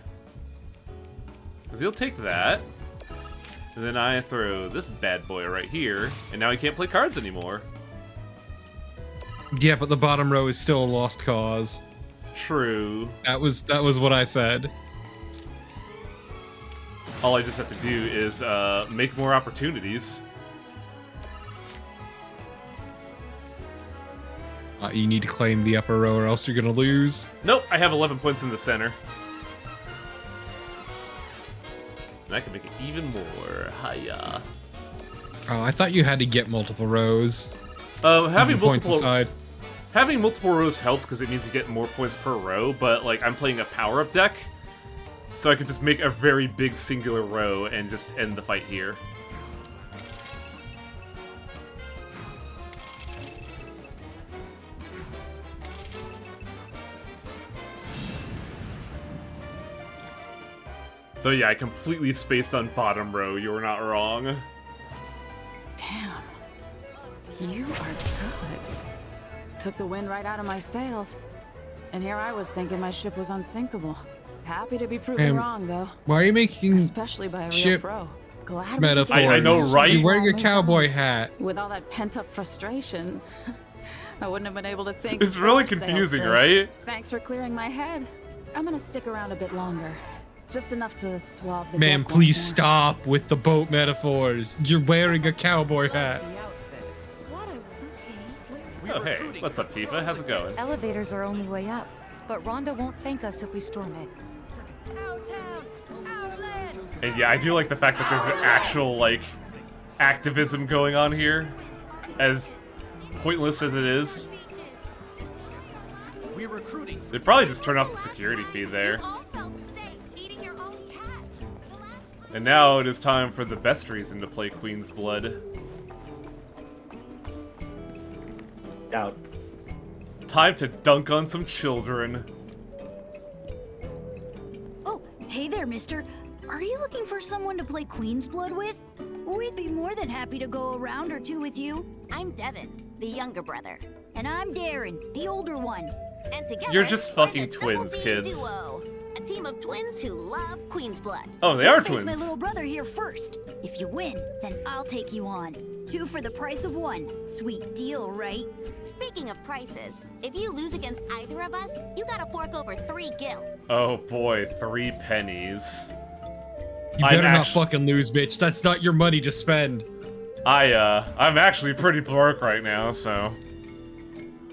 Speaker 1: Because he'll take that. And then I throw this bad boy right here, and now he can't play cards anymore.
Speaker 5: Yeah, but the bottom row is still a lost cause.
Speaker 1: True.
Speaker 5: That was what I said.
Speaker 1: All I just have to do is make more opportunities.
Speaker 5: You need to claim the upper row or else you're gonna lose.
Speaker 1: Nope, I have 11 points in the center. And I can make it even more. Hiya.
Speaker 5: Oh, I thought you had to get multiple rows.
Speaker 1: Having
Speaker 5: points
Speaker 1: multiple
Speaker 5: aside.
Speaker 1: Having multiple rows helps because it means you get more points per row, but like I'm playing a power-up deck, so I could just make a very big singular row and just end the fight here. Though yeah, I completely spaced on bottom row, you were not wrong.
Speaker 17: Damn. You are good. Took the wind right out of my sails. And here I was thinking my ship was unsinkable. Happy to be proven wrong, though.
Speaker 5: Why are you making
Speaker 17: Especially by a real
Speaker 5: ship
Speaker 17: pro. Glad
Speaker 5: metaphors?
Speaker 1: I know, right?
Speaker 5: You're wearing a cowboy hat.
Speaker 17: With all that pent-up frustration, I wouldn't have been able to think.
Speaker 1: It's really
Speaker 17: before sails
Speaker 1: confusing,
Speaker 17: fit.
Speaker 1: right?
Speaker 17: Thanks for clearing my head. I'm gonna stick around a bit longer. Just enough to swab the
Speaker 5: Man,
Speaker 17: deck
Speaker 5: please
Speaker 17: once more.
Speaker 5: stop with the boat metaphors. You're wearing a cowboy hat.
Speaker 1: Oh hey, what's up Tifa? How's it going?
Speaker 13: Elevators are only way up, but Rhonda won't thank us if we storm it.
Speaker 1: And yeah, I do like the fact that there's an actual, like, activism going on here. As pointless as it is.
Speaker 16: We're recruiting.
Speaker 1: They'd probably just turn off the security feed there. And now it is time for the best reason to play Queen's Blood.
Speaker 2: Out.
Speaker 1: Time to dunk on some children.
Speaker 18: Oh, hey there, mister. Are you looking for someone to play Queen's Blood with? We'd be more than happy to go a round or two with you.
Speaker 7: I'm Devin, the younger brother.
Speaker 18: And I'm Darren, the older one.
Speaker 7: And together,
Speaker 1: You're just
Speaker 7: we're
Speaker 1: fucking
Speaker 7: the
Speaker 1: twins,
Speaker 7: Double D
Speaker 1: kids.
Speaker 7: Duo, a team of twins who love Queen's Blood.
Speaker 1: Oh, they are
Speaker 18: Let's face
Speaker 1: twins.
Speaker 18: my little brother here first. If you win, then I'll take you on. 2 for the price of 1. Sweet deal, right?
Speaker 7: Speaking of prices, if you lose against either of us, you gotta fork over 3 gil.
Speaker 1: Oh boy, 3 pennies.
Speaker 5: You better not fucking lose, bitch. That's not your money to spend.
Speaker 1: I'm actually pretty broke right now, so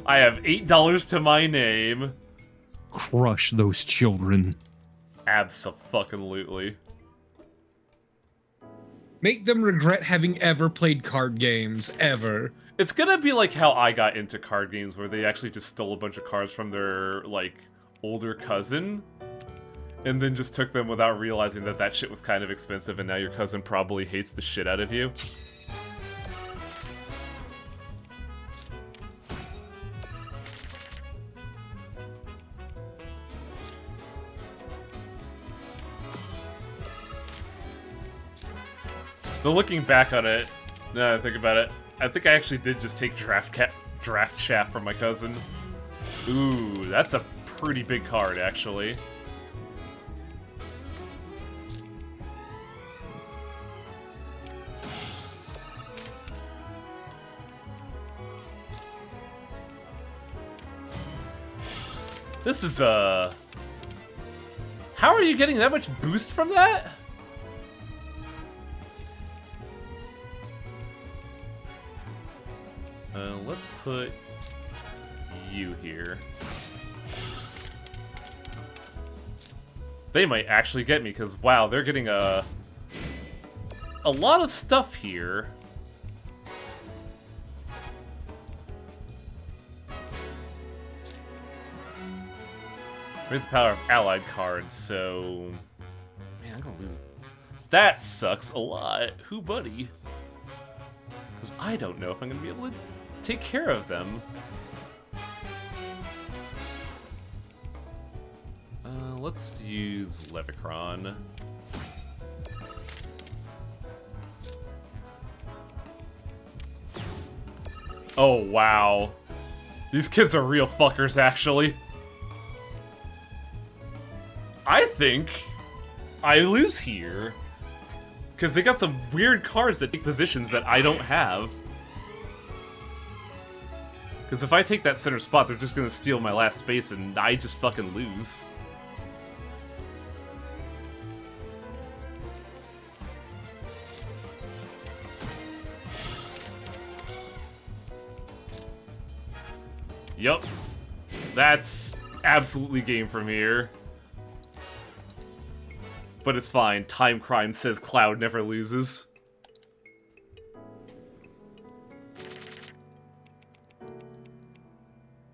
Speaker 1: I have $8 to my name.
Speaker 5: Crush those children.
Speaker 1: Abso-fucking-lutely.
Speaker 5: Make them regret having ever played card games, ever.
Speaker 1: It's gonna be like how I got into card games, where they actually just stole a bunch of cards from their, like, older cousin, and then just took them without realizing that that shit was kind of expensive, and now your cousin probably hates the shit out of you. But looking back on it, now that I think about it, I think I actually did just take draft shaft from my cousin. Ooh, that's a pretty big card, actually. This is, How are you getting that much boost from that? Let's put you here. They might actually get me, because, wow, they're getting a lot of stuff here. Raise the power of allied cards, so... Man, I'm gonna lose... That sucks a lot. Who, buddy? Because I don't know if I'm gonna be able to take care of them. Let's use Levicron. Oh, wow. These kids are real fuckers, actually. I think I lose here. Because they got some weird cards that take positions that I don't have. Because if I take that center spot, they're just going to steal my last space and I just fucking lose. Yup. That's absolutely game from here. But it's fine. Time Crime says Cloud never loses.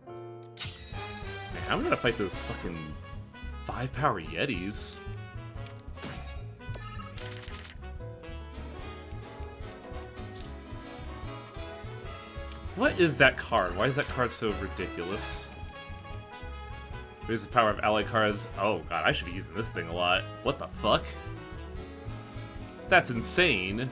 Speaker 1: Man, I'm gonna fight those fucking 5-power Yetis. What is that card? Why is that card so ridiculous? Raise the power of allied cards. Oh god, I should be using this thing a lot. What the fuck? That's insane.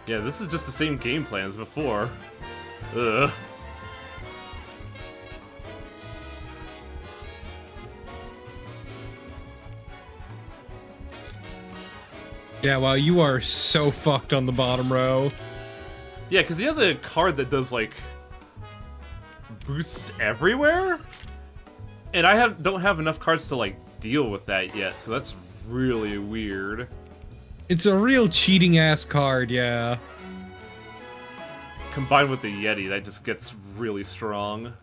Speaker 1: Yeah, this is just the same game plan as before. Ugh.
Speaker 5: Yeah, wow, you are so fucked on the bottom row.
Speaker 1: Yeah, because he has a card that does, like, boosts everywhere? And I don't have enough cards to, like, deal with that yet, so that's really weird.
Speaker 5: It's a real cheating-ass card, yeah.
Speaker 1: Combined with the Yeti, that just gets really strong.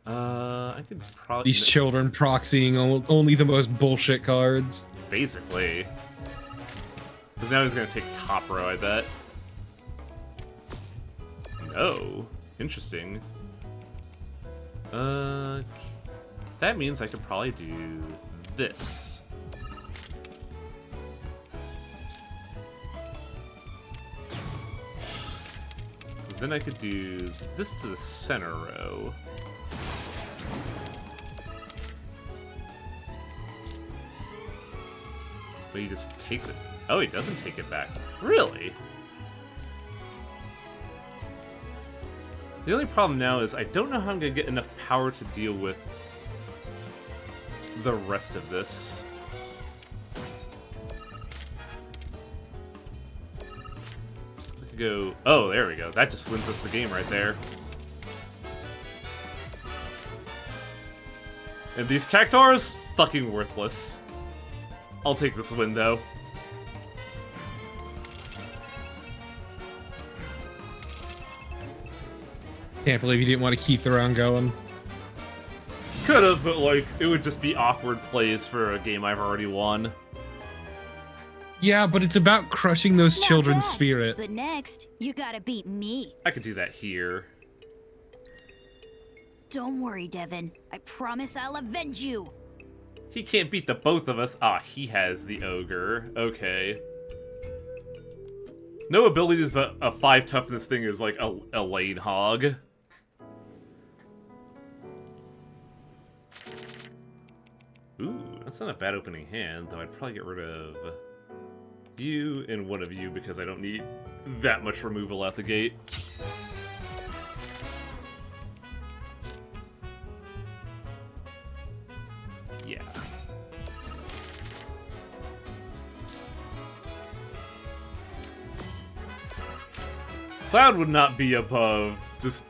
Speaker 1: I could probably...
Speaker 5: These children proxying only the most bullshit cards.
Speaker 1: Basically. Because now he's going to take top row, I bet. No. Interesting. That means I could probably do this. Because then I could do this to the center row. But he just takes it. Oh, he doesn't take it back. Really? The only problem now is I don't know how I'm going to get enough power to deal with the rest of this. I could go... Oh, there we go. That just wins us the game right there. And these Cactuars? Fucking worthless. I'll take this win, though.
Speaker 5: Can't believe you didn't want to keep the round going.
Speaker 1: Could've, but like, it would just be awkward plays for a game I've already won.
Speaker 5: Yeah, but it's about crushing those children's spirit.
Speaker 18: But next, you gotta beat me.
Speaker 1: I could do that here.
Speaker 18: Don't worry, Devin. I promise I'll avenge you.
Speaker 1: He can't beat the both of us. Ah, he has the ogre. Okay. No abilities, but a 5 toughness thing is like a lane hog. Ooh, that's not a bad opening hand, though I'd probably get rid of you and one of you because I don't need that much removal out the gate. Yeah. Cloud would not be above just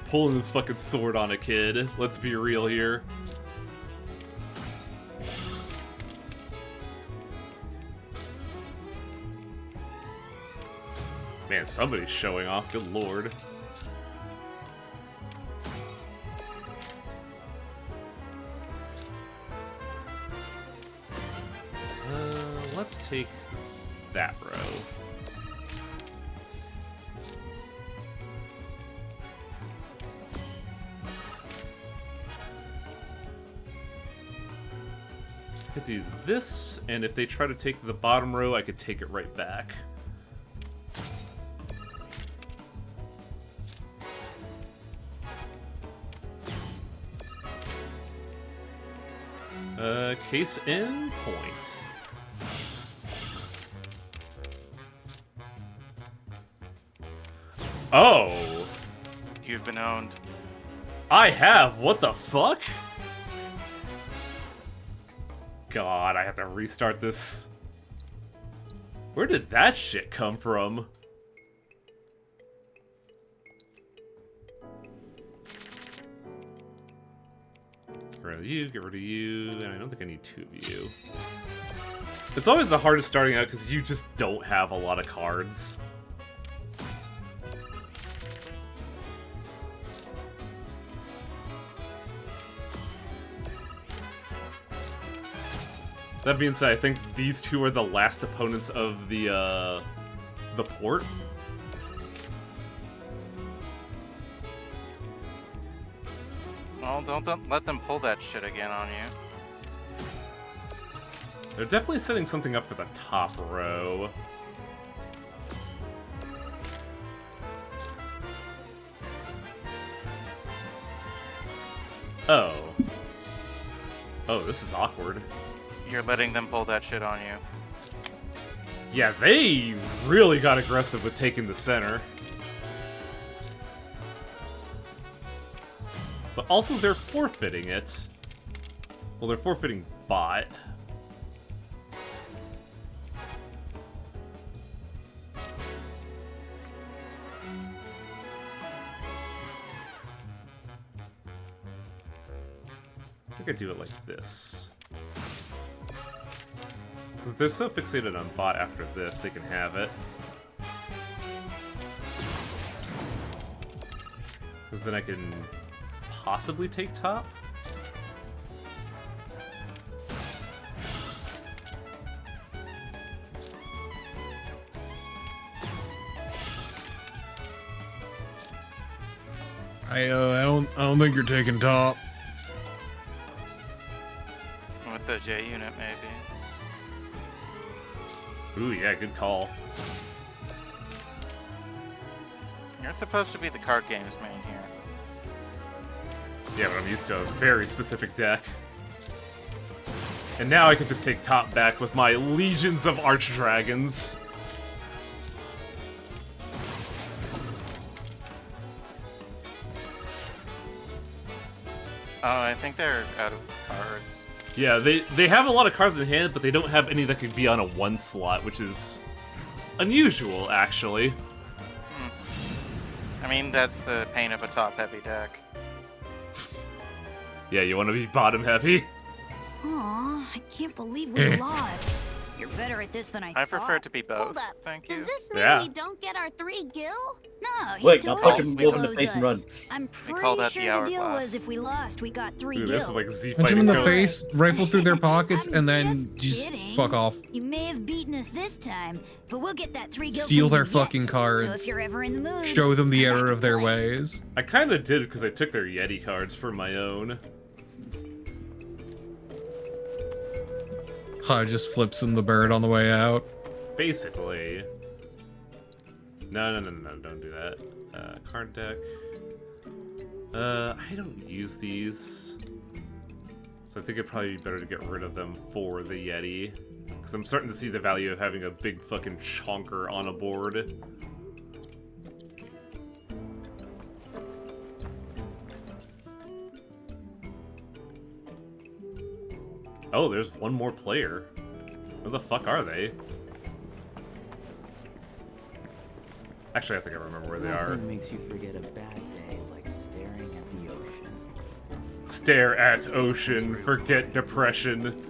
Speaker 1: pulling his fucking sword on a kid. Let's be real here. Man, somebody's showing off. Good lord. Let's take that row. I could do this, and if they try to take the bottom row, I could take it right back. Case in point. Oh!
Speaker 12: You've been owned.
Speaker 1: I have? What the fuck? God, I have to restart this. Where did that shit come from? Get rid of you, get rid of you, and I don't think I need 2 of you. It's always the hardest starting out because you just don't have a lot of cards. That being said, I think these two are the last opponents of the port.
Speaker 12: Well, don't let them pull that shit again on you.
Speaker 1: They're definitely setting something up for the top row. Oh. Oh, this is awkward.
Speaker 12: You're letting them pull that shit on you.
Speaker 1: Yeah, they really got aggressive with taking the center. But also they're forfeiting it. Well, they're forfeiting bot. I think I do it like this. Because they're so fixated on bot after this, they can have it. Because then I can possibly take top.
Speaker 5: I don't think you're taking top.
Speaker 12: With the J unit, maybe.
Speaker 1: Ooh, yeah, good call.
Speaker 12: You're supposed to be the card games main here.
Speaker 1: Yeah, but I'm used to a very specific deck. And now I can just take top back with my legions of archdragons.
Speaker 12: Oh, I think they're out of cards.
Speaker 1: Yeah, they have a lot of cards in hand, but they don't have any that could be on a 1 slot, which is unusual, actually.
Speaker 12: I mean, that's the pain of a top-heavy deck.
Speaker 1: Yeah, you want to be bottom heavy?
Speaker 18: Aw, I can't believe we lost. You're better at this than I thought.
Speaker 12: I prefer it to be both.
Speaker 7: Hold up.
Speaker 12: Thank you.
Speaker 7: Does this mean
Speaker 1: Yeah.
Speaker 7: we don't get our 3 gil?
Speaker 18: No, he
Speaker 2: Wait,
Speaker 18: told
Speaker 2: I'll punch
Speaker 18: us
Speaker 2: him
Speaker 18: to
Speaker 2: both in the
Speaker 18: close
Speaker 2: face and
Speaker 18: us.
Speaker 2: run.
Speaker 18: I'm
Speaker 12: call
Speaker 18: pretty
Speaker 12: that
Speaker 18: sure
Speaker 12: the
Speaker 18: the deal
Speaker 12: hourglass.
Speaker 18: was if we lost, we got 3
Speaker 1: Ooh,
Speaker 18: gil.
Speaker 1: this is like Z
Speaker 5: Punch
Speaker 1: fighting
Speaker 5: him in the
Speaker 1: code.
Speaker 5: face, rifle through their pockets,
Speaker 18: I'm
Speaker 5: and then just
Speaker 18: kidding.
Speaker 5: fuck off.
Speaker 18: You may have beaten us this time, but we'll get that 3 gil
Speaker 5: Steal
Speaker 18: from
Speaker 5: their
Speaker 18: you yet.
Speaker 5: fucking
Speaker 18: So
Speaker 5: cards.
Speaker 18: if you're ever in the mood,
Speaker 5: Show them the
Speaker 18: come back
Speaker 5: error
Speaker 18: to
Speaker 5: of their
Speaker 18: play.
Speaker 5: ways.
Speaker 1: I kind of did because I took their Yeti cards for my own.
Speaker 5: Just flips them the bird on the way out.
Speaker 1: Basically. No, don't do that. Card deck. I don't use these. So I think it'd probably be better to get rid of them for the Yeti. Because I'm starting to see the value of having a big fucking chonker on a board. Oh, there's one more player. Where the fuck are they? Actually, I think I remember where they are.
Speaker 19: Nothing makes you forget a bad day like staring at the ocean.
Speaker 1: Stare at ocean, forget depression.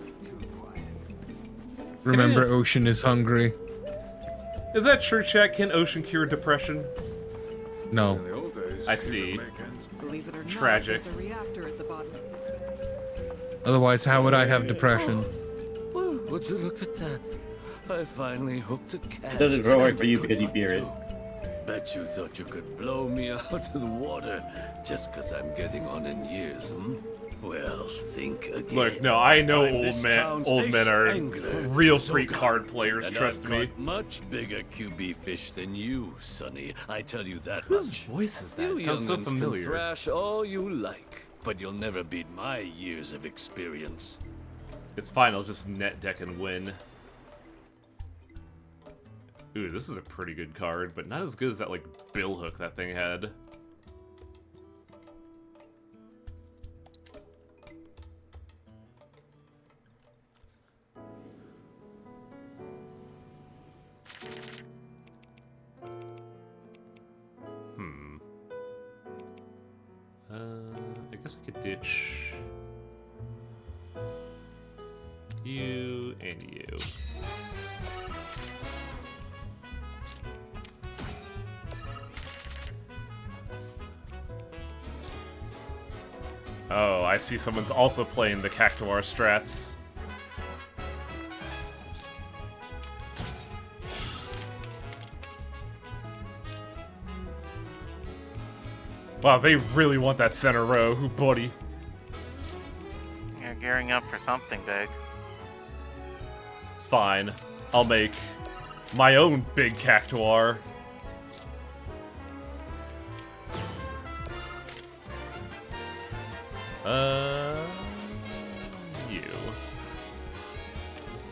Speaker 5: Remember, ocean is hungry.
Speaker 1: Is that true, chat? Can ocean cure depression?
Speaker 5: No.
Speaker 1: I see.
Speaker 20: Believe it or not,
Speaker 1: Tragic.
Speaker 20: there's a reactor at the bottom.
Speaker 5: Otherwise, how would I have depression?
Speaker 9: Would you look at that? I finally hooked a cat.
Speaker 2: It doesn't grow right for you because you beer it.
Speaker 9: Bet you thought you could blow me out of the water just because I'm getting on in years, hmm? Well, think again.
Speaker 1: Look, no, I know
Speaker 9: I'm this town's
Speaker 1: old men
Speaker 9: ace
Speaker 1: are
Speaker 9: angler,
Speaker 1: real freak
Speaker 9: Zoka,
Speaker 1: card players,
Speaker 9: and
Speaker 1: trust
Speaker 9: I've
Speaker 1: me.
Speaker 9: caught much bigger QB fish than you, Sonny. I tell you that
Speaker 1: Whose
Speaker 9: much.
Speaker 1: voice is that?
Speaker 9: You
Speaker 1: It sounds so
Speaker 9: young'uns
Speaker 1: familiar.
Speaker 9: Can thrash all you like, but you'll never beat my years of experience.
Speaker 1: It's fine, I'll just net deck and win. Ooh, this is a pretty good card, but not as good as that, like, bill hook that thing had. I guess I could ditch you and you. Oh, I see someone's also playing the Cactuar strats. Wow, they really want that center row, buddy.
Speaker 12: You're gearing up for something big.
Speaker 1: It's fine. I'll make my own big Cactuar. You.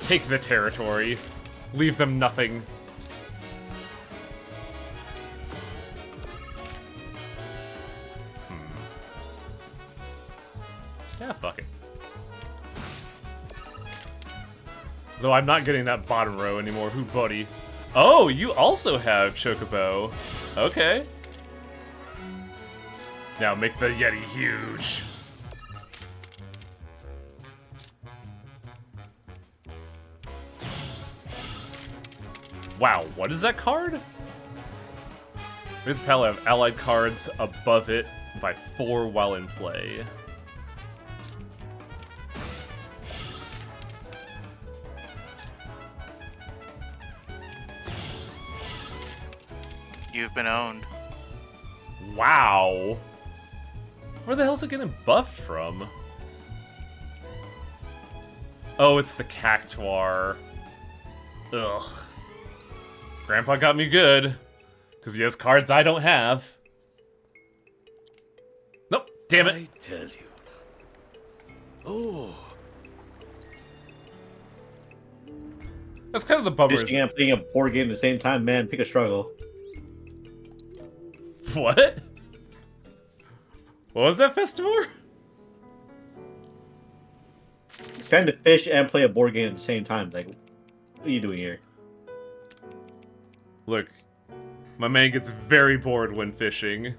Speaker 1: Take the territory. Leave them nothing. Yeah, fuck it. Though I'm not getting that bottom row anymore. Who, buddy? Oh, you also have Chocobo. Okay. Now make the Yeti huge. Wow, what is that card? Raise the pile of allied cards above it by 4 while in play.
Speaker 12: You've been owned.
Speaker 1: Wow. Where the hell's it getting buffed from? Oh, it's the Cactuar. Ugh. Grandpa got me good. Because he has cards I don't have. Nope, damn it.
Speaker 15: I tell you. Oh.
Speaker 1: That's kind of the bummer.
Speaker 2: Fishing and playing a board game at the same time, man. Pick a struggle.
Speaker 1: What? What was that festival?
Speaker 2: Trying to fish and play a board game at the same time. Like, what are you doing here?
Speaker 1: Look, my man gets very bored when fishing.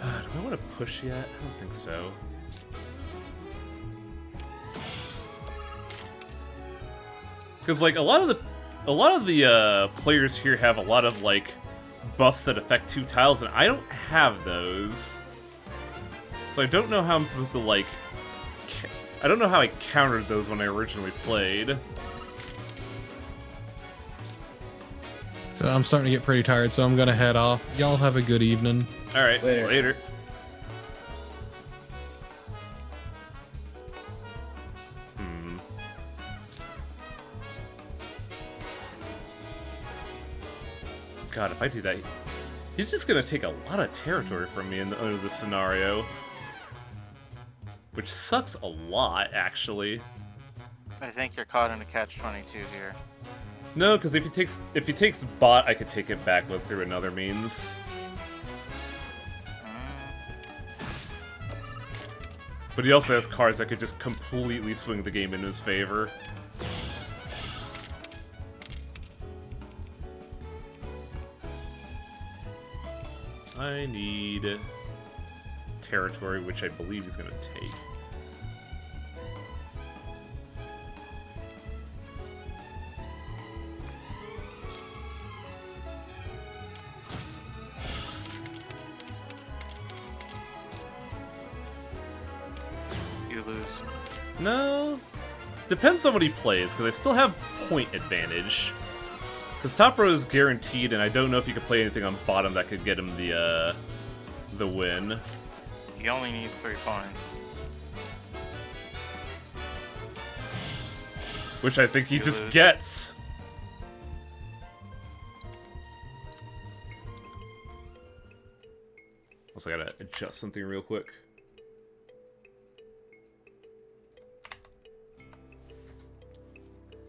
Speaker 1: Do I want to push yet? I don't think so. Because like a lot of the players here have a lot of like buffs that affect 2 tiles, and I don't have those. So I don't know how I'm supposed to like. I don't know how I countered those when I originally played.
Speaker 5: So I'm starting to get pretty tired, so I'm gonna head off. Y'all have a good evening.
Speaker 1: All right, later. God, if I do that, he's just gonna take a lot of territory from me under this scenario, which sucks a lot, actually.
Speaker 12: I think you're caught in a catch-22 here.
Speaker 1: No, because if he takes bot, I could take it back through another means. But he also has cards that could just completely swing the game in his favor. I need territory, which I believe he's going to take.
Speaker 12: You lose.
Speaker 1: No. Depends on what he plays, because I still have point advantage. Because top row is guaranteed, and I don't know if you could play anything on bottom that could get him the win.
Speaker 12: He only needs 3 points.
Speaker 1: Which I think he
Speaker 12: You
Speaker 1: just
Speaker 12: lose.
Speaker 1: gets. Also, I gotta adjust something real quick.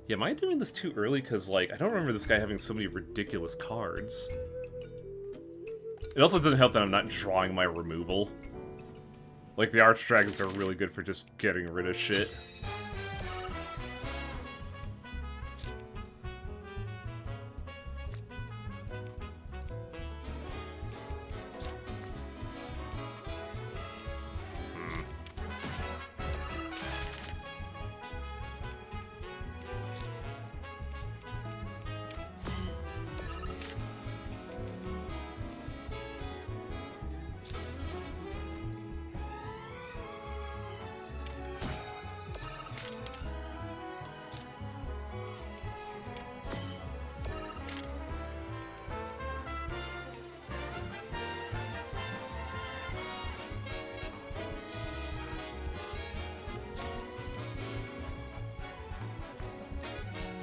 Speaker 1: Yeah, am I doing this too early? Because, like, I don't remember this guy having so many ridiculous cards. It also doesn't help that I'm not drawing my removal. Like, the Arch Dragons are really good for just getting rid of shit.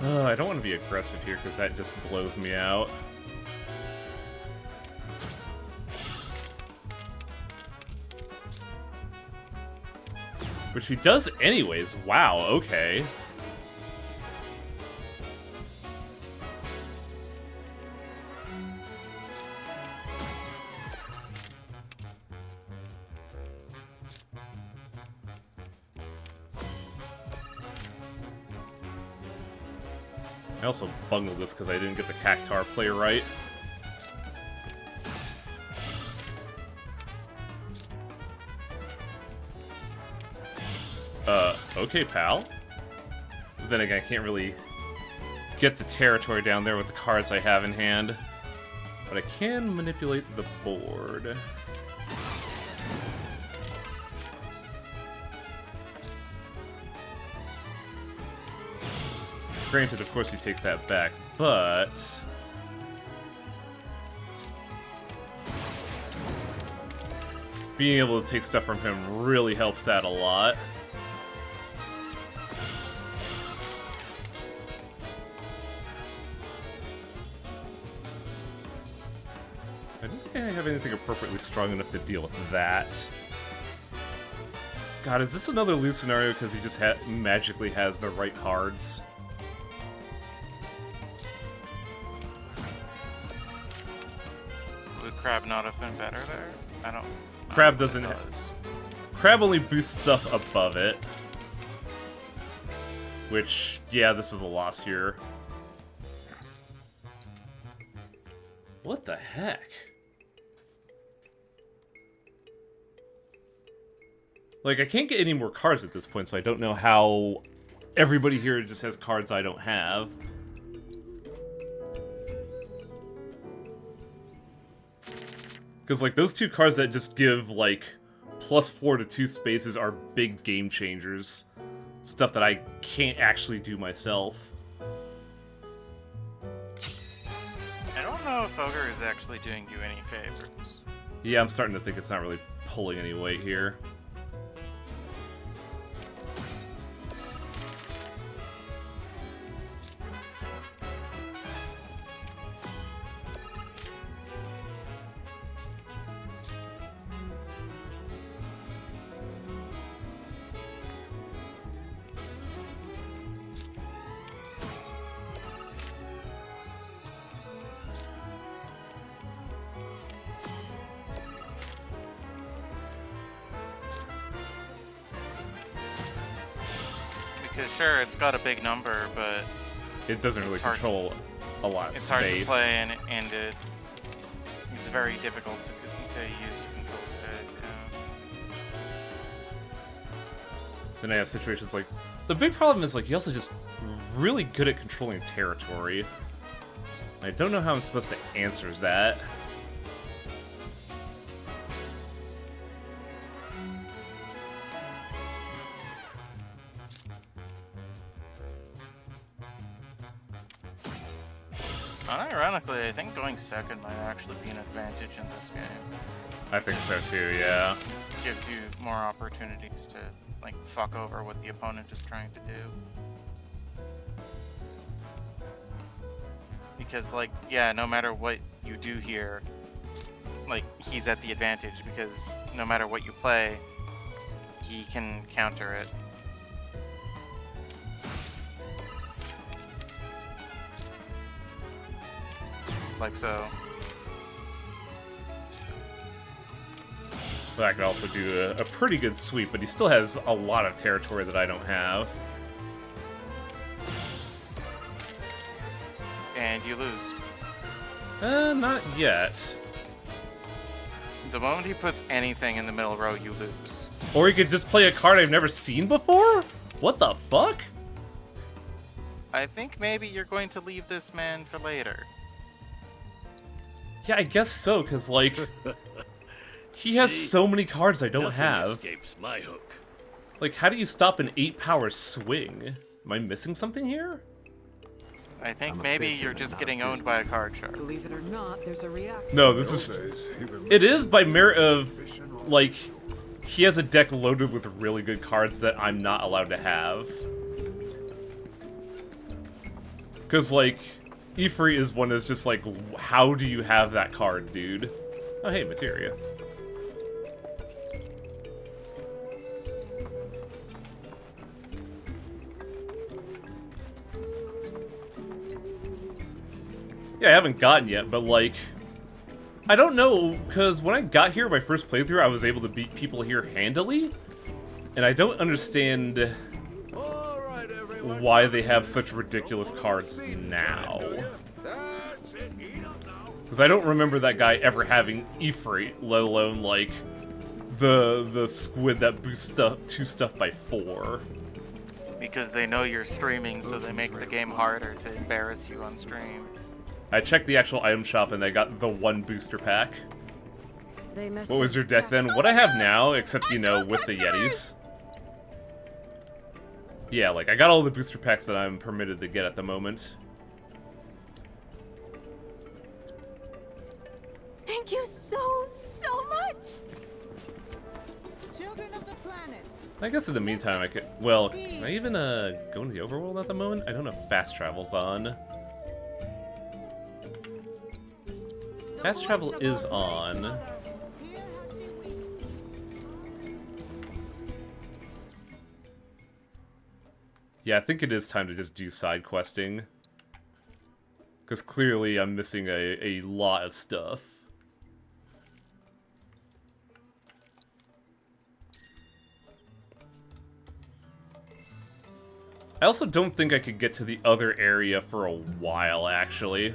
Speaker 1: I don't want to be aggressive here because that just blows me out. Which he does anyways. Wow, okay. I also bungled this because I didn't get the Cactar play right. Okay, pal. But then again, I can't really get the territory down there with the cards I have in hand. But I can manipulate the board. Granted, of course he takes that back, but... being able to take stuff from him really helps that a lot. I don't think I have anything appropriately strong enough to deal with that. God, is this another lose scenario because he just magically has the right cards?
Speaker 12: Would Crab not have been better there? I don't...
Speaker 1: Crab doesn't... Crab only boosts stuff above it. Which, yeah, this is a loss here. What the heck? Like, I can't get any more cards at this point, so I don't know how everybody here just has cards I don't have. Because, like, those two cards that just give, like, +4 to 2 spaces are big game changers. Stuff that I can't actually do myself.
Speaker 12: I don't know if Ogre is actually doing you any favors.
Speaker 1: Yeah, I'm starting to think it's not really pulling any weight here.
Speaker 12: Because sure, it's got a big number, but
Speaker 1: it doesn't really control a lot of
Speaker 12: it's
Speaker 1: space.
Speaker 12: It's hard to play, and it's very difficult to use to control space. Yeah.
Speaker 1: Then I have situations like the big problem is like he also just really good at controlling territory. I don't know how I'm supposed to answer that.
Speaker 12: Unironically, I think going second might actually be an advantage in this game.
Speaker 1: I think so too, yeah.
Speaker 12: Gives you more opportunities to, like, fuck over what the opponent is trying to do. Because, like, yeah, no matter what you do here, like, he's at the advantage because no matter what you play, he can counter it. Like so.
Speaker 1: But I could also do a pretty good sweep, but he still has a lot of territory that I don't have.
Speaker 12: And you lose.
Speaker 1: Not yet.
Speaker 12: The moment he puts anything in the middle row, you lose.
Speaker 1: Or he could just play a card I've never seen before? What the fuck?
Speaker 12: I think maybe you're going to leave this man for later.
Speaker 1: Yeah, I guess so, because, like, he has so many cards I don't have.
Speaker 16: Escapes my hook.
Speaker 1: Like, how do you stop an 8-power swing? Am I missing something here?
Speaker 12: I think maybe you're just getting owned by a card shark.
Speaker 20: Believe it or not, there's a reactor.
Speaker 1: No, this is... It is by merit of, like, he has a deck loaded with really good cards that I'm not allowed to have. Because, like... Ifrit is one that's just like, how do you have that card, dude? Oh, hey, materia. Yeah, I haven't gotten yet, but like, I don't know, because when I got here, my first playthrough, I was able to beat people here handily, and I don't understand why they have such ridiculous cards now. Because I don't remember that guy ever having Ifrit, let alone, like, the squid that boosts stuff by 4.
Speaker 12: Because they know you're streaming, so they make the game harder to embarrass you on stream.
Speaker 1: I checked the actual item shop and they got the 1 booster pack. What was your deck then? What I have now, except, you know, with the Yetis. Yeah, like, I got all the booster packs that I'm permitted to get at the moment.
Speaker 8: Thank you so much!
Speaker 20: Children of the planet.
Speaker 1: I guess in the meantime I could... Well, can I even go into the overworld at the moment? I don't know if fast travel's on. Fast travel is on. Yeah, I think it is time to just do side questing. Because clearly I'm missing a lot of stuff. I also don't think I could get to the other area for a while, actually.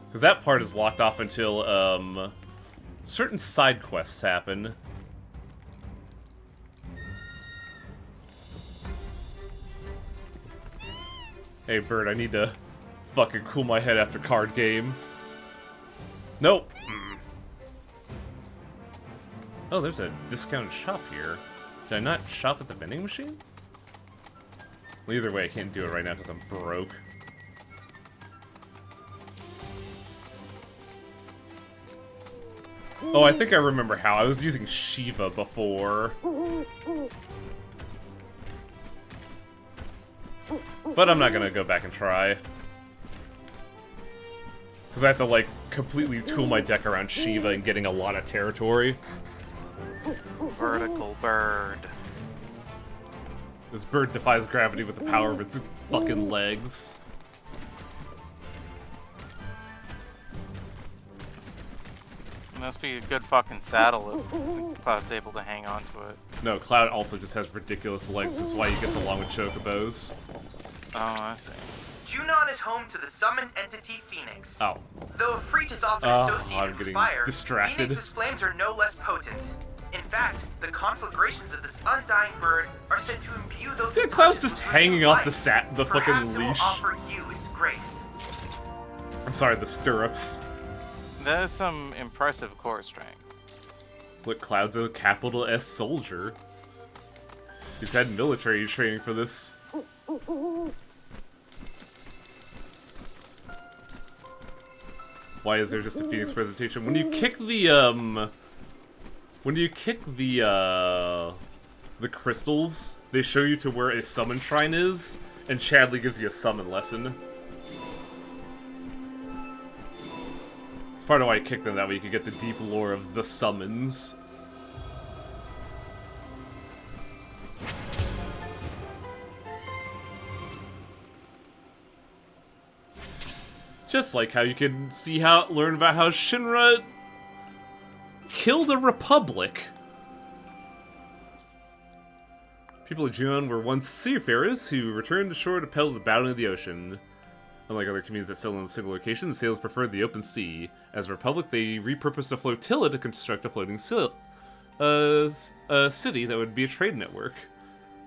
Speaker 1: Because that part is locked off until, certain side quests happen. Hey, Bird, I need to fucking cool my head after card game. Nope. Oh, there's a discounted shop here. Did I not shop at the vending machine? Well, either way, I can't do it right now because I'm broke. Oh, I think I remember how. I was using Shiva before. But I'm not gonna go back and try. Because I have to, like, completely tool my deck around Shiva and getting a lot of territory.
Speaker 12: Vertical bird.
Speaker 1: This bird defies gravity with the power of its fucking legs.
Speaker 12: Must be a good fucking saddle if Cloud's able to hang on to it.
Speaker 1: No, Cloud also just has ridiculous legs. That's why he gets along with Chocobos.
Speaker 12: Oh, I see.
Speaker 3: Junon is home to the summoned entity Phoenix.
Speaker 1: Oh.
Speaker 3: Though Ifrit is often
Speaker 1: I'm
Speaker 3: associated
Speaker 1: getting
Speaker 3: with fire,
Speaker 1: distracted.
Speaker 3: Phoenix's flames are no less potent. In fact, the conflagrations of this undying bird are said to imbue those.
Speaker 1: Yeah, Cloud's just hanging off the fucking
Speaker 3: Perhaps it will
Speaker 1: leash.
Speaker 3: offer you its grace.
Speaker 1: I'm sorry, the stirrups.
Speaker 12: That is some impressive core strength.
Speaker 1: Look, Cloud's a capital S soldier. He's had military training for this. Why is there just a Phoenix presentation? When you kick the, the crystals, they show you to where a summon shrine is, and Chadley gives you a summon lesson. It's part of why I kicked them, that way you could get the deep lore of the summons. Just like how you can learn about how Shinra killed a republic. People of Junon were once seafarers who returned to shore to peddle the bounty of the ocean. Unlike other communities that sail in a single location, the sailors preferred the open sea. As a republic, they repurposed a flotilla to construct a floating city that would be a trade network.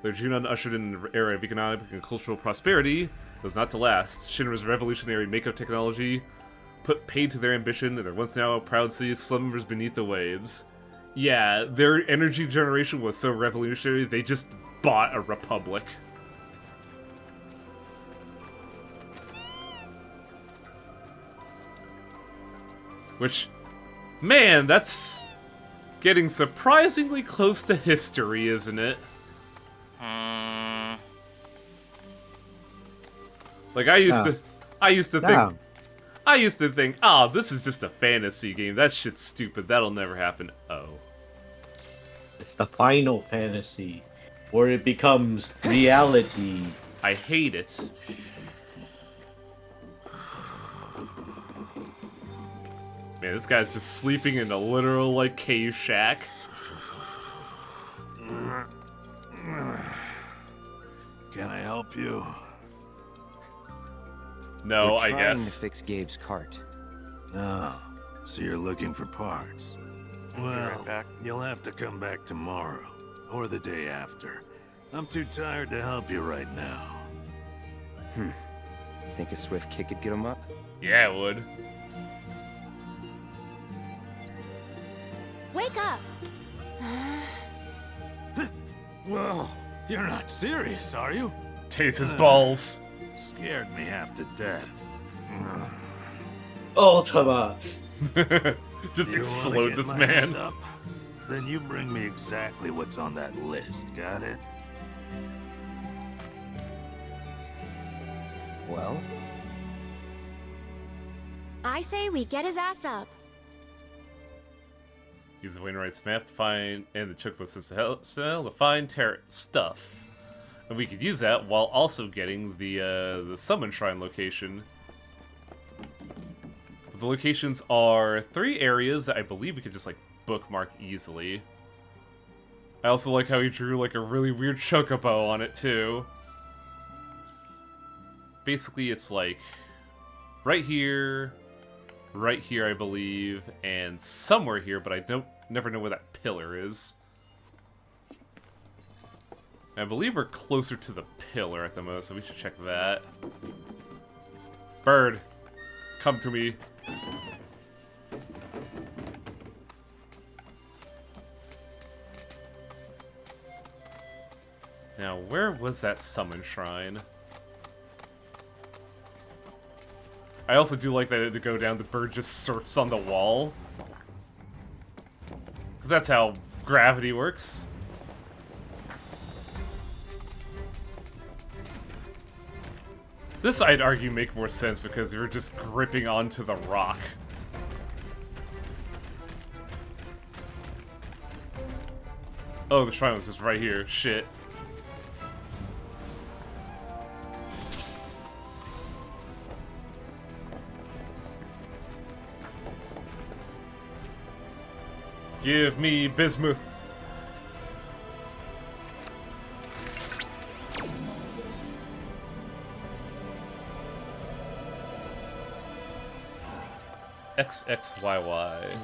Speaker 1: Their Junon ushered in an era of economic and cultural prosperity was not to last. Shinra's revolutionary makeup technology put paid to their ambition, and their once now proud city slumbers beneath the waves. Yeah, their energy generation was so revolutionary, they just bought a republic. Which, man, that's getting surprisingly close to history, isn't it? Like, I used to think, oh, this is just a fantasy game. That shit's stupid. That'll never happen. Oh.
Speaker 2: It's the Final Fantasy, where it becomes reality.
Speaker 1: I hate it. Man, this guy's just sleeping in a literal, like, cave shack.
Speaker 15: Can I help you?
Speaker 1: No,
Speaker 6: We're
Speaker 1: I
Speaker 6: trying
Speaker 1: guess.
Speaker 6: to fix Gabe's cart.
Speaker 15: Oh, so you're looking for parts. Well, you'll have to come back tomorrow, or the day after. I'm too tired to help you right now.
Speaker 6: Think a swift kick could get him up?
Speaker 1: Yeah, it would.
Speaker 7: Wake up!
Speaker 15: Whoa, you're not serious, are you?
Speaker 1: Taste his balls.
Speaker 15: Scared me half to death.
Speaker 2: Ultima.
Speaker 1: Just
Speaker 15: You wanna
Speaker 1: explode
Speaker 15: get
Speaker 1: this
Speaker 15: my
Speaker 1: man.
Speaker 15: ass up? Then you bring me exactly what's on that list, got it?
Speaker 6: Well?
Speaker 7: I say we get his ass up.
Speaker 1: Use the Wainwright's map to find, and the Chocobo Cell to find stuff. And we could use that while also getting the Summon Shrine location. But the locations are 3 areas that I believe we could just, like, bookmark easily. I also like how he drew, like, a really weird chocobo on it, too. Basically, it's, like, right here, I believe, and somewhere here, but I never know where that pillar is. I believe we're closer to the pillar at the moment, so we should check that. Bird, come to me. Now, where was that summon shrine? I also do like that to go down, the bird just surfs on the wall. Because that's how gravity works. This, I'd argue, make more sense because you're just gripping onto the rock. Oh, the shrine was just right here. Shit. Give me bismuth. XXYY.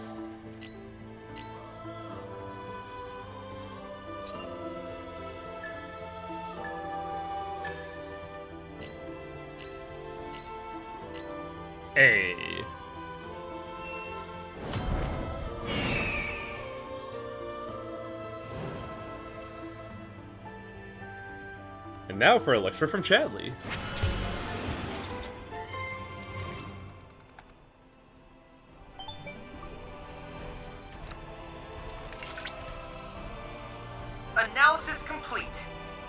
Speaker 1: A. And now for a lecture from Chadley.
Speaker 3: Analysis complete.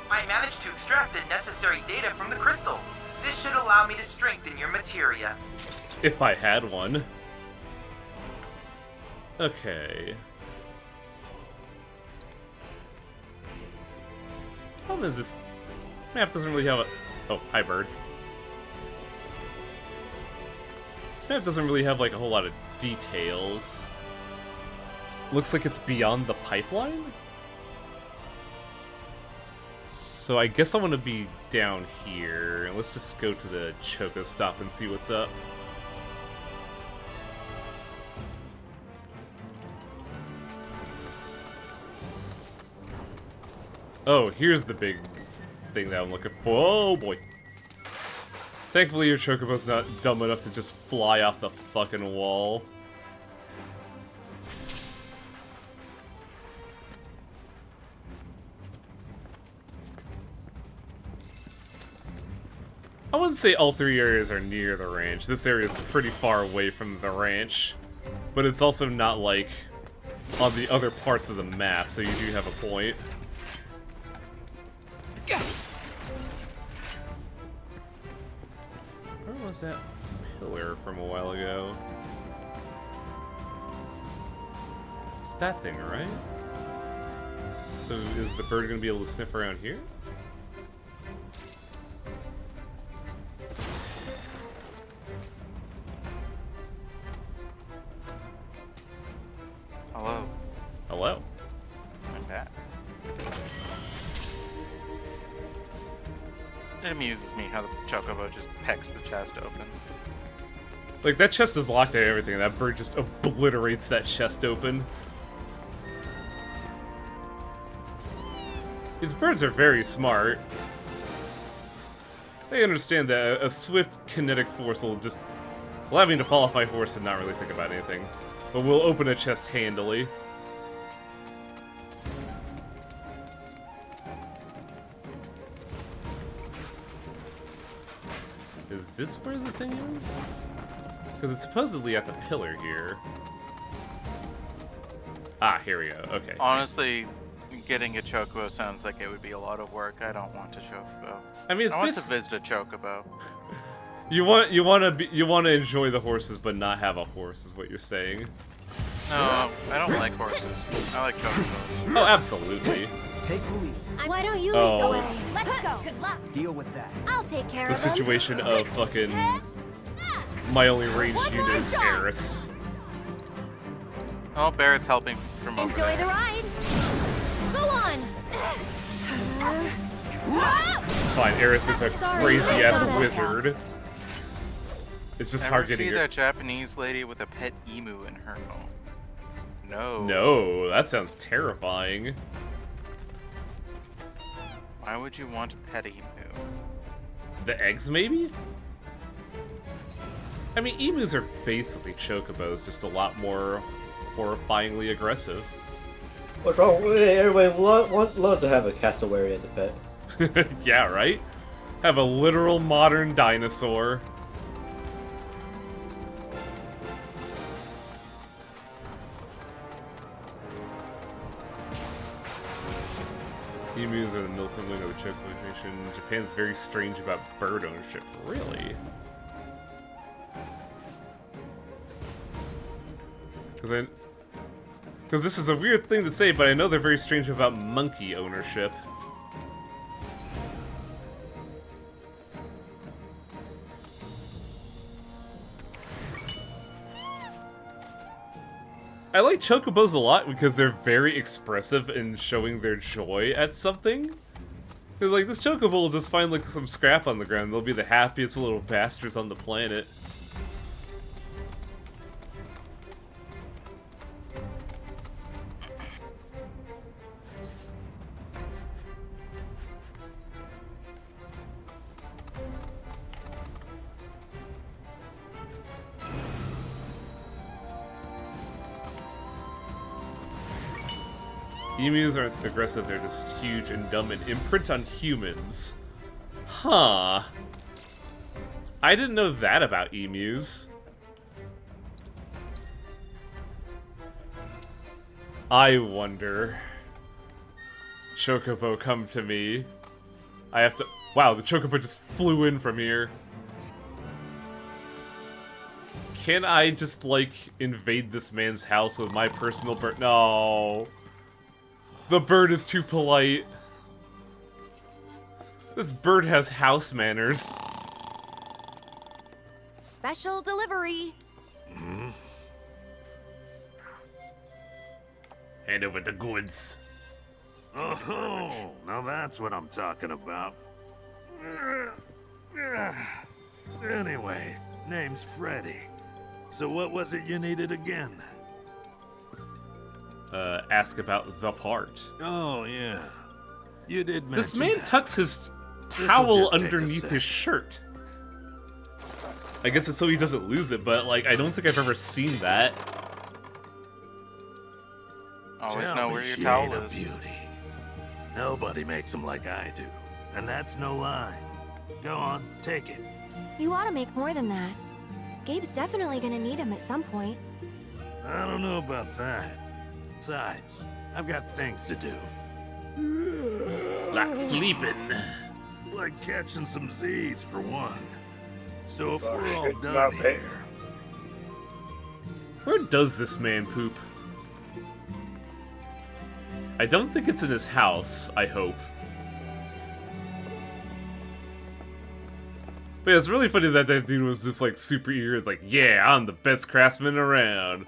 Speaker 3: I managed to extract the necessary data from the crystal. This should allow me to strengthen your materia.
Speaker 1: If I had one. Okay. Problem is this map doesn't really have a... Oh, hi bird. This map doesn't really have like a whole lot of details. Looks like it's beyond the pipeline? So I guess I want to be down here. Let's just go to the Choco Stop and see what's up. Oh, here's the big thing that I'm looking for. Oh boy. Thankfully your Chocobo's not dumb enough to just fly off the fucking wall. I wouldn't say all 3 areas are near the ranch. This area is pretty far away from the ranch. But it's also not like on the other parts of the map, so you do have a point. Where was that pillar from a while ago? It's that thing, right? So is the bird gonna be able to sniff around here?
Speaker 12: Hello.
Speaker 1: Hello.
Speaker 12: I'm back. amuses me how the chocobo just pecks the chest open.
Speaker 1: Like, that chest is locked and everything, and that bird just obliterates that chest open. These birds are very smart. They understand that a swift kinetic force will just allow me to fall off my horse and not really think about anything. But we'll open a chest handily. Is this where the thing is? Because it's supposedly at the pillar here. Ah, here we go. Okay.
Speaker 12: Honestly, getting a chocobo sounds like it would be a lot of work. I don't want a chocobo.
Speaker 1: I mean, it's
Speaker 12: I want to visit a chocobo.
Speaker 1: You want to enjoy the horses, but not have a horse, is what you're saying.
Speaker 12: No, I don't like horses. I like chocobos.
Speaker 1: Oh, absolutely.
Speaker 20: Take the lead.
Speaker 7: Why don't you
Speaker 1: Oh.
Speaker 7: lead the way? Let's go. Good luck.
Speaker 20: Deal with that.
Speaker 7: I'll take care
Speaker 1: The
Speaker 7: of him.
Speaker 1: situation of fucking my only ranged unit is Eris.
Speaker 12: Oh, Barrett's helping from over
Speaker 7: Enjoy
Speaker 12: there.
Speaker 7: the ride. Go on.
Speaker 1: It's fine, Aerith is a crazy-ass wizard. It's just
Speaker 12: Ever
Speaker 1: hard
Speaker 12: see
Speaker 1: getting her.
Speaker 12: that Japanese lady with a pet emu in her home? No.
Speaker 1: No, that sounds terrifying.
Speaker 12: Why would you want a pet emu?
Speaker 1: The eggs, maybe? I mean, emus are basically chocobos, just a lot more horrifyingly aggressive.
Speaker 2: What's wrong? Everybody love to have a cassowary as a pet.
Speaker 1: Yeah, right? Have a literal modern dinosaur. Emus are the militant wing of the Chocobo Nation. Japan's very strange about bird ownership. Really? Because this is a weird thing to say, but I know they're very strange about monkey ownership. I like chocobos a lot because they're very expressive in showing their joy at something. Because, like, this chocobo will just find, like, some scrap on the ground. They'll be the happiest little bastards on the planet. Emus aren't aggressive, they're just huge and dumb and imprint on humans. Huh. I didn't know that about emus. I wonder. Chocobo, come to me. I have to... Wow, the chocobo just flew in from here. Can I just, like, invade this man's house with my personal bird? No. The bird is too polite. This bird has house manners.
Speaker 7: Special delivery.
Speaker 1: Hand over the goods.
Speaker 15: Oh, now that's what I'm talking about. Anyway, name's Freddy. So what was it you needed again?
Speaker 1: Ask about the part.
Speaker 15: Oh, yeah. You did mention
Speaker 1: This man
Speaker 15: that.
Speaker 1: tucks his
Speaker 15: This'll
Speaker 1: towel
Speaker 15: just take a
Speaker 1: underneath
Speaker 15: sec.
Speaker 1: his shirt. I guess it's so he doesn't lose it, but, like, I don't think I've ever seen that.
Speaker 12: Always
Speaker 15: Tell
Speaker 12: know
Speaker 15: me
Speaker 12: where your
Speaker 15: she
Speaker 12: towel
Speaker 15: ain't a
Speaker 12: is.
Speaker 15: beauty. Nobody makes them like I do. And that's no lie. Go on, take it.
Speaker 8: You ought to make more than that. Gabe's definitely gonna need him at some point.
Speaker 15: I don't know about that. Besides, I've got things to do.
Speaker 1: Like sleeping.
Speaker 15: Like catching some Z's, for one. So if
Speaker 2: Oh,
Speaker 15: we're all
Speaker 2: shit,
Speaker 15: done
Speaker 2: not
Speaker 15: here...
Speaker 2: fair.
Speaker 1: Where does this man poop? I don't think it's in his house, I hope. But it's really funny that that dude was just like super eager. It's like, yeah, I'm the best craftsman around.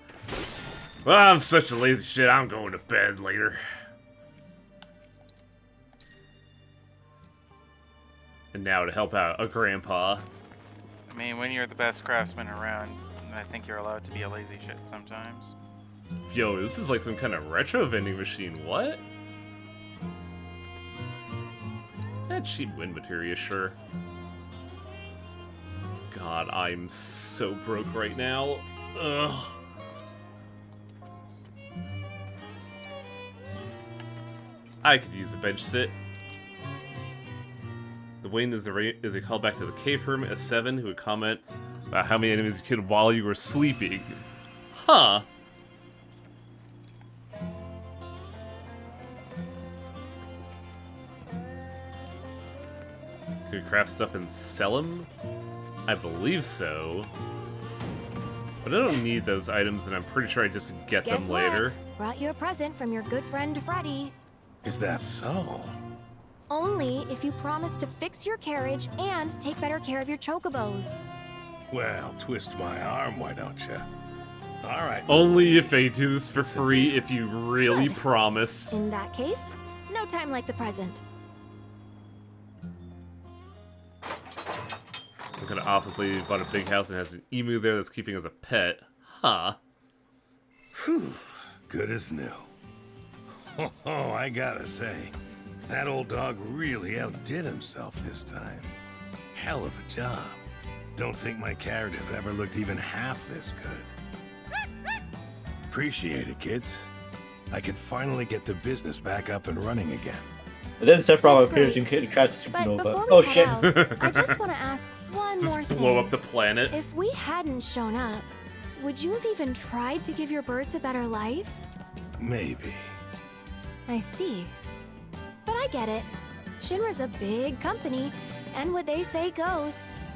Speaker 1: Well, I'm such a lazy shit, I'm going to bed later. And now to help out a grandpa.
Speaker 12: I mean, when you're the best craftsman around, I think you're allowed to be a lazy shit sometimes.
Speaker 1: Yo, this is like some kind of retro vending machine. What? That cheap wind materia, sure. God, I'm so broke right now. Ugh. I could use a bench sit. The Wayne is a callback to the cave hermit, a 7, who would comment about how many enemies you killed while you were sleeping. Huh. Could you craft stuff and sell them? I believe so. But I don't need those items, and I'm pretty sure I just get them later.
Speaker 8: What? Brought you a present from your good friend Freddy.
Speaker 15: Is that so?
Speaker 8: Only if you promise to fix your carriage and take better care of your chocobos.
Speaker 15: Well, twist my arm, why don't you? All right.
Speaker 1: Only if they do this for free, if you really promise.
Speaker 8: In that case, no time like the present.
Speaker 1: Some kind of office lady bought a big house and has an emu there that's keeping as a pet. Huh.
Speaker 15: Whew. Good as new. Oh, I gotta say, that old dog really outdid himself this time. Hell of a job. Don't think my carrot has ever looked even half this good. Appreciate it, kids. I can finally get the business back up and running again.
Speaker 2: And then Sephiroth appears and crashes supernova. Oh shit!
Speaker 8: I just want to ask one
Speaker 1: just
Speaker 8: more thing.
Speaker 1: blow up the planet.
Speaker 8: If we hadn't shown up, would you have even tried to give your birds a better life?
Speaker 15: Maybe.
Speaker 8: I see. But I get it. Shinra's a big company, and what they say goes.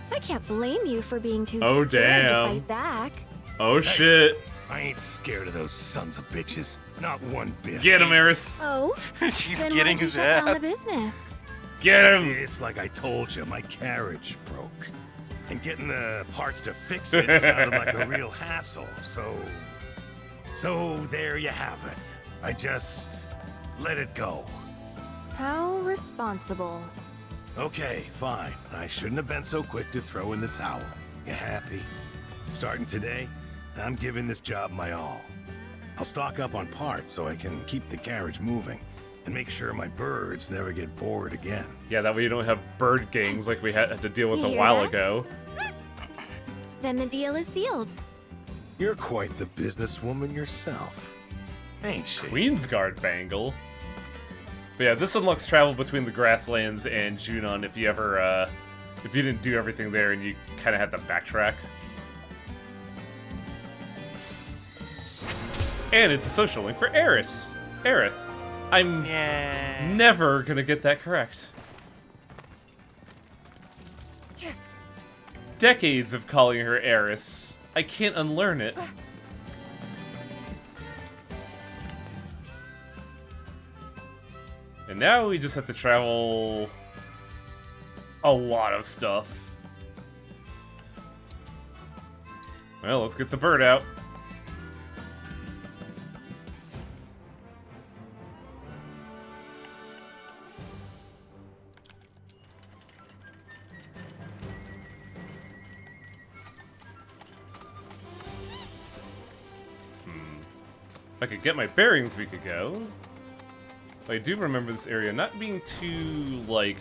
Speaker 8: I can't blame you for being too scared to fight back.
Speaker 1: Oh shit.
Speaker 15: I ain't scared of those sons of bitches. Not one bit.
Speaker 1: Get him, Aerith.
Speaker 8: Oh?
Speaker 12: She's
Speaker 8: then
Speaker 12: getting
Speaker 8: why'd you
Speaker 12: his
Speaker 8: shut down
Speaker 12: ass.
Speaker 8: the business?
Speaker 1: Get him!
Speaker 15: It's like I told you, my carriage broke. And getting the parts to fix it sounded like a real hassle, So there you have it. I just let it go.
Speaker 8: How responsible.
Speaker 15: Okay, fine. I shouldn't have been so quick to throw in the towel. You happy? Starting today, I'm giving this job my all. I'll stock up on parts so I can keep the carriage moving and make sure my birds never get bored again.
Speaker 1: Yeah, that way you don't have bird gangs like we had to deal with
Speaker 8: You
Speaker 1: a
Speaker 8: hear
Speaker 1: while
Speaker 8: that?
Speaker 1: ago.
Speaker 8: Then the deal is sealed.
Speaker 15: You're quite the businesswoman yourself, ain't she?
Speaker 1: Queensguard bangle. But yeah, this unlocks travel between the grasslands and Junon if you ever, if you didn't do everything there and you kind of had to backtrack. And it's a social link for Aerith. Aerith. I'm never gonna get that correct. Decades of calling her Aerith. I can't unlearn it. And now we just have to travel a lot of stuff. Well, let's get the bird out. If I could get my bearings, we could go. I do remember this area not being too, like,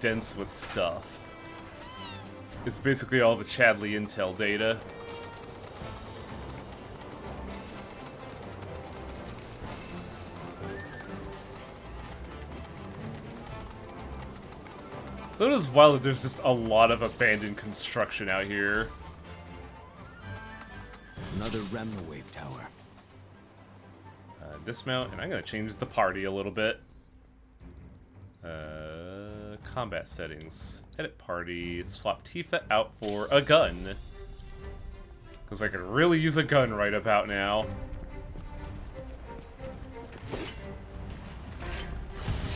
Speaker 1: dense with stuff. It's basically all the Chadley intel data. Though it is wild that there's just a lot of abandoned construction out here.
Speaker 9: Another Remna wave tower.
Speaker 1: Dismount, and I'm gonna change the party a little bit. Combat settings. Edit party. Swap Tifa out for a gun. Because I could really use a gun right about now.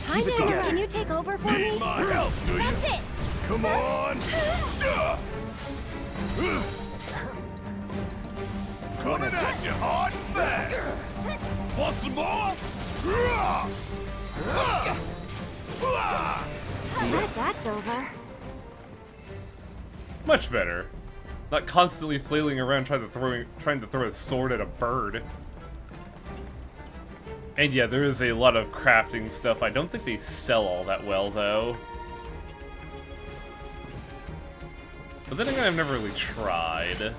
Speaker 8: Hi there, can you take over for me?
Speaker 4: Need my help, do you?
Speaker 8: That's it!
Speaker 4: Come on! Coming at you hard and fast! Want some more?
Speaker 8: bet that's over.
Speaker 1: Much better. Not constantly flailing around trying to throw a sword at a bird. And yeah, there is a lot of crafting stuff. I don't think they sell all that well, though. But then again, I've never really tried.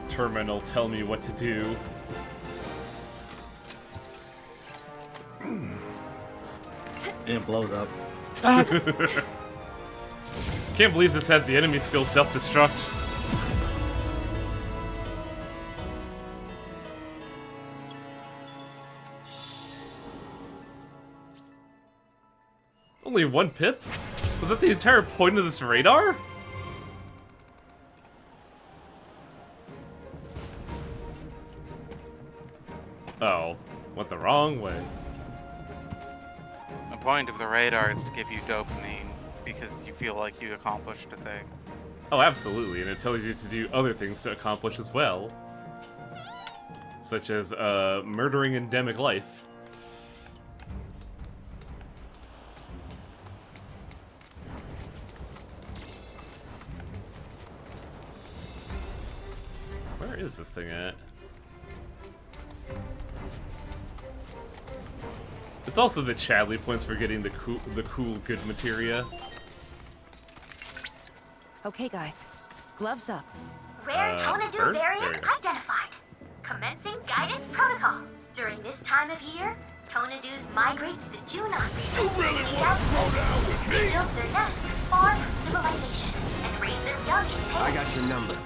Speaker 1: Terminal, tell me what to do.
Speaker 2: And it blows up.
Speaker 1: Can't believe this had the enemy skill self-destruct. Only one pip? Was that the entire point of this radar? Oh, went the wrong way.
Speaker 12: The point of the radar is to give you dopamine because you feel like you accomplished a thing.
Speaker 1: Oh, absolutely, and it tells you to do other things to accomplish as well. Such as, murdering endemic life. Where is this thing at? It's also the Chadley points for getting the cool good materia.
Speaker 13: Okay, guys. Gloves up.
Speaker 7: Rare Tonadu
Speaker 1: bird?
Speaker 7: variant
Speaker 1: There you go.
Speaker 7: identified. Commencing guidance protocol. During this time of year, Tonadus migrate to the Junon region to seed out food. They build their nests far from civilization and raise their young in pairs.
Speaker 6: I got your number.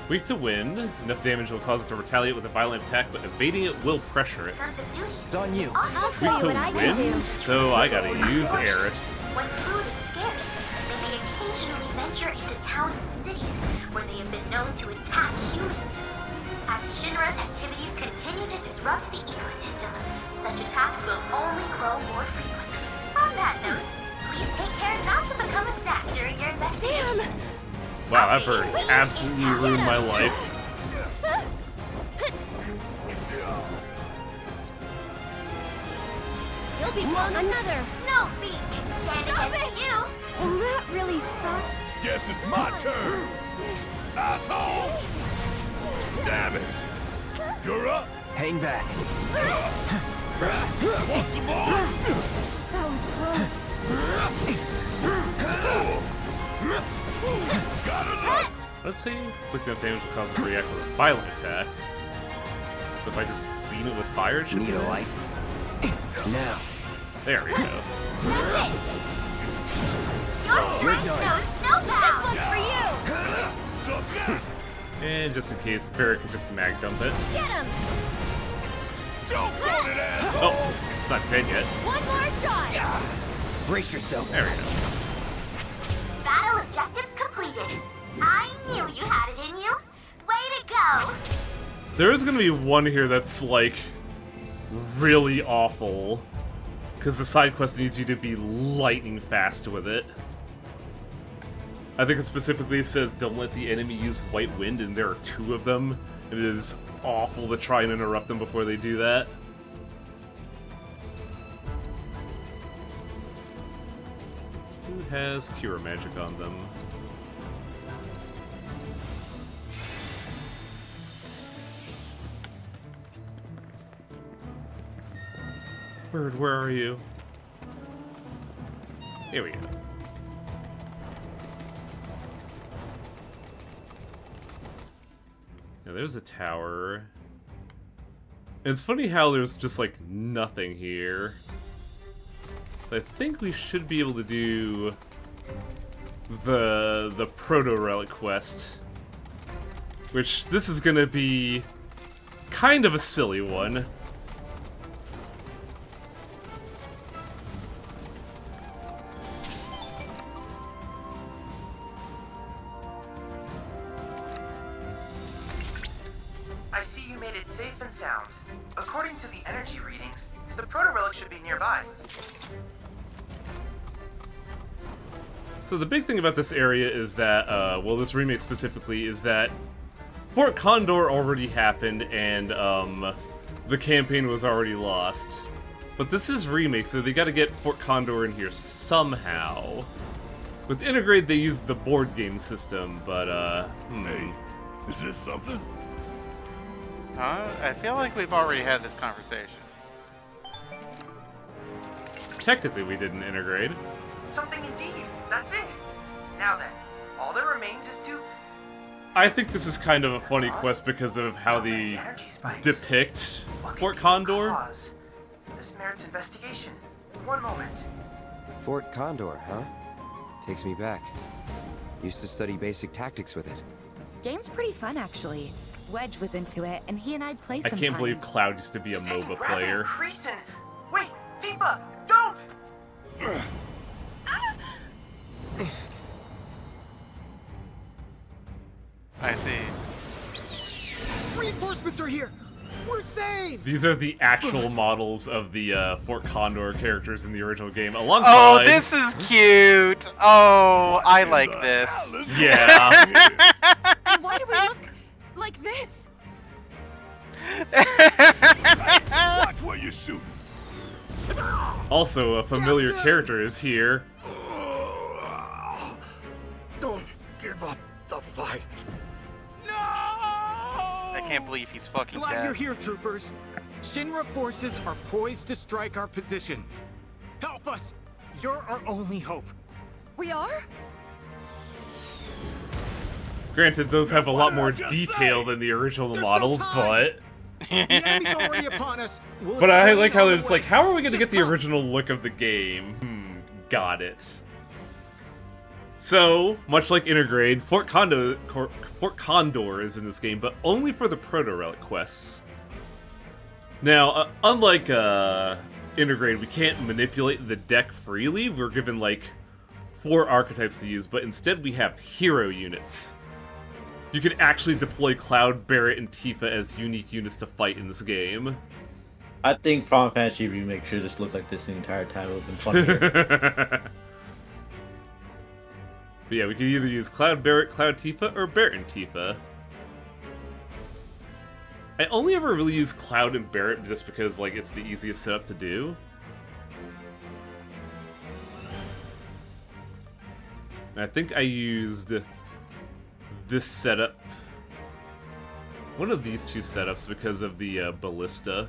Speaker 1: Weak to wind. Enough damage will cause it to retaliate with a violent attack, but evading it will pressure it.
Speaker 7: Terms of duties.
Speaker 6: It's on you.
Speaker 7: I'll show
Speaker 1: Weak
Speaker 7: you what I
Speaker 1: to
Speaker 7: can
Speaker 1: wind?
Speaker 7: do.
Speaker 1: So I gotta use Eris.
Speaker 7: When food is scarce, they may occasionally venture into towns and cities where they have been known to attack humans. As Shinra's activities continue to disrupt the ecosystem, such attacks will only grow more frequent. On that note, please take care not to become a snack during your investigation.
Speaker 1: Wow, that bird absolutely ruined my life.
Speaker 7: You'll be blown another. No beat can stand against you.
Speaker 8: Well, that really sucked.
Speaker 4: Guess it's my turn. Asshole! Damn it. You're up.
Speaker 6: Hang back.
Speaker 4: Want some more?
Speaker 8: That was close.
Speaker 1: Let's see. Inflicting enough damage will cause it to react with a violent attack. So if I just beam it with fire, it should
Speaker 6: Need
Speaker 1: be
Speaker 6: a
Speaker 1: there.
Speaker 6: light? Now.
Speaker 1: There we go.
Speaker 7: That's it. Your strength knows no bounds. This one's for you.
Speaker 1: And just in case, Barrett can just mag dump it.
Speaker 7: Get him.
Speaker 1: Oh, it's not dead yet.
Speaker 7: One more shot.
Speaker 6: Brace yourself.
Speaker 1: There we go.
Speaker 7: Battle objectives completed. I knew you had it in you. Way to go.
Speaker 1: There is gonna be one here that's like really awful, because the side quest needs you to be lightning fast with it. I think it specifically says don't let the enemy use white wind, and there are 2 of them. It is awful to try and interrupt them before they do that. Who has cure magic on them? Bird, where are you? Here we go. Now there's a tower. And it's funny how there's just like nothing here. So I think we should be able to do the proto relic quest, which this is gonna be kind of a silly one.
Speaker 3: I see you made it safe and sound. According to the energy readings, the proto-relic should be nearby.
Speaker 1: So the big thing about this area is that, well, this remake specifically, is that Fort Condor already happened, and the campaign was already lost. But this is remake, so they gotta get Fort Condor in here somehow. With Integrate, they used the board game system, but,
Speaker 4: Hey, is this something?
Speaker 12: I feel like we've already had this conversation.
Speaker 1: Technically, we didn't integrate.
Speaker 21: Something indeed. That's it. Now then, all that remains is to...
Speaker 1: I think this is kind of a funny quest because of how they depict Fort Condor.
Speaker 21: Cause. This merits investigation. One moment.
Speaker 6: Fort Condor, huh? Takes me back. Used to study basic tactics with it.
Speaker 13: Game's pretty fun, actually. Wedge was into it, and he and I'd play
Speaker 1: I
Speaker 13: sometimes.
Speaker 1: can't believe Cloud used to be a MOBA player.
Speaker 21: Creason. Wait, Tifa, don't!
Speaker 12: I see.
Speaker 21: Reinforcements are here. We're saved.
Speaker 1: These are the actual models of the Fort Condor characters in the original game. Alongside...
Speaker 12: Oh, this is cute. Oh, I like this.
Speaker 1: Yeah.
Speaker 13: And why do we look like this?
Speaker 4: Watch where you shoot.
Speaker 1: Also, a familiar character is here.
Speaker 21: Don't give up the fight.
Speaker 12: I can't believe he's fucking
Speaker 21: Glad
Speaker 12: dead.
Speaker 21: you're here, troopers. Shinra forces are poised to strike our position. Help us. You're our only hope.
Speaker 13: We are?
Speaker 1: Granted, those have a lot more detail than the original models, but...
Speaker 21: The enemy's already upon us. We'll
Speaker 1: But I
Speaker 21: explain
Speaker 1: like how
Speaker 21: on the
Speaker 1: it's
Speaker 21: way.
Speaker 1: like, how are we gonna get the original look of the game? Got it. So, much like Intergrade, Fort Condor is in this game, but only for the Proto-Relic quests. Now, unlike Intergrade, we can't manipulate the deck freely. We're given, like, 4 archetypes to use, but instead we have hero units. You can actually deploy Cloud, Barret, and Tifa as unique units to fight in this game.
Speaker 2: I think Final Fantasy Remake should just look like this the entire time. It would have been funnier.
Speaker 1: But yeah, we can either use Cloud, Barret, Cloud, Tifa, or Barret and Tifa. I only ever really use Cloud and Barret just because, like, it's the easiest setup to do. And I think I used this setup, one of these two setups, because of the ballista.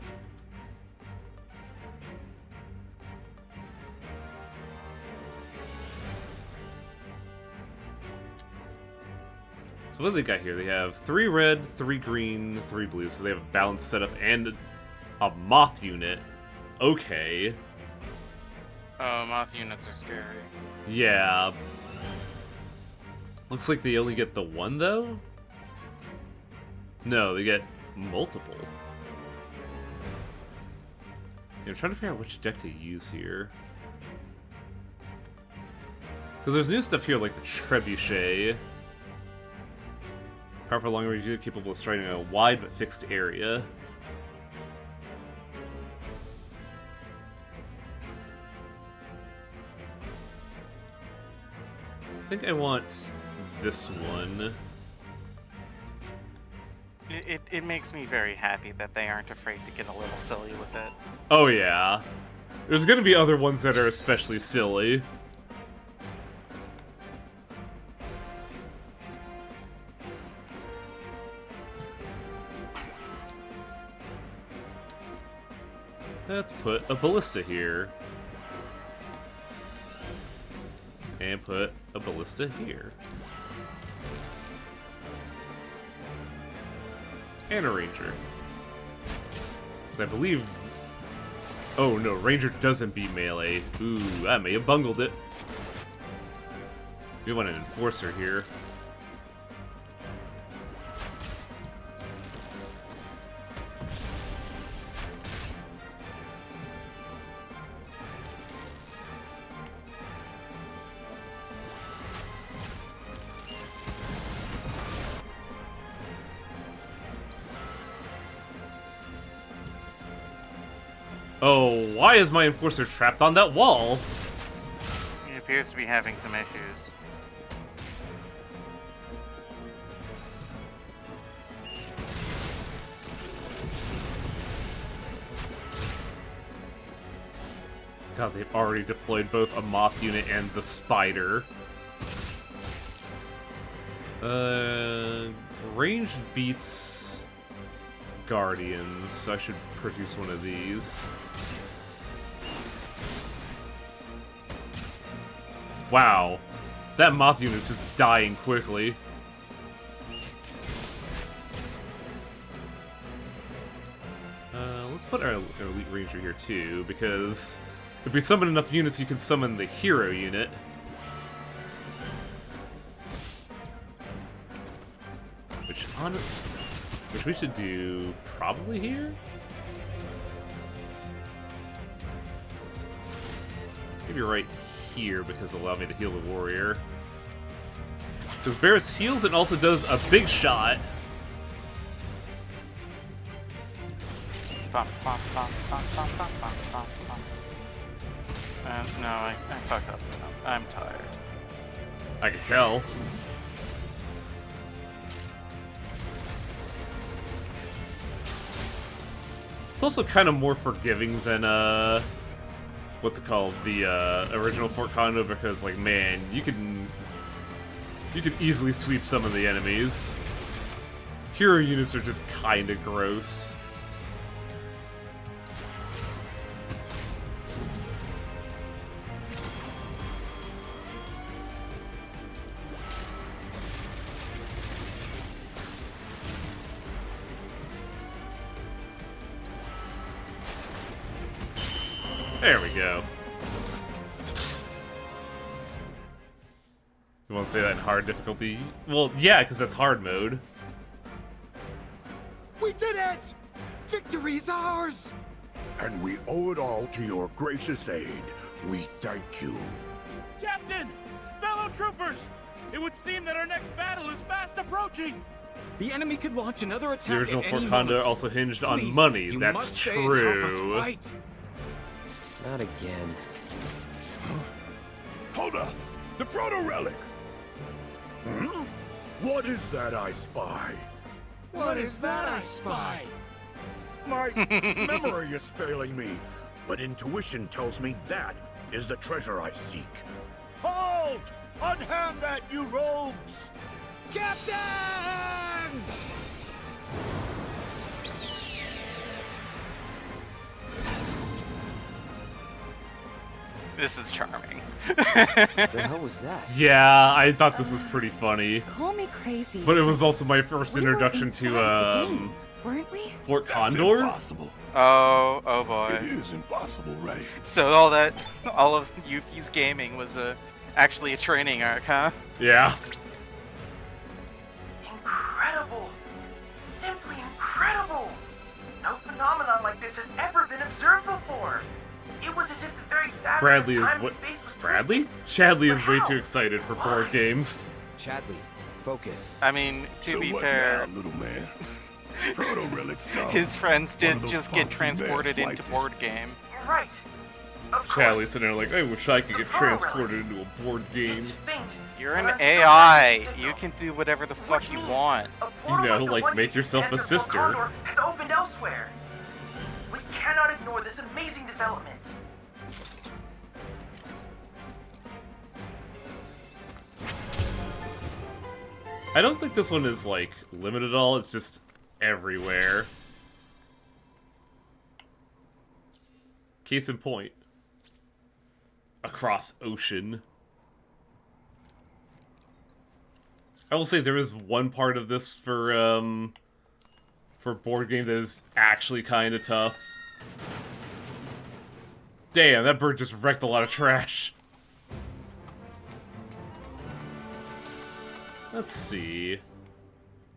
Speaker 1: So what do they got here? They have 3 red, 3 green, 3 blue. So they have a balanced setup and a moth unit. Okay.
Speaker 12: Oh, moth units are scary.
Speaker 1: Yeah. Looks like they only get the one, though? No, they get multiple. Yeah, I'm trying to figure out which deck to use here. Because there's new stuff here like the Trebuchet. Powerful long-range unit capable of striking a wide but fixed area. I think I want this one.
Speaker 12: It makes me very happy that they aren't afraid to get a little silly with it.
Speaker 1: Oh yeah. There's gonna be other ones that are especially silly. Let's put a ballista here. And put a ballista here. And a ranger. 'Cause I believe... Oh no, ranger doesn't beat melee. Ooh, I may have bungled it. We want an enforcer here. Oh, why is my enforcer trapped on that wall?
Speaker 12: He appears to be having some issues.
Speaker 1: God, they've already deployed both a moth unit and the spider. Ranged beats Guardians, so I should produce one of these. Wow. That moth unit is just dying quickly. Let's put our elite ranger here too, because if we summon enough units, you can summon the hero unit. Which we should do probably here? Maybe right here, because it'll allow me to heal the warrior. Because Barris heals and also does a big shot.
Speaker 12: No, I fucked up. I'm tired.
Speaker 1: I can tell. It's also kind of more forgiving than, what's it called? The, original Fort Condo, because, like, man, you could easily sweep some of the enemies. Hero units are just kind of gross. There we go. You want to say that in hard difficulty? Well, yeah, because that's hard mode.
Speaker 11: We did it! Victory's ours!
Speaker 4: And we owe it all to your gracious aid. We thank you.
Speaker 21: Captain! Fellow troopers! It would seem that our next battle is fast approaching! The enemy could launch another attack.
Speaker 1: The original
Speaker 21: at
Speaker 1: Fort
Speaker 21: any
Speaker 1: Condo
Speaker 21: moment.
Speaker 1: also hinged on
Speaker 21: Please,
Speaker 1: money.
Speaker 21: you
Speaker 1: That's
Speaker 11: must stay and help us
Speaker 1: true.
Speaker 11: fight.
Speaker 6: Not again.
Speaker 4: Hold up! The proto-relic! Hmm? What is that I spy?
Speaker 11: What is that I spy?
Speaker 4: My memory is failing me, but intuition tells me that is the treasure I seek. Hold! Unhand that, you rogues!
Speaker 11: Captain!
Speaker 12: This is charming.
Speaker 6: The hell was that?
Speaker 1: Yeah, I thought this was pretty funny.
Speaker 13: Call me crazy.
Speaker 1: But it was also my first
Speaker 13: We were
Speaker 1: introduction
Speaker 13: inside
Speaker 1: to,
Speaker 13: the game, weren't we?
Speaker 1: Fort
Speaker 4: That's
Speaker 1: Condor?
Speaker 4: impossible.
Speaker 12: Oh boy.
Speaker 4: It is impossible, right?
Speaker 12: So all of Yuffie's gaming was actually a training arc, huh?
Speaker 1: Yeah.
Speaker 22: Incredible! Simply incredible! No phenomenon like this has ever been observed before. It was as if the very fabric
Speaker 1: Bradley
Speaker 22: of
Speaker 1: is
Speaker 22: time
Speaker 1: what?
Speaker 22: and space was
Speaker 1: Bradley?
Speaker 22: twisted.
Speaker 1: Chadley is
Speaker 22: But
Speaker 1: way
Speaker 22: how?
Speaker 1: too excited for board games.
Speaker 6: Chadley, focus.
Speaker 12: I mean, to
Speaker 4: So
Speaker 12: be
Speaker 4: what
Speaker 12: fair,
Speaker 4: now, little man? Proto-relics gone.
Speaker 12: his friends
Speaker 4: One
Speaker 12: did
Speaker 4: of those
Speaker 12: just get
Speaker 4: foxy mares
Speaker 12: transported into
Speaker 4: flighted.
Speaker 12: board game.
Speaker 22: Right. Of
Speaker 1: Chadley's
Speaker 22: course.
Speaker 1: sitting there like, I wish I could get transported into a board game.
Speaker 22: It's faint.
Speaker 12: You're
Speaker 22: but
Speaker 12: an
Speaker 22: I'm still
Speaker 12: AI.
Speaker 22: getting the
Speaker 12: You
Speaker 22: signal.
Speaker 12: can do whatever the fuck
Speaker 22: Which
Speaker 12: you
Speaker 22: means
Speaker 12: want.
Speaker 22: a
Speaker 1: You
Speaker 22: portal
Speaker 1: know,
Speaker 22: like the
Speaker 1: like,
Speaker 22: one
Speaker 1: make
Speaker 22: you
Speaker 1: yourself a
Speaker 22: entered Fort
Speaker 1: sister.
Speaker 22: Condor has opened elsewhere. We cannot ignore this amazing development.
Speaker 1: I don't think this one is, like, limited at all. It's just everywhere. Case in point. Across ocean. I will say there is one part of this for board game that is actually kind of tough. Damn, that bird just wrecked a lot of trash. Let's see.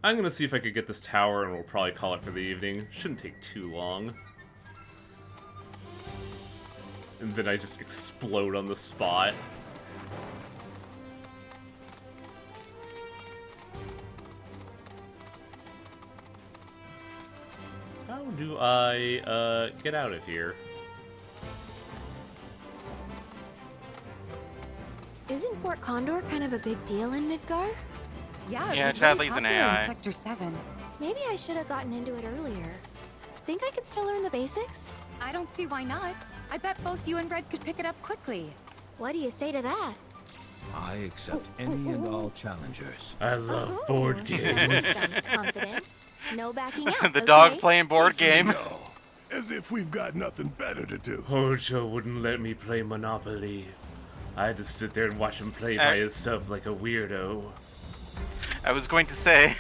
Speaker 1: I'm gonna see if I could get this tower, and we'll probably call it for the evening. Shouldn't take too long. And then I just explode on the spot. How do I, get out of here?
Speaker 8: Isn't Fort Condor kind of a big deal in Midgar?
Speaker 13: Yeah,
Speaker 12: Yeah,
Speaker 13: it was really
Speaker 12: Chadley's an
Speaker 13: popular
Speaker 12: AI.
Speaker 13: in Sector 7.
Speaker 8: Maybe I should have gotten into it earlier. Think I could still learn the basics?
Speaker 13: I don't see why not. I bet both you and Red could pick it up quickly.
Speaker 8: What do you say to that?
Speaker 9: I accept any and all challengers.
Speaker 1: I love board games.
Speaker 8: Confident. No backing out.
Speaker 12: The dog
Speaker 8: okay?
Speaker 12: playing board game.
Speaker 4: As if we've got nothing better to do.
Speaker 1: Hojo wouldn't let me play Monopoly. I had to sit there and watch him play by himself like a weirdo.
Speaker 12: I was going to say,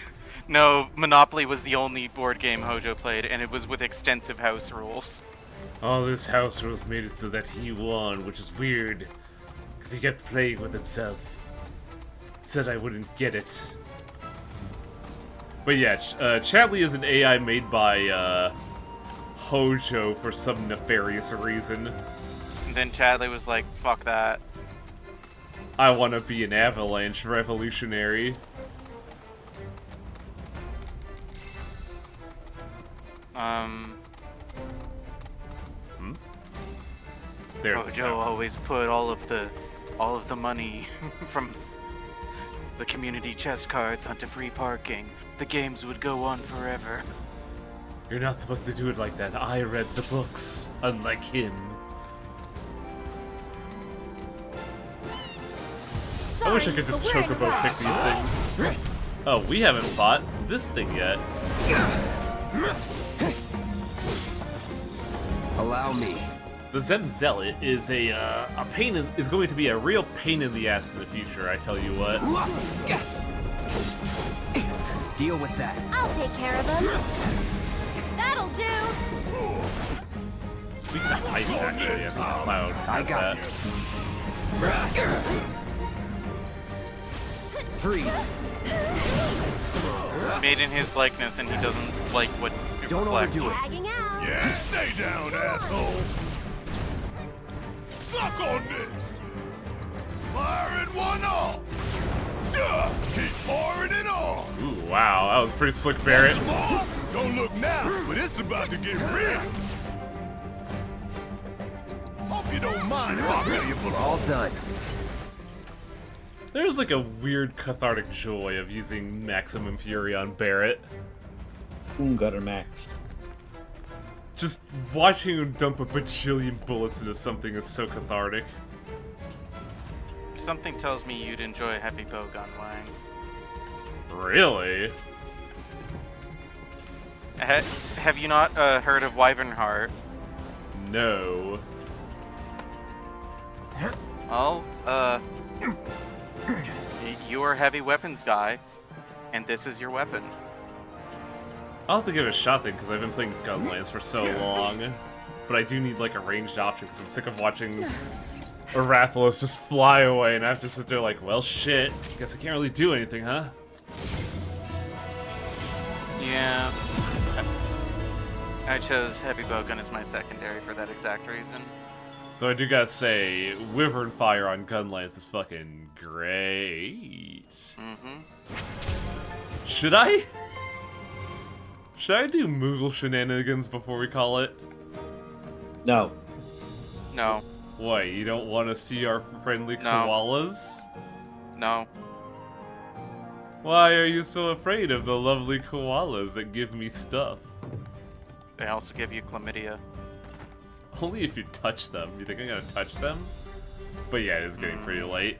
Speaker 12: no, Monopoly was the only board game Hojo played, and it was with extensive house rules.
Speaker 1: All his house rules made it so that he won, which is weird. Because he kept playing with himself. Said I wouldn't get it. But yeah, Chadley is an AI made by Hojo for some nefarious reason.
Speaker 12: And then Chadley was like, fuck that.
Speaker 1: I want to be an avalanche revolutionary. There's
Speaker 12: Hojo always put all of the money from the community chest cards onto free parking. The games would go on forever.
Speaker 1: You're not supposed to do it like that. I read the books, unlike him. I wish I could just chocobo pick these things. Oh, we haven't fought this thing yet.
Speaker 6: Allow me.
Speaker 1: The Zem Zealot is is going to be a real pain in the ass in the future, I tell you what.
Speaker 6: Deal with that.
Speaker 8: I'll take care of him. That'll do.
Speaker 1: We can ice actually, I think Cloud has that.
Speaker 6: Freeze.
Speaker 12: Made in his likeness, and he doesn't like what it
Speaker 6: Don't
Speaker 12: reflects.
Speaker 6: overdo it.
Speaker 4: Yeah, stay down, asshole. Suck on this. Firing one off. Keep firing it off.
Speaker 1: Ooh, wow, that was pretty slick, Barrett.
Speaker 4: Don't look now, but it's about to get real. Hope you don't mind if I fill you full of
Speaker 6: all done.
Speaker 1: There's like a weird cathartic joy of using Maximum Fury on Barrett.
Speaker 2: Gutter Max.
Speaker 1: Just watching him dump a bajillion bullets into something is so cathartic.
Speaker 12: Something tells me you'd enjoy a heavy bowgun, Wang.
Speaker 1: Really?
Speaker 12: Have you not heard of Wyvernheart?
Speaker 1: No.
Speaker 12: Well, you're a heavy weapons guy, and this is your weapon.
Speaker 1: I'll have to give it a shot then, because I've been playing Gunlands for so long. But I do need like a ranged option, because I'm sick of watching Arathalos just fly away, and I have to sit there like, well shit, guess I can't really do anything, huh?
Speaker 12: Yeah. I chose heavy bowgun as my secondary for that exact reason.
Speaker 1: Though I do gotta say, Wyvern Fire on Gunlands is fucking great. Should I? Should I do Moogle shenanigans before we call it?
Speaker 2: No.
Speaker 12: No.
Speaker 1: What, you don't want to see our friendly koalas?
Speaker 12: No.
Speaker 1: Why are you so afraid of the lovely koalas that give me stuff?
Speaker 12: They also give you chlamydia.
Speaker 1: Only if you touch them. You think I'm gonna touch them? But yeah, it is getting pretty late.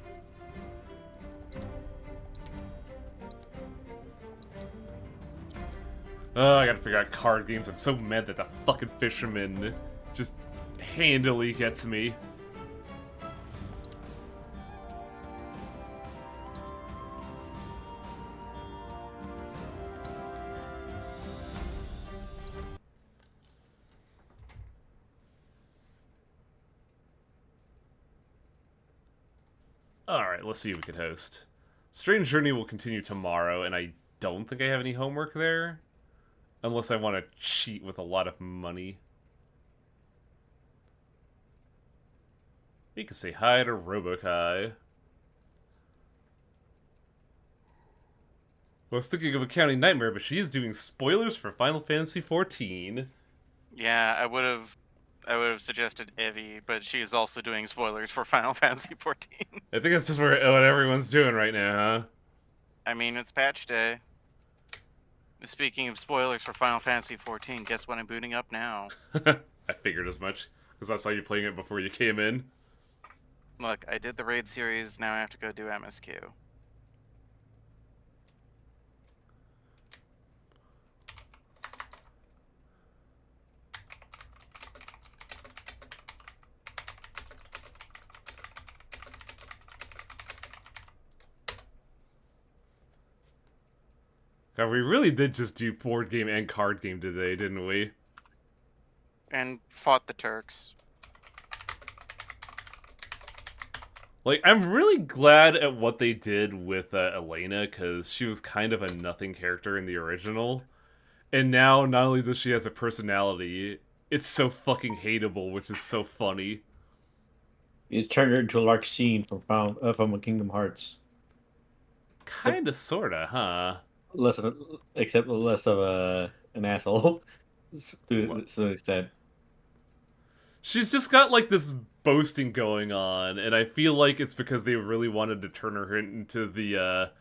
Speaker 1: Oh, I gotta figure out card games. I'm so mad that the fucking fisherman just handily gets me. Alright, let's see who we can host. Strange Journey will continue tomorrow, and I don't think I have any homework there. Unless I want to cheat with a lot of money. You can say hi to Robokai. I was thinking of Accounting Nightmare, but she is doing spoilers for Final Fantasy XIV.
Speaker 12: Yeah, I would have suggested Evie, but she's also doing spoilers for Final Fantasy XIV.
Speaker 1: I think that's just what everyone's doing right now, huh?
Speaker 12: I mean, it's patch day. Speaking of spoilers for Final Fantasy XIV, guess what I'm booting up now?
Speaker 1: I figured as much. Because I saw you playing it before you came in.
Speaker 12: Look, I did the raid series, now I have to go do MSQ.
Speaker 1: God, we really did just do board game and card game today, didn't we?
Speaker 12: And fought the Turks.
Speaker 1: Like, I'm really glad at what they did with Elena, because she was kind of a nothing character in the original. And now, not only does she have a personality, it's so fucking hateable, which is so funny.
Speaker 2: He's turned her into a Larxene from Kingdom Hearts.
Speaker 1: Kinda, sorta, huh?
Speaker 2: Less of an asshole to an extent.
Speaker 1: She's just got, like, this boasting going on, and I feel like it's because they really wanted to turn her into the,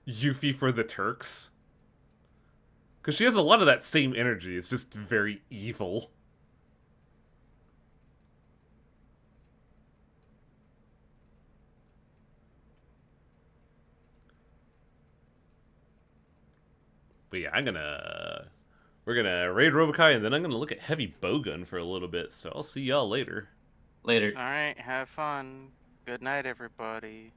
Speaker 1: Yuffie for the Turks. Because she has a lot of that same energy, it's just very evil. But yeah, we're gonna raid Robokai, and then I'm gonna look at Heavy Bowgun for a little bit, so I'll see y'all later.
Speaker 2: Later.
Speaker 12: Alright, have fun. Good night, everybody.